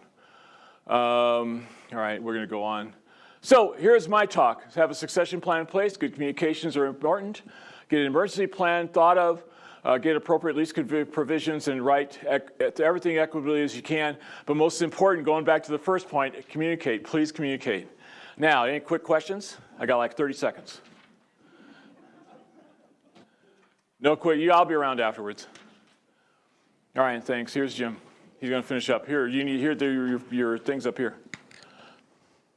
All right, we're going to go on. So here's my talk. Have a succession plan in place. Good communications are important. Get an emergency plan thought of. Get appropriate lease provisions and write everything equitably as you can. But most important, going back to the first point, communicate. Please communicate. Now, any quick questions? I got like 30 seconds. No quick. I'll be around afterwards. All right, thanks. Here's Jim. He's going to finish up. Here, you need your things up here.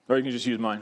Or you can just use mine.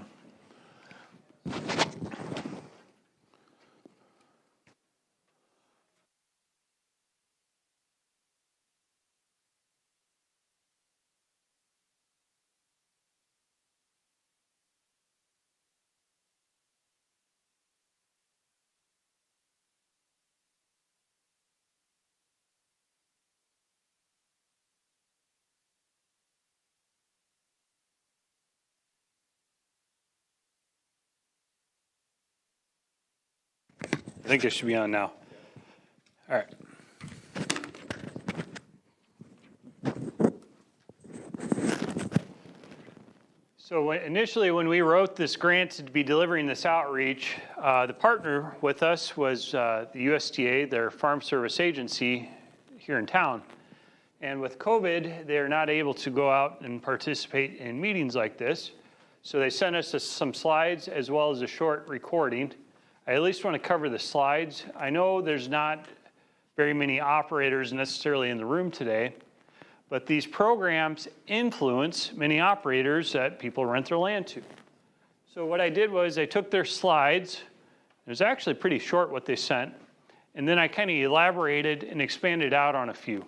I think it should be on now. All right. So initially, when we wrote this grant to be delivering this outreach, the partner with us was the USDA, their farm service agency here in town. And with COVID, they're not able to go out and participate in meetings like this. So they sent us some slides as well as a short recording. I at least want to cover the slides. I know there's not very many operators necessarily in the room today, but these programs influence many operators that people rent their land to. So what I did was I took their slides. It was actually pretty short what they sent. And then I kind of elaborated and expanded out on a few.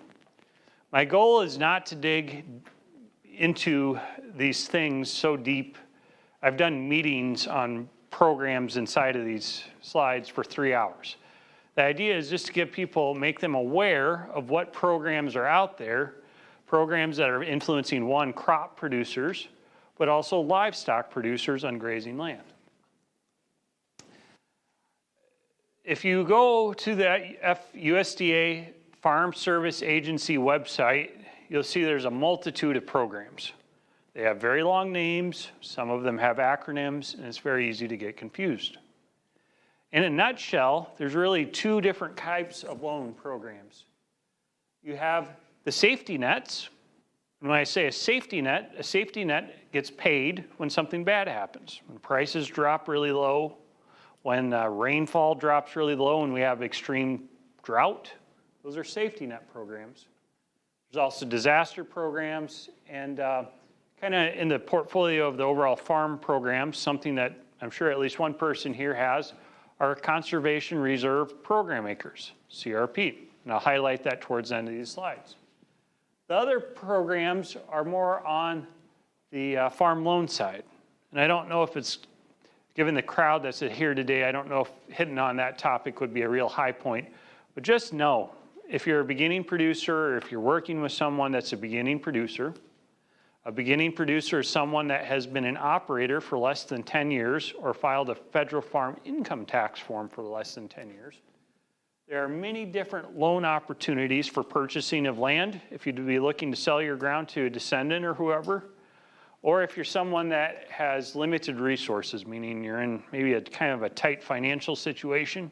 My goal is not to dig into these things so deep. I've done meetings on programs inside of these slides for 3 hours. The idea is just to get people, make them aware of what programs are out there, programs that are influencing, one, crop producers, but also livestock producers on grazing land. If you go to the USDA Farm Service Agency website, you'll see there's a multitude of programs. They have very long names, some of them have acronyms, and it's very easy to get confused. In a nutshell, there's really 2 different types of loan programs. You have the safety nets. When I say a safety net gets paid when something bad happens. When prices drop really low, when rainfall drops really low and we have extreme drought, those are safety net programs. There's also disaster programs, and kind of in the portfolio of the overall farm programs, something that I'm sure at least one person here has, are Conservation Reserve Program Acres, CRP. And I'll highlight that towards the end of these slides. The other programs are more on the farm loan side. And I don't know if it's, given the crowd that's here today, I don't know if hitting on that topic would be a real high point. But just know, if you're a beginning producer or if you're working with someone that's a beginning producer is someone that has been an operator for less than 10 years or filed a federal farm income tax form for less than 10 years. There are many different loan opportunities for purchasing of land if you'd be looking to sell your ground to a descendant or whoever, or if you're someone that has limited resources, meaning you're in maybe a kind of a tight financial situation.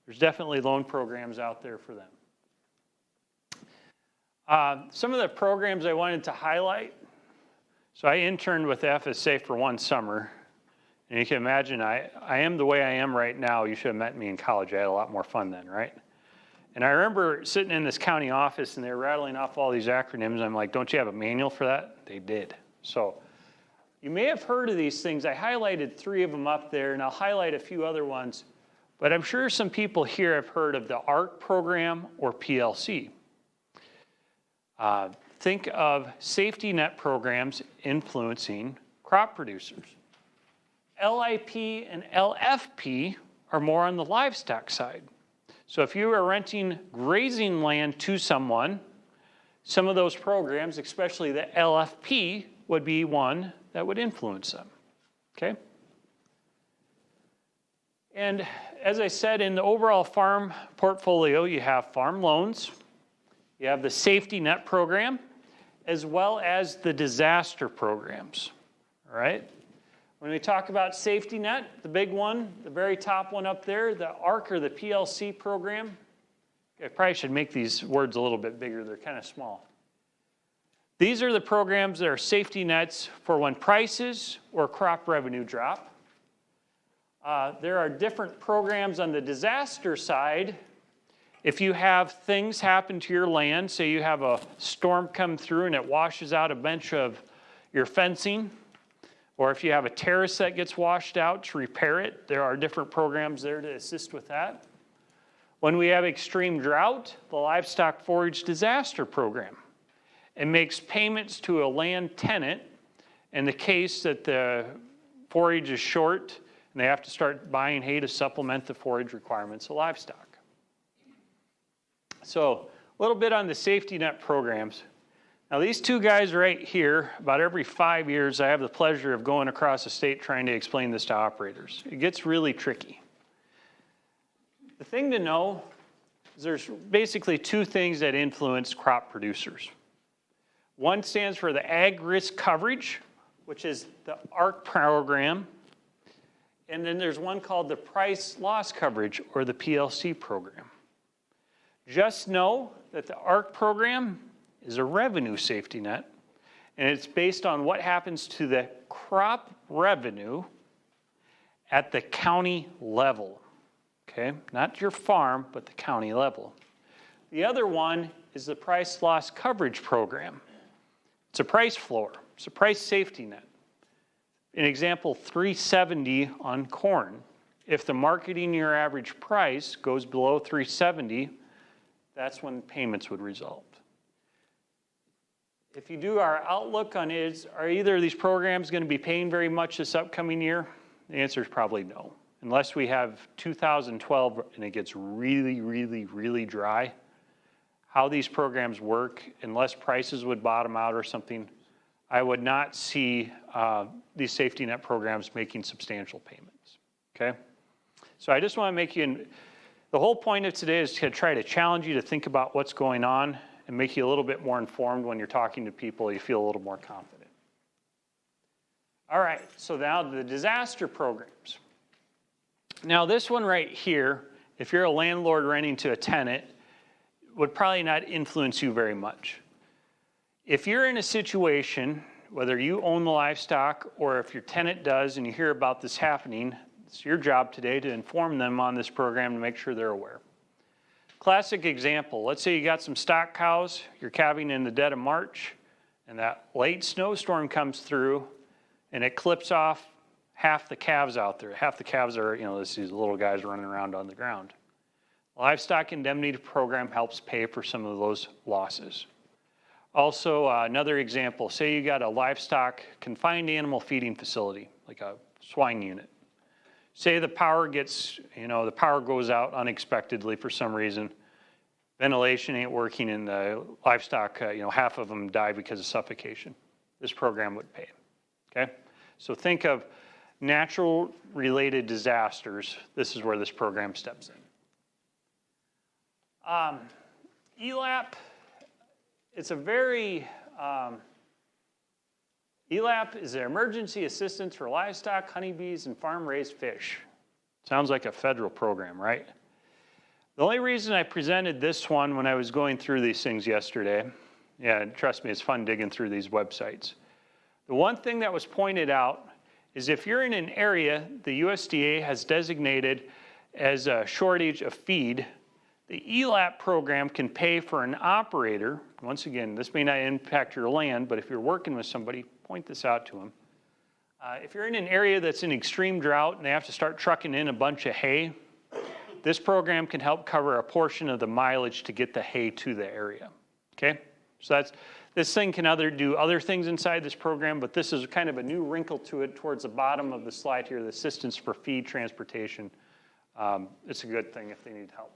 There's definitely loan programs out there for them. Some of the programs I wanted to highlight. So I interned with the FSA for 1 summer. And you can imagine I am the way I am right now. You should have met me in college. I had a lot more fun then, right? And I remember sitting in this county office and they were rattling off all these acronyms. I'm like, don't you have a manual for that? They did. So you may have heard of these things. I highlighted 3 of them up there, and I'll highlight a few other ones. But I'm sure some people here have heard of the ARC program or PLC. Think of safety net programs influencing crop producers. LIP and LFP are more on the livestock side. So if you are renting grazing land to someone, some of those programs, especially the LFP, would be one that would influence them, okay? And as I said, in the overall farm portfolio, you have farm loans, you have the safety net program, as well as the disaster programs, all right? When we talk about safety net, the big one, the very top one up there, the ARC or the PLC program, I probably should make these words a little bit bigger. They're kind of small. These are the programs that are safety nets for when prices or crop revenue drop. There are different programs on the disaster side. If you have things happen to your land, say you have a storm come through and it washes out a bunch of your fencing, or if you have a terrace that gets washed out to repair it, there are different programs there to assist with that. When we have extreme drought, the Livestock Forage Disaster Program. It makes payments to a land tenant in the case that the forage is short and they have to start buying hay to supplement the forage requirements of livestock. So a little bit on the safety net programs. Now these 2 guys right here, about every 5 years, I have the pleasure of going across the state trying to explain this to operators. It gets really tricky. The thing to know is there's basically two things that influence crop producers. One stands for the Ag Risk Coverage, which is the ARC program. And then there's one called the Price Loss Coverage, or the PLC program. Just know that the ARC program is a revenue safety net, and it's based on what happens to the crop revenue at the county level. Okay, not your farm, but the county level. The other one is the Price Loss Coverage Program. It's a price floor. It's a price safety net. An example, 370 on corn. If the marketing year average price goes below 370, that's when payments would result. If you do our outlook on are either of these programs going to be paying very much this upcoming year? The answer is probably no. Unless we have 2012 and it gets really, really, really dry, how these programs work, unless prices would bottom out or something, I would not see these safety net programs making substantial payments, okay? So I just want to make you, the whole point of today is to try to challenge you to think about what's going on and make you a little bit more informed when you're talking to people, you feel a little more confident. All right, so now the disaster programs. Now this one right here, if you're a landlord renting to a tenant, would probably not influence you very much. If you're in a situation, whether you own the livestock or if your tenant does and you hear about this happening, it's your job today to inform them on this program to make sure they're aware. Classic example, let's say you got some stock cows, you're calving in the dead of March, and that late snowstorm comes through and it clips off half the calves out there. Half the calves are, these little guys running around on the ground. Livestock Indemnity Program helps pay for some of those losses. Also, another example, say you got a livestock confined animal feeding facility, like a swine unit. Say the power gets, the power goes out unexpectedly for some reason. Ventilation ain't working and the livestock, half of them die because of suffocation. This program would pay, okay? So think of natural related disasters. This is where this program steps in. ELAP, it's a very, ELAP is an emergency assistance for livestock, honeybees, and farm-raised fish. Sounds like a federal program, right? The only reason I presented this one when I was going through these things yesterday, yeah, trust me, it's fun digging through these websites. The one thing that was pointed out is if you're in an area the USDA has designated as a shortage of feed, the ELAP program can pay for an operator. Once again, this may not impact your land, but if you're working with somebody, point this out to them. If you're in an area that's in extreme drought and they have to start trucking in a bunch of hay, this program can help cover a portion of the mileage to get the hay to the area, okay? So this thing can do other things inside this program, but this is kind of a new wrinkle to it towards the bottom of the slide here, the assistance for feed transportation. It's a good thing if they need help.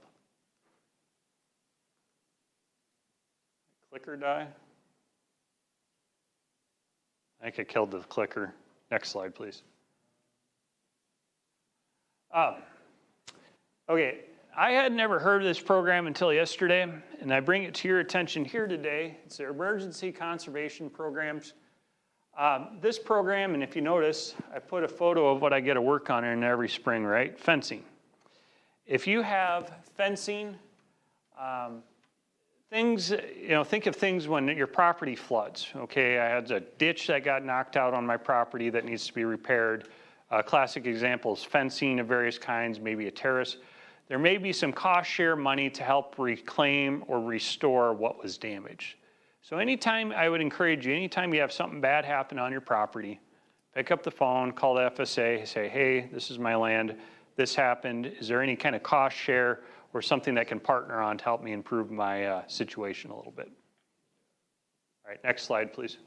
Clicker die? I think I killed the clicker. Next slide, please. Okay, I had never heard of this program until yesterday, and I bring it to your attention here today. It's the Emergency Conservation Programs. This program, and if you notice, I put a photo of what I get to work on in every spring, right? Fencing. If you have fencing, things, think of things when your property floods. Okay, I had a ditch that got knocked out on my property that needs to be repaired. Classic examples, fencing of various kinds, maybe a terrace. There may be some cost share money to help reclaim or restore what was damaged. So anytime, I would encourage you, anytime you have something bad happen on your property, pick up the phone, call the FSA, say, hey, this is my land, this happened. Is there any kind of cost share or something that can partner on to help me improve my situation a little bit? All right, next slide, please.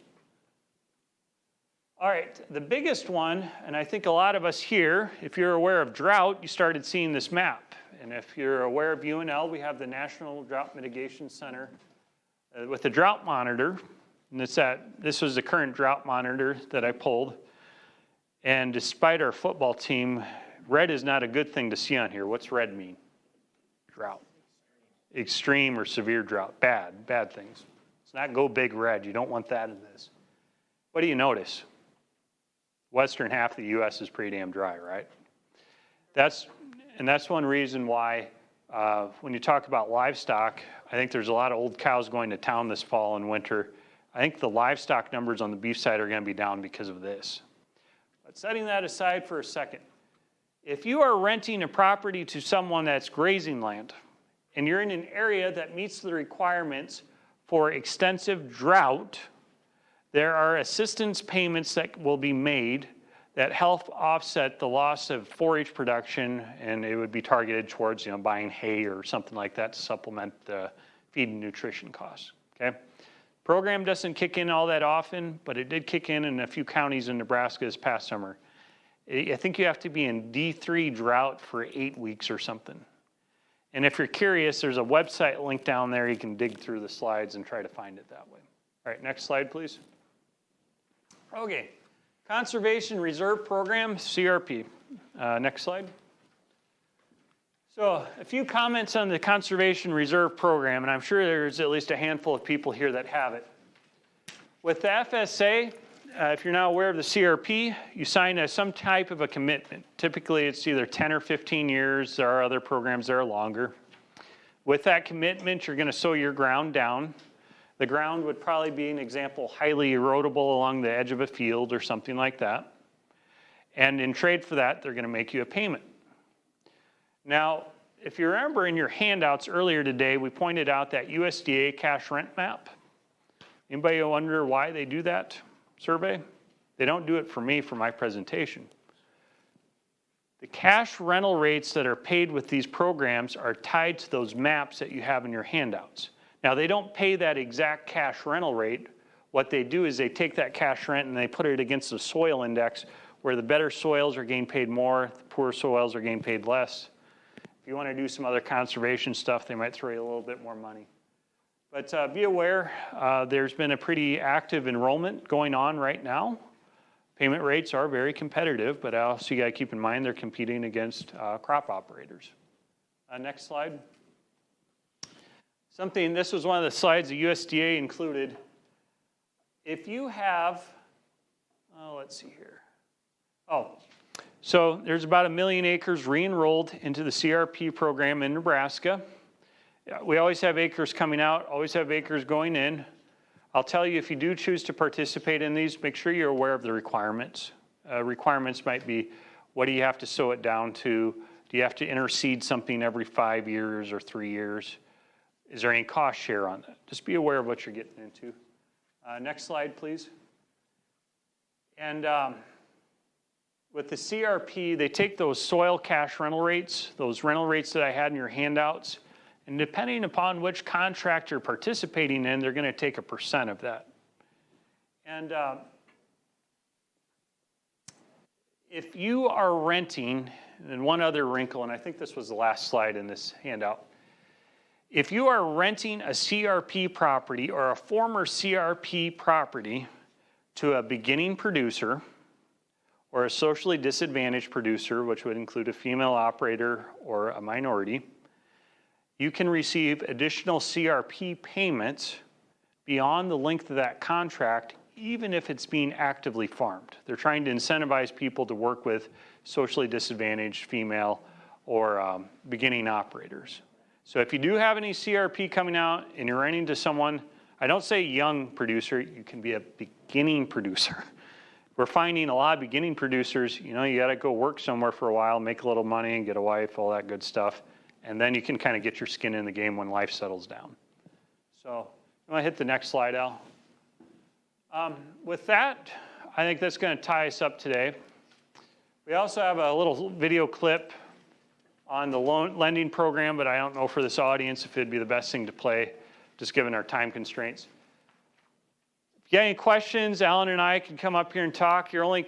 All right, the biggest one, and I think a lot of us here, if you're aware of drought, you started seeing this map. And if you're aware of UNL, we have the National Drought Mitigation Center with the drought monitor. And this was the current drought monitor that I pulled. And despite our football team, red is not a good thing to see on here. What's red mean? drought. Extreme or severe drought, bad things. It's not go big red. You don't want that in this. What do you notice? Western half of the U.S. is pretty damn dry, right? That's one reason why when you talk about livestock, I think there's a lot of old cows going to town this fall and winter. I think the livestock numbers on the beef side are going to be down because of this. But setting that aside for a second, if you are renting a property to someone that's grazing land, and you're in an area that meets the requirements for extensive drought, there are assistance payments that will be made that help offset the loss of forage production, and it would be targeted towards buying hay or something like that to supplement the feed and nutrition costs. Okay, program doesn't kick in all that often, but it did kick in a few counties in Nebraska this past summer. I think you have to be in D3 drought for 8 weeks or something. And if you're curious, there's a website link down there. You can dig through the slides and try to find it that way. All right, next slide, please. Okay, Conservation Reserve Program, CRP. Next slide. So a few comments on the Conservation Reserve Program, and I'm sure there's at least a handful of people here that have it. With the FSA, if you're not aware of the CRP, you sign some type of a commitment. Typically, it's either 10 or 15 years. There are other programs that are longer. With that commitment, you're going to sow your ground down. The ground would probably be, an example, highly erodible along the edge of a field or something like that. And in trade for that, they're going to make you a payment. Now, if you remember in your handouts earlier today, we pointed out that USDA cash rent map. Anybody wonder why they do that survey? They don't do it for me for my presentation. The cash rental rates that are paid with these programs are tied to those maps that you have in your handouts. Now, they don't pay that exact cash rental rate. What they do is they take that cash rent and they put it against the soil index, where the better soils are getting paid more, the poor soils are getting paid less. If you want to do some other conservation stuff, they might throw you a little bit more money. But be aware, there's been a pretty active enrollment going on right now. Payment rates are very competitive, but also you got to keep in mind they're competing against crop operators. Next slide. This was one of the slides the USDA included. If you have, let's see here. So there's about 1 million acres re-enrolled into the CRP program in Nebraska. We always have acres coming out, always have acres going in. I'll tell you, if you do choose to participate in these, make sure you're aware of the requirements. Requirements might be, what do you have to sow it down to? Do you have to interseed something every 5 years or 3 years? Is there any cost share on that? Just be aware of what you're getting into. Next slide, please. And with the CRP, they take those soil cash rental rates, those rental rates that I had in your handouts, and depending upon which contract you're participating in, they're going to take a % of that. And if you are renting, and one other wrinkle, and I think this was the last slide in this handout, if you are renting a CRP property or a former CRP property to a beginning producer or a socially disadvantaged producer, which would include a female operator or a minority, you can receive additional CRP payments beyond the length of that contract, even if it's being actively farmed. They're trying to incentivize people to work with socially disadvantaged female or beginning operators. So if you do have any CRP coming out and you're renting to someone, I don't say young producer, you can be a beginning producer. We're finding a lot of beginning producers, you got to go work somewhere for a while, make a little money and get a wife, all that good stuff. And then you can kind of get your skin in the game when life settles down. So I'm going to hit the next slide, Al. With that, I think that's going to tie us up today. We also have a little video clip on the lending program, but I don't know for this audience if it'd be the best thing to play, just given our time constraints. If you have any questions, Allan and I can come up here and talk. Your only